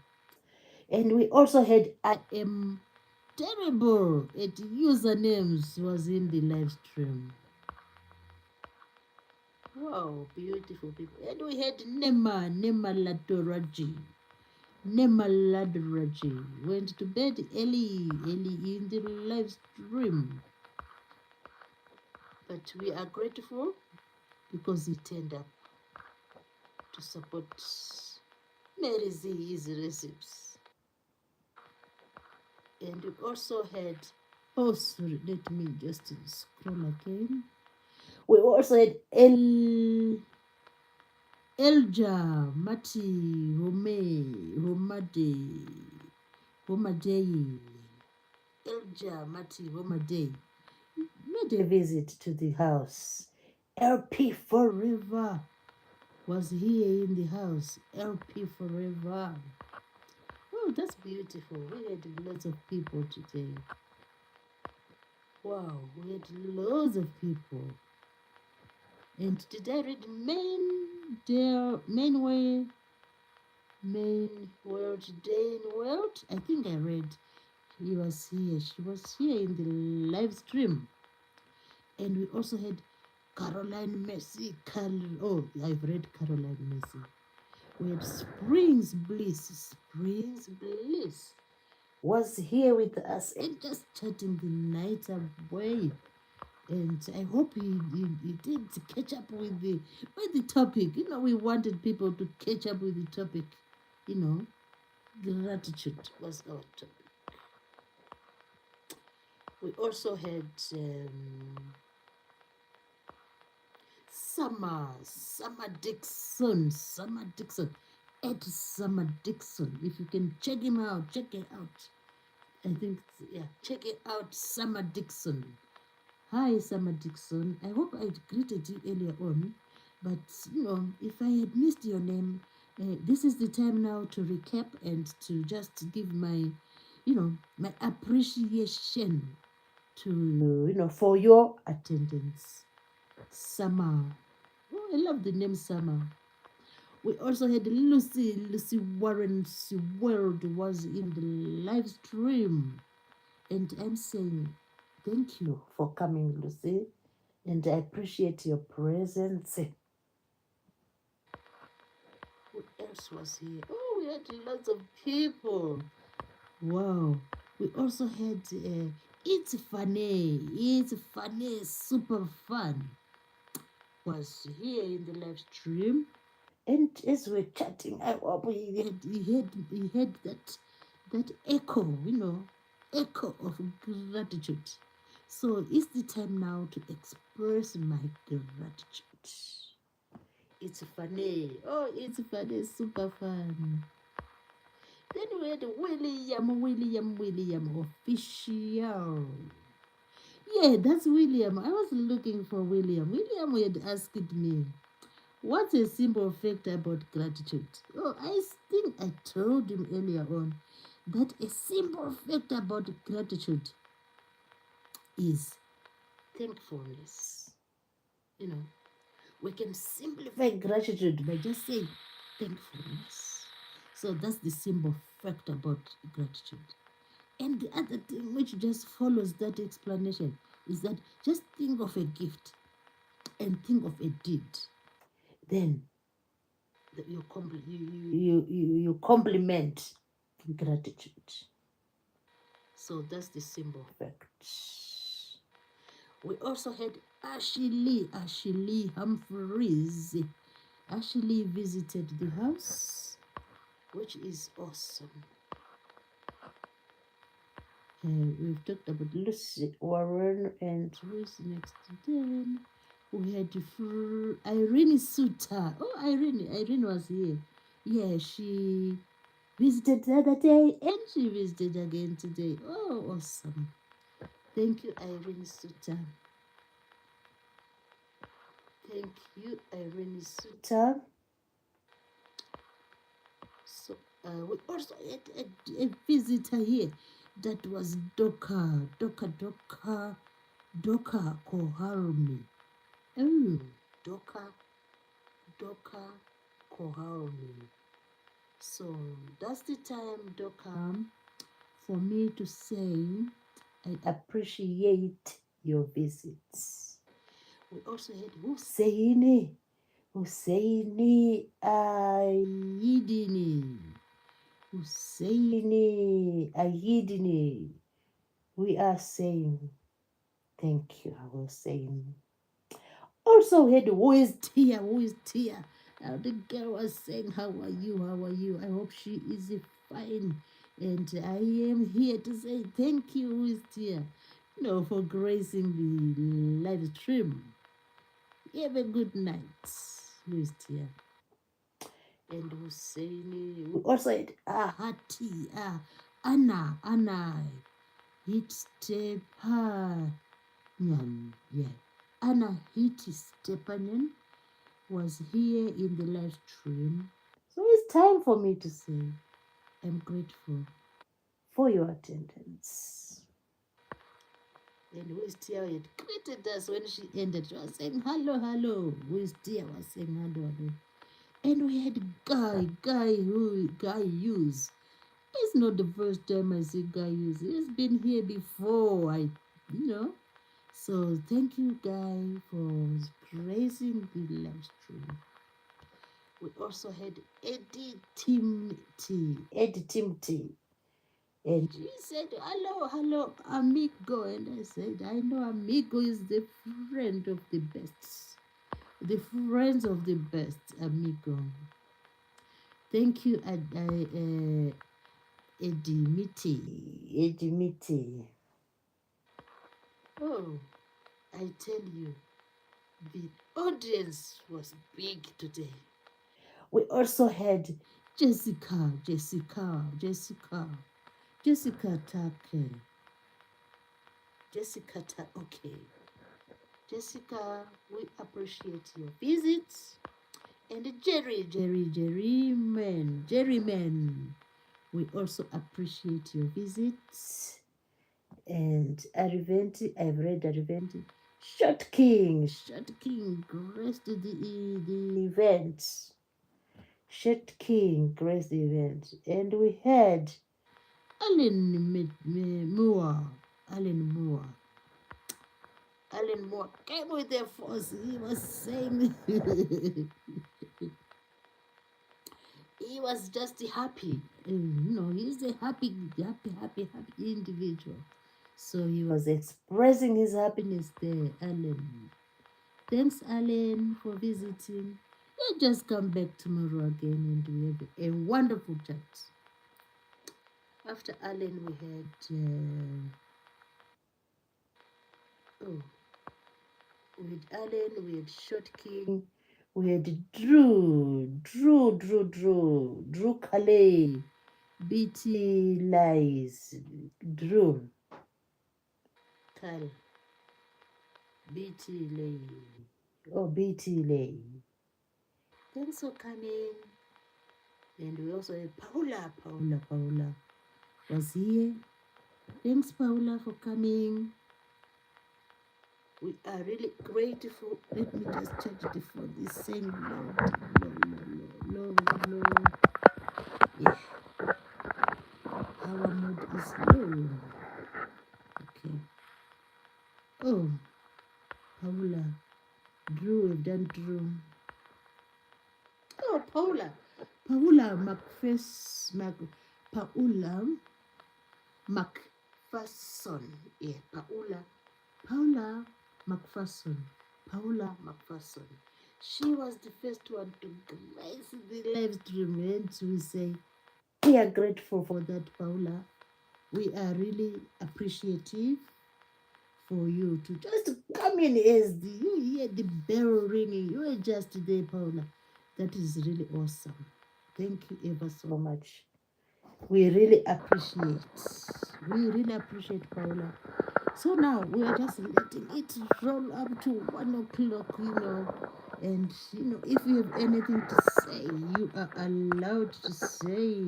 And we also had I am terrible at usernames was in the live stream. Wow, beautiful people. And we had Nema Ladoraji. Nema Ladoraji went to bed early in the live stream. But we are grateful because he turned up to support Mary Z's recipes. And we also had, oh sorry, let me just scroll again. We also had Elja Mati Homadei. Elja Mati Homadei made a visit to the house. LP Forever was here in the house. LP Forever. Oh, that's beautiful. We had lots of people today. Wow, we had loads of people. And did I read main world day in world? I think I read he was here. She was here in the live stream. And we also had Caroline Messi. Oh, I've read Caroline Messi. We had Springs Bliss. Springs Bliss was here with us and just chatting the night away. And I hope he did catch up with the topic. You know, we wanted people to catch up with the topic. You know, gratitude was our topic. We also had Summer Dixon. Ed Summer Dixon. If you can check him out, check it out. I think, yeah, check it out, Summer Dixon. Hi, Summer Dixon. I hope I greeted you earlier on, but you know, if I had missed your name, this is the time now to recap and to just give my, my appreciation to, for your attendance. Summer. Oh, I love the name Summer. We also had Lucy Warren's World was in the live stream. And I'm saying thank you for coming, Lucy. And I appreciate your presence. Who else was here? Oh, we had lots of people. Wow. We also had It's Funny, super fun was here in the live stream. And as we're chatting, I hope he had that echo of gratitude. So it's the time now to express my gratitude. It's funny. Oh, it's funny, super fun. Then we had William official. Yeah, that's William. I was looking for William. William had asked me, what's a simple fact about gratitude? Oh, I think I told him earlier on that a simple fact about gratitude is thankfulness. You know, we can simplify gratitude by just saying thankfulness. So that's the simple fact about gratitude. And the other thing which just follows that explanation is that just think of a gift and think of a deed. Then you compliment gratitude. So that's the simple fact. We also had Ashley Humphreys. Ashley visited the house, which is awesome. We've talked about Lucy Warren, and who is next to them? We had Irene Suter. Oh, Irene was here. Yeah, she visited the other day and she visited again today. Oh, awesome. Thank you, Irene Suter. Thank you, Irene Suter. So we also had a visitor here. That was Doka Koharmi. Oh, Doka Koharmi. So that's the time, Doka, for me to say I appreciate your visits. We also had Husseini Ayidini. Husseini Ayidini. We are saying thank you, Hussein. Also, we had who is Tia? Who is Tia? The girl was saying, how are you? How are you? I hope she is fine. And I am here to say thank you, who is Tia, for gracing the live stream. Have a good night, who is Tia. And Hussein, we also had Hati, Anna, Hitstepanyan, yeah. Anna Hitstepanyan was here in the live stream. So it's time for me to say I'm grateful for your attendance. And Wistia had greeted us when she ended. She was saying, hello, hello. Wistia was saying, hello, hello. And we had Guy Hughes. It's not the first time I see Guy Hughes. He's been here before, So thank you, Guy, for praising the live stream. We also had Eddie Timothy. And he said, hello, amigo. And I said, I know amigo is the friend of the best. The friends of the best, amigo. Thank you, Edimiti. Oh, I tell you, the audience was big today. We also had Jessica Take. Okay. Jessica, we appreciate your visits. And Jerryman, we also appreciate your visits. And Ariventi, I've read Ariventi. Short King graced the event. Short King graced the event. And we had Alan Moore. Alan Moore came with the force. He was saying he was just happy. He's a happy individual. So he was expressing his happiness there, Alan. Thanks, Alan, for visiting. You'll just come back tomorrow again and we have a wonderful chat. After Alan, we had with Alan, we had Short King, we had Drew Calais, BT Lies, Drew, Cal, BT Lay, BT Lay. Thanks for coming. And we also had Paula was here. Thanks, Paula, for coming. We are really grateful. Let me just charge the phone. It's saying low. Yeah. Our mood is low. Okay. Oh, Paula. Drew, we've done Drew. Oh, Paula McPherson. Yeah, Paula McPherson. She was the first one to grace the live stream, and we say we are grateful for that, Paula. We are really appreciative for you to just come in as you hear the bell ringing. You are just there, Paula. That is really awesome. Thank you ever so much. We really appreciate Paula. So now we are just letting it roll up to 1 o'clock, and if you have anything to say, you are allowed to say,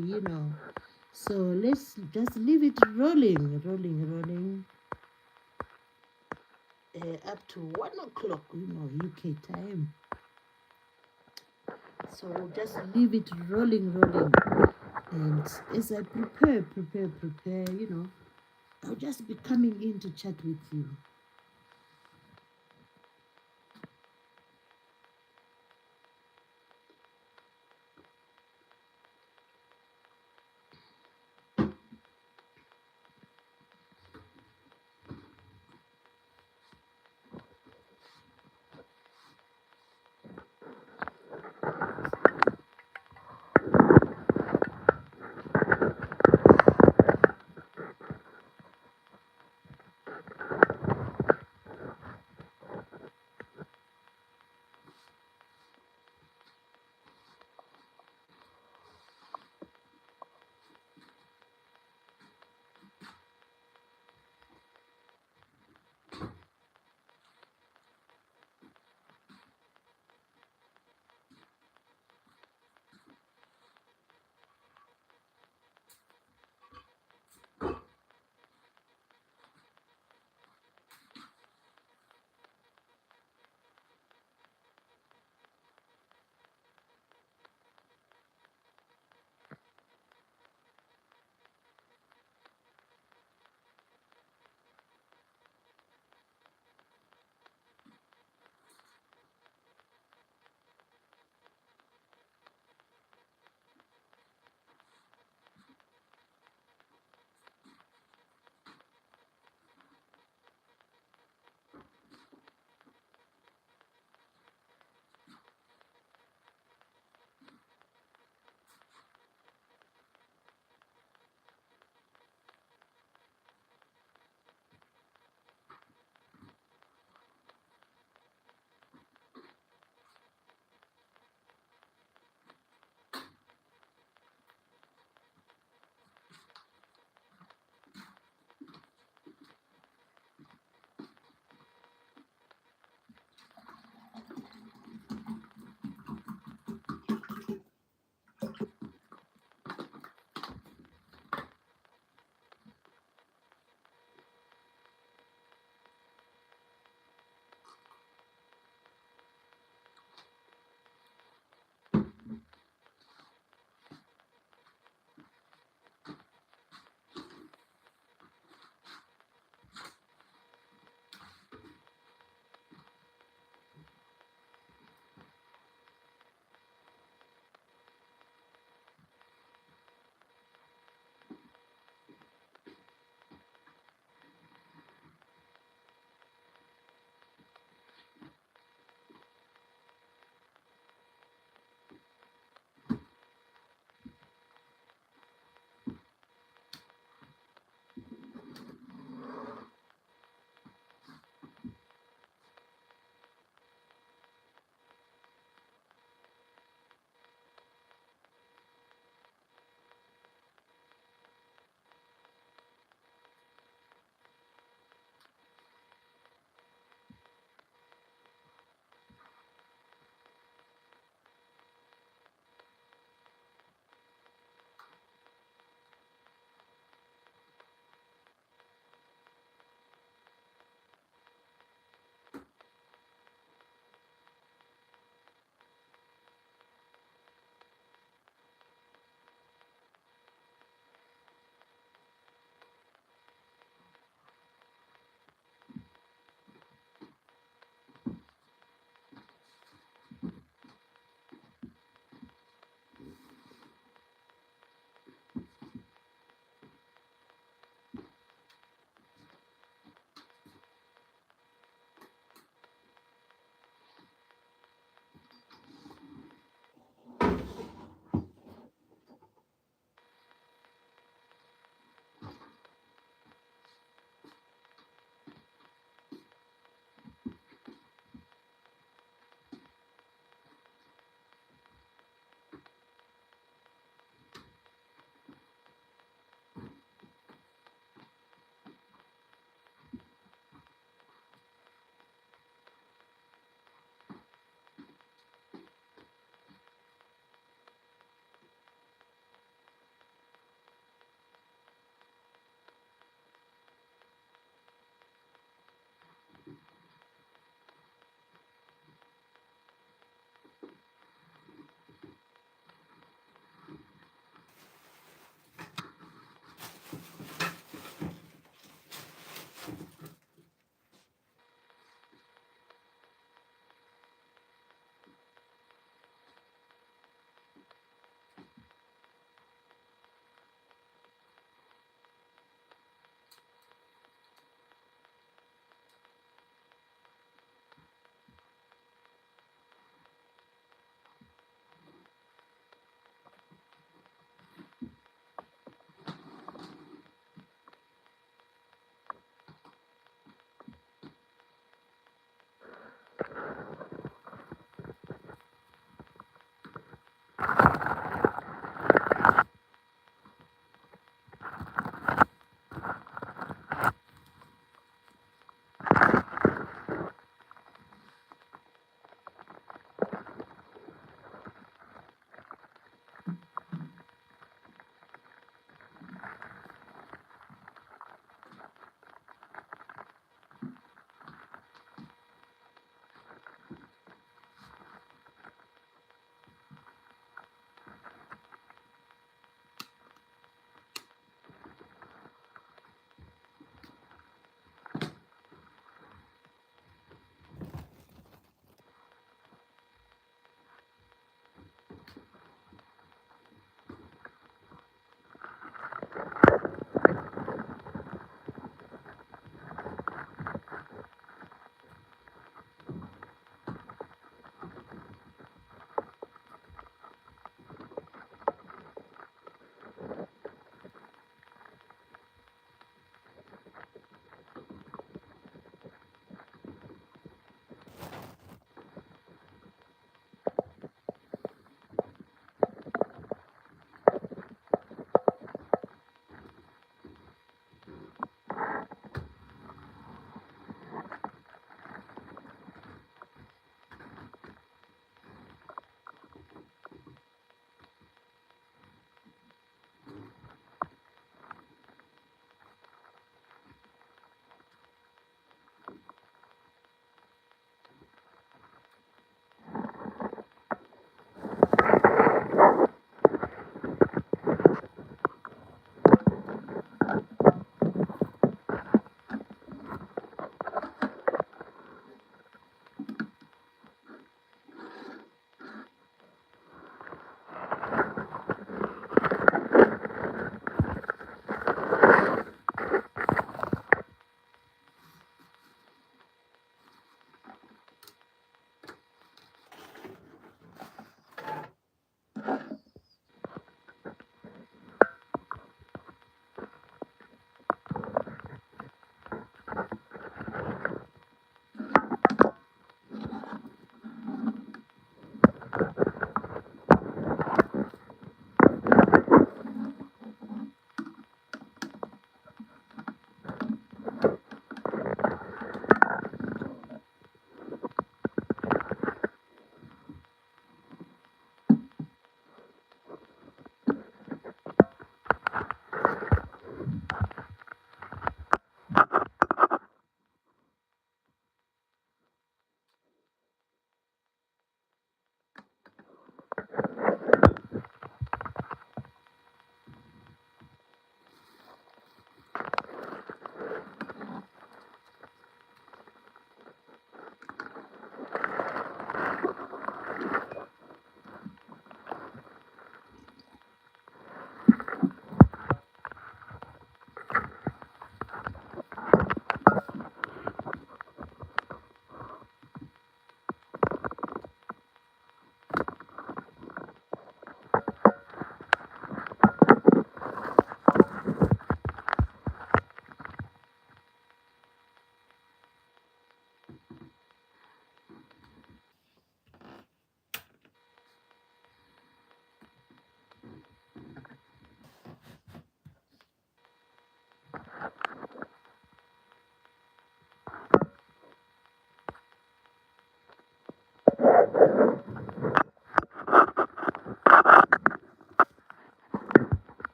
So let's just leave it rolling. Up to 1 o'clock, UK time. So just leave it rolling. And as I prepare, I'll just be coming in to chat with you.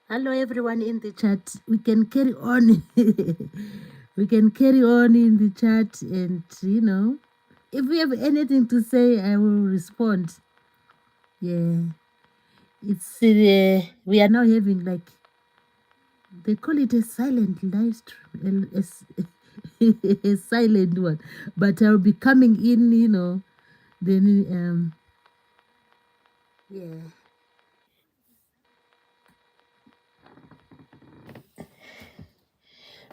Hello, everyone in the chat. We can carry on. We can carry on in the chat, and if we have anything to say, I will respond. Yeah, it's we are now having like they call it a silent live stream, a silent one. But I'll be coming in, then yeah.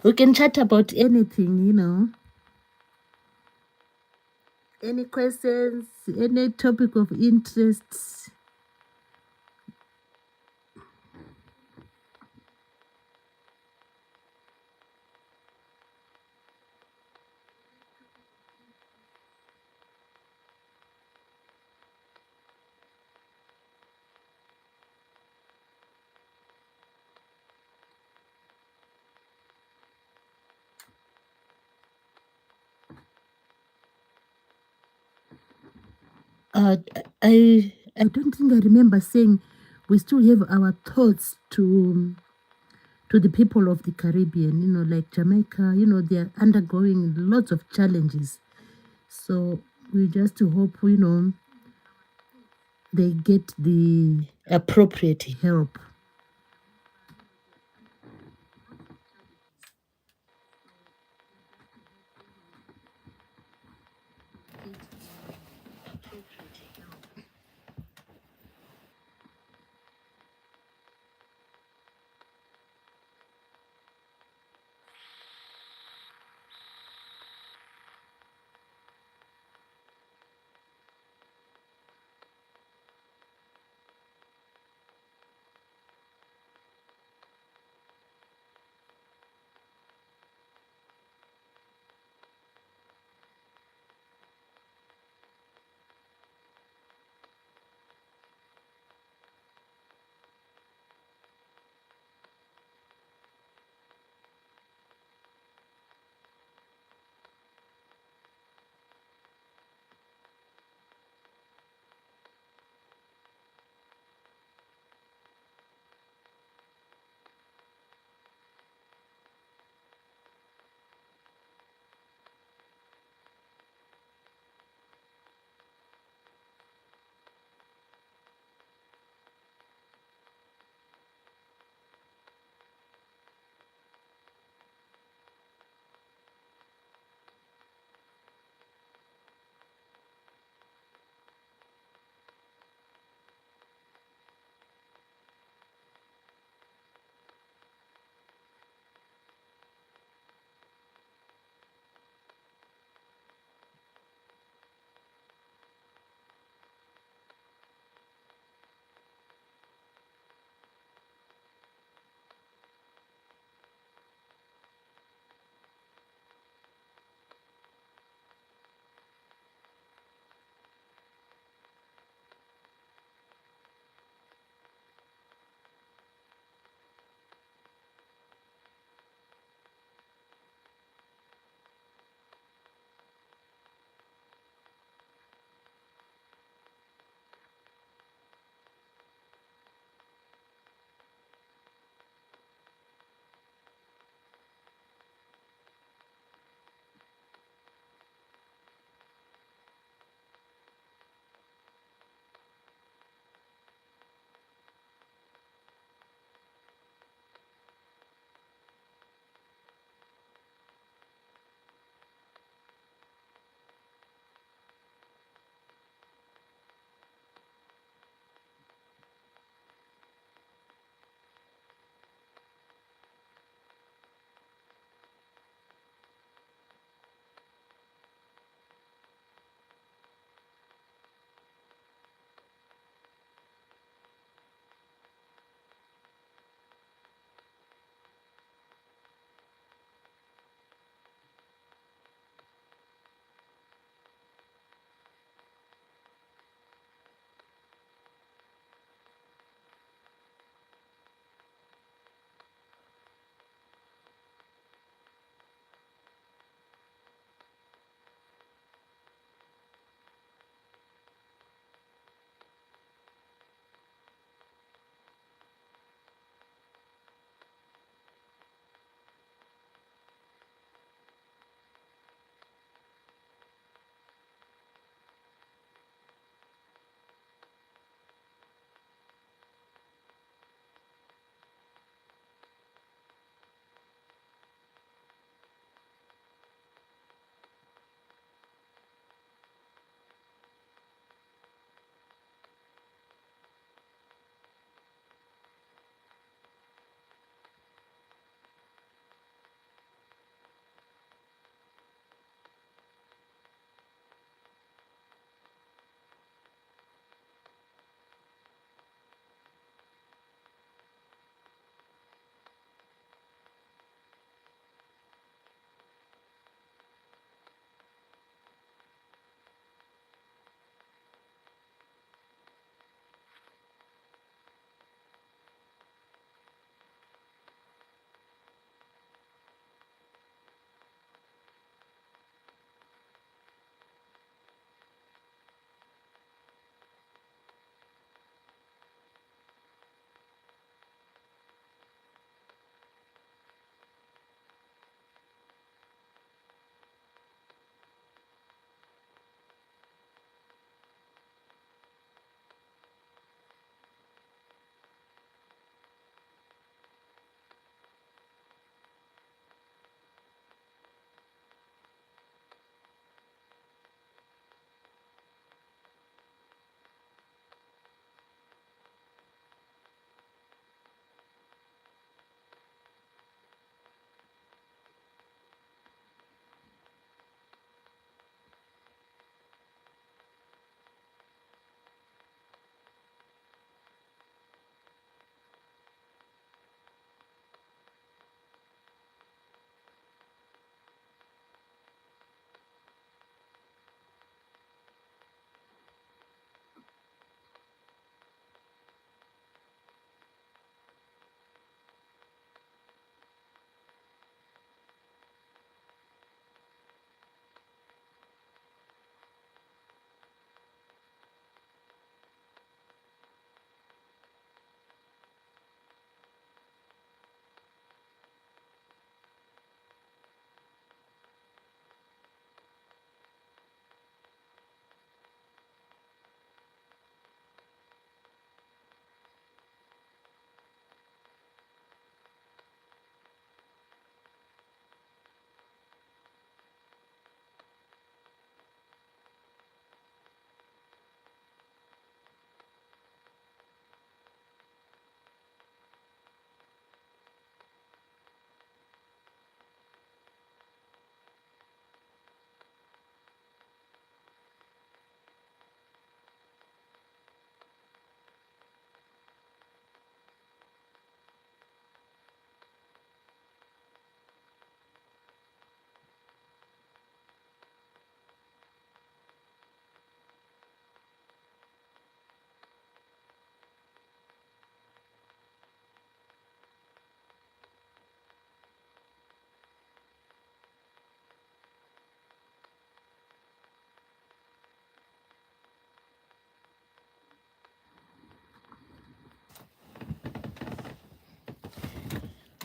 We can chat about anything, any questions, any topic of interest. Uh, I don't think I remember saying we still have our thoughts to the people of the Caribbean, like Jamaica, they are undergoing lots of challenges. So we just hope, they get the appropriate help.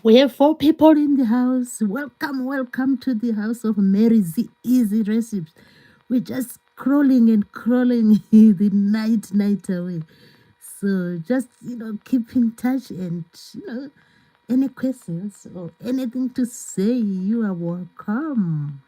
We have four people in the house. Welcome, welcome to the house of Mary's Easy Recipes. We're just crawling and crawling the night away. So just keep in touch, and any questions or anything to say, you are welcome.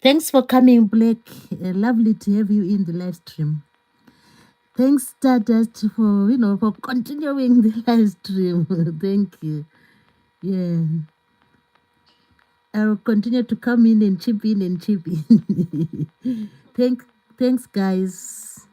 Thanks for coming, Blake. Lovely to have you in the live stream. Thanks, Stardust, for for continuing the live stream. Thank you. Yeah, I'll continue to come in and chip in and chip in. Thanks, guys.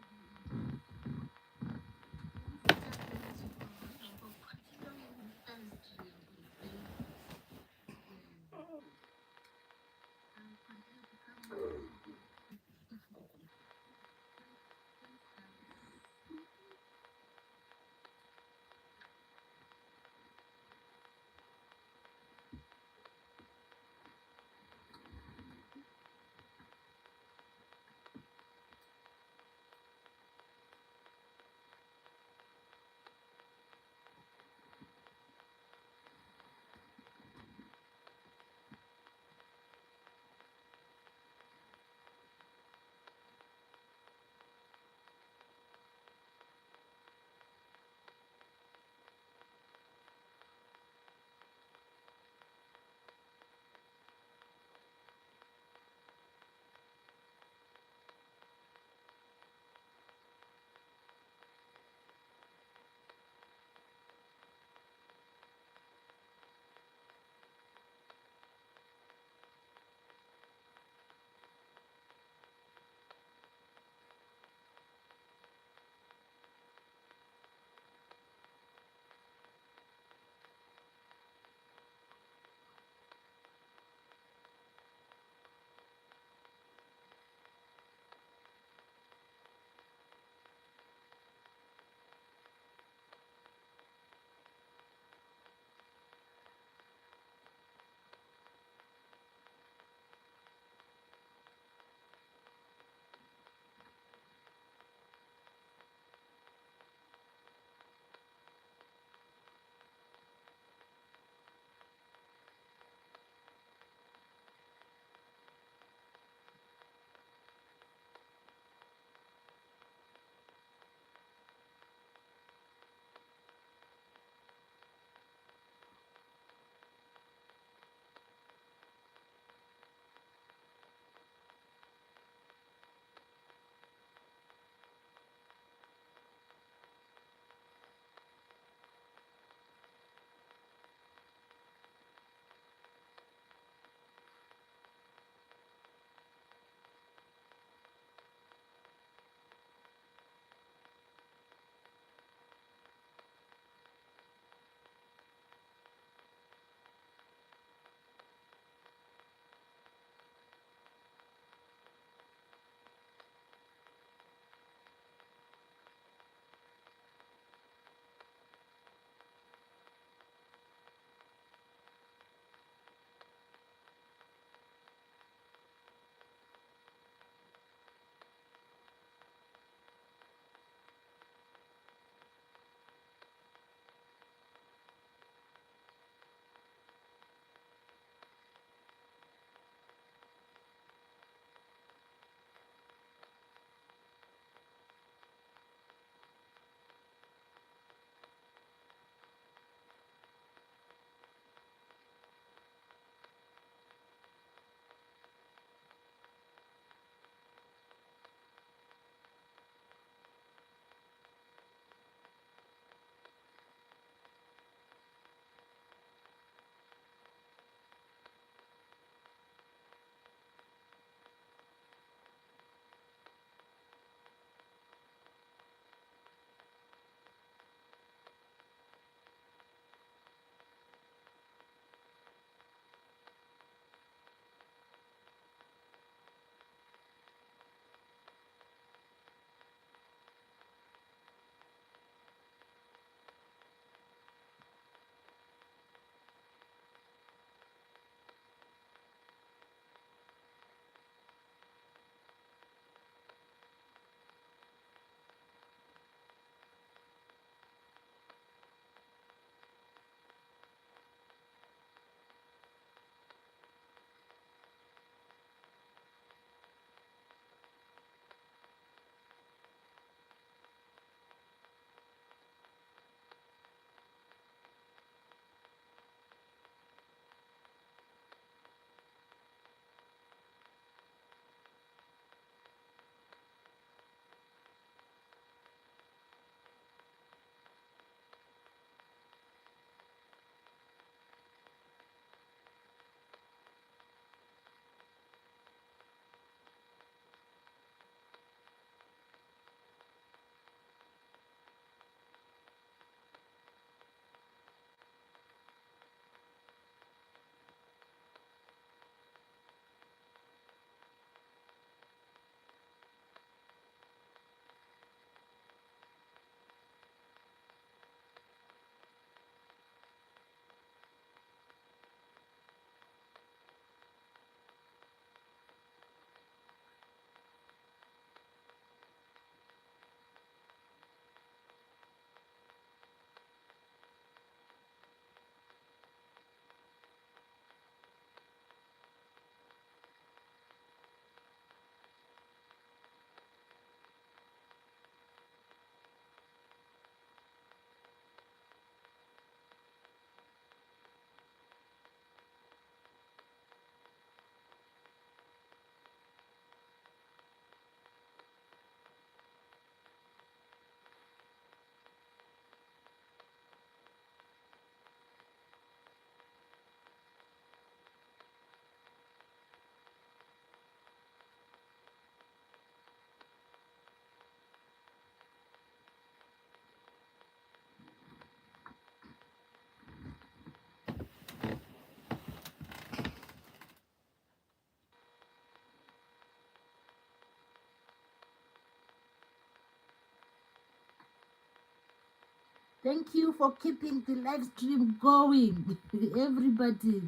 Thank you for keeping the live stream going, everybody.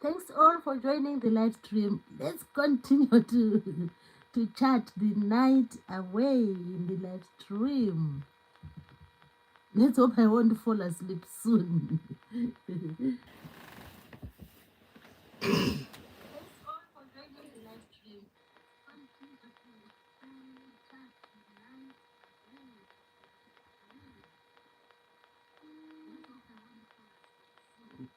Thanks all for joining the live stream. Let's continue to chat the night away in the live stream. Let's hope I won't fall asleep soon. Thanks all for joining the live stream. Continue to chat the night away. Let's hope I won't fall asleep soon.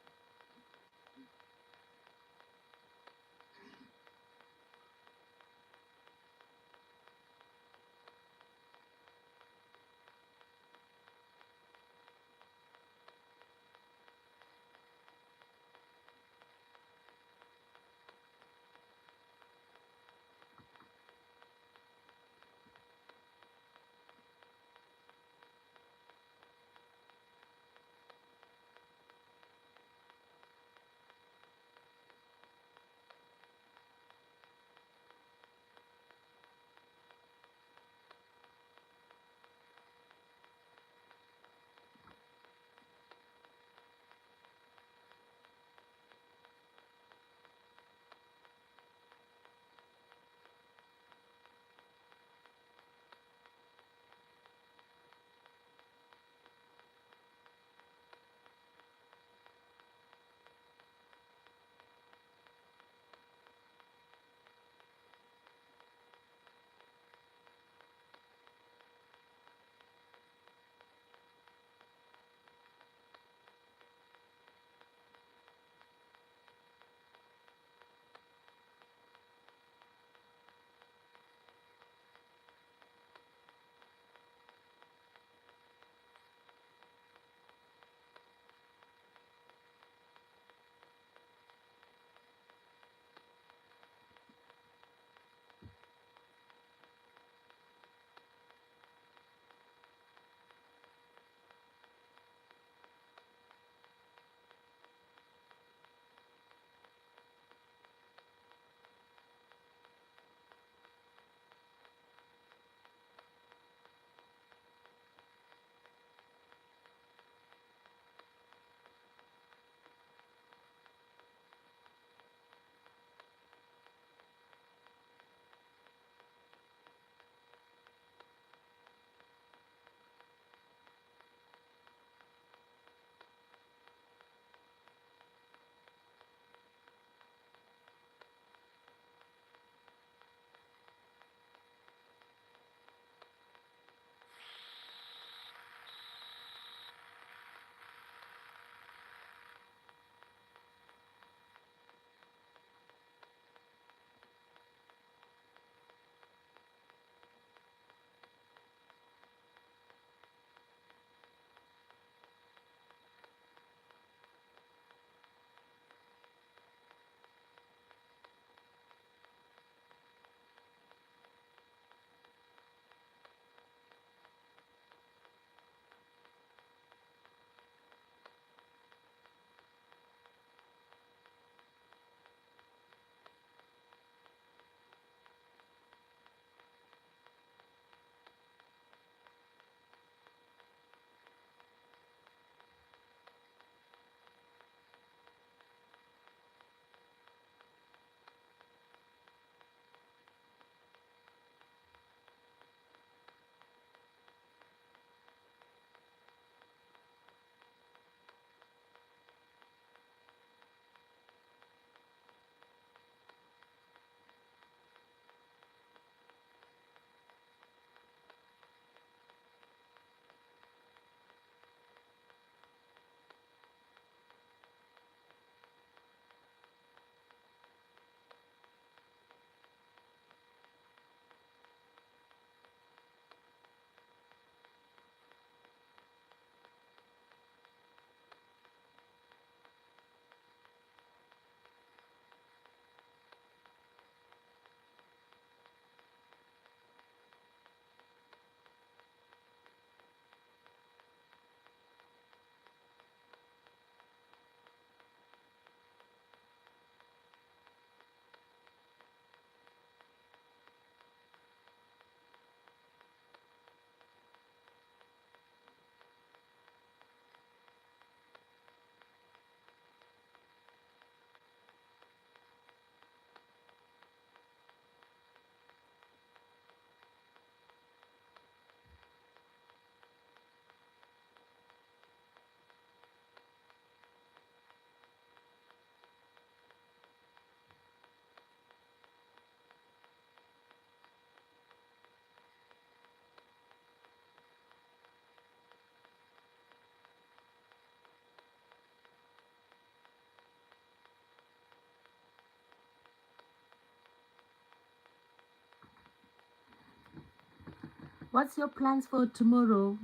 What's your plans for tomorrow?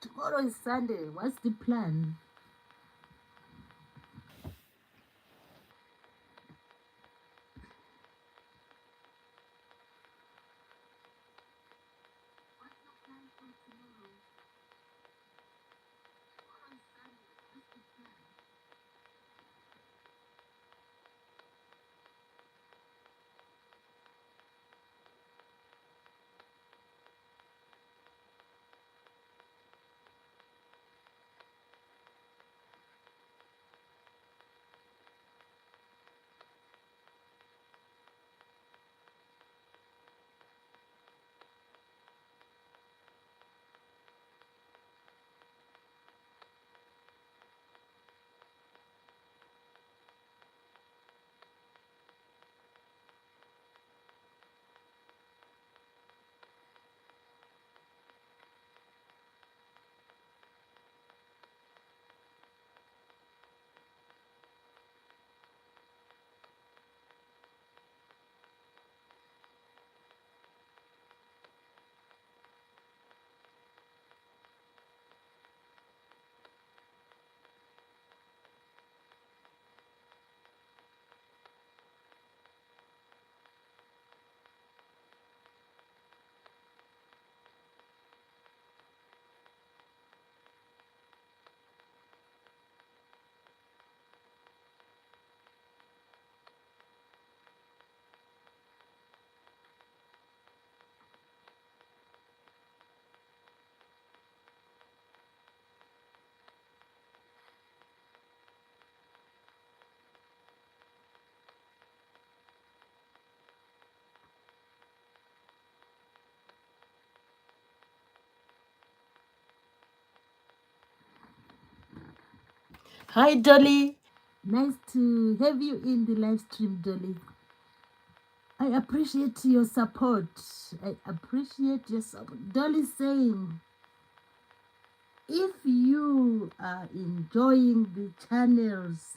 Tomorrow is Sunday. What's the plan? Hi, Dolly. Nice to have you in the live stream, Dolly. I appreciate your support. I appreciate your support. Dolly saying, if you are enjoying the channels,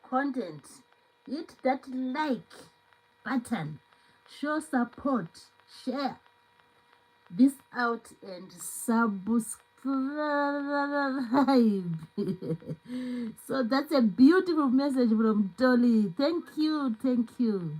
content, hit that like button, show support, share this out, and subscribe. So that's a beautiful message from Dolly. Thank you, thank you.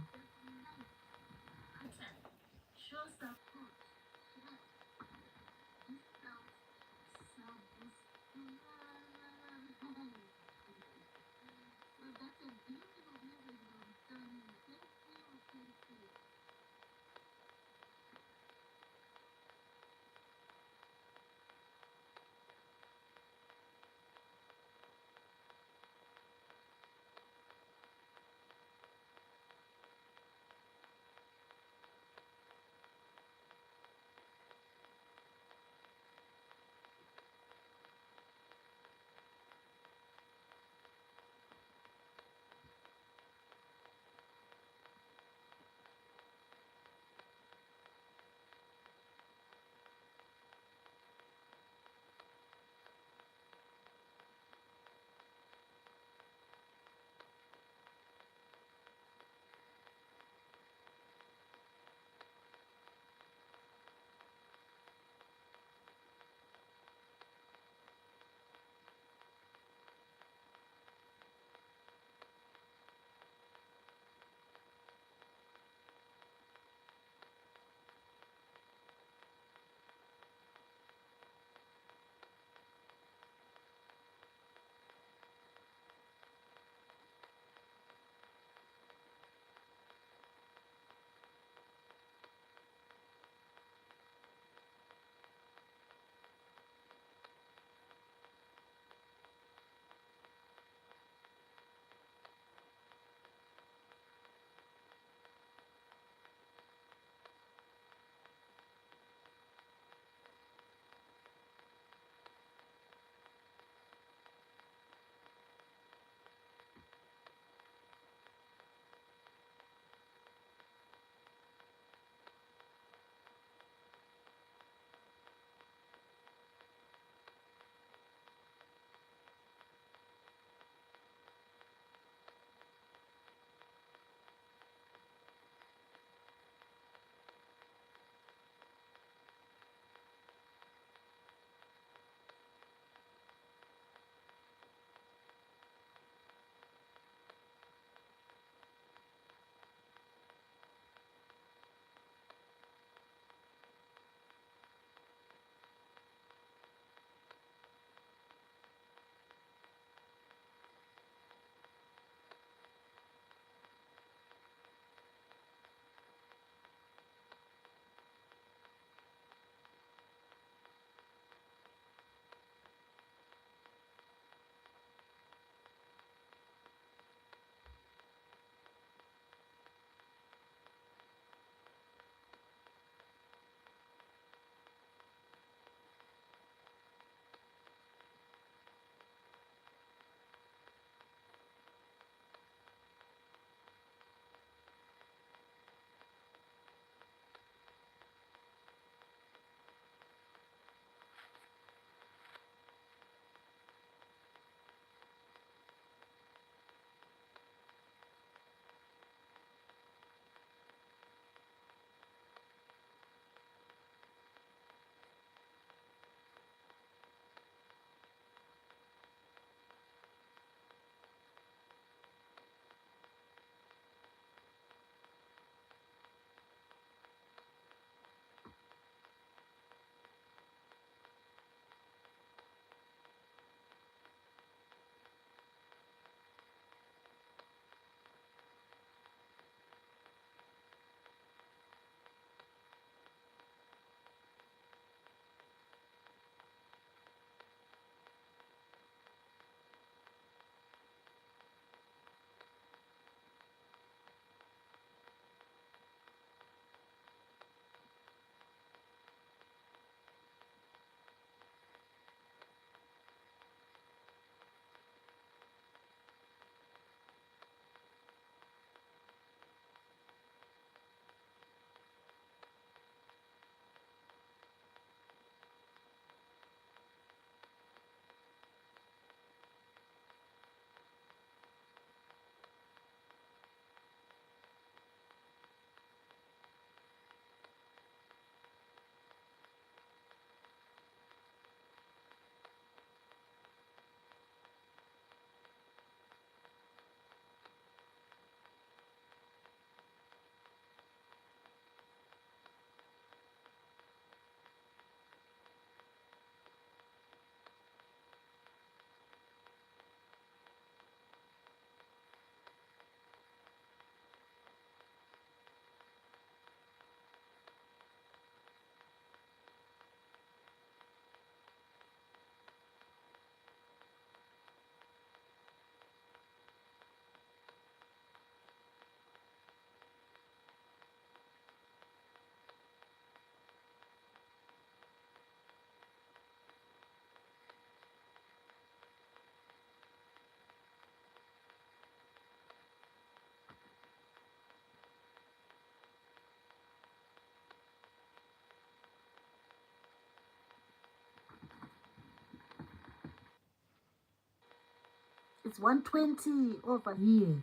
It's 1:20 over here.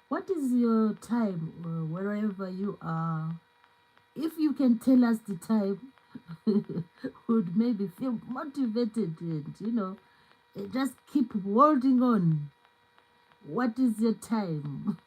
What is your time wherever you are? If you can tell us the time, would maybe feel motivated and just keep holding on. What is your time?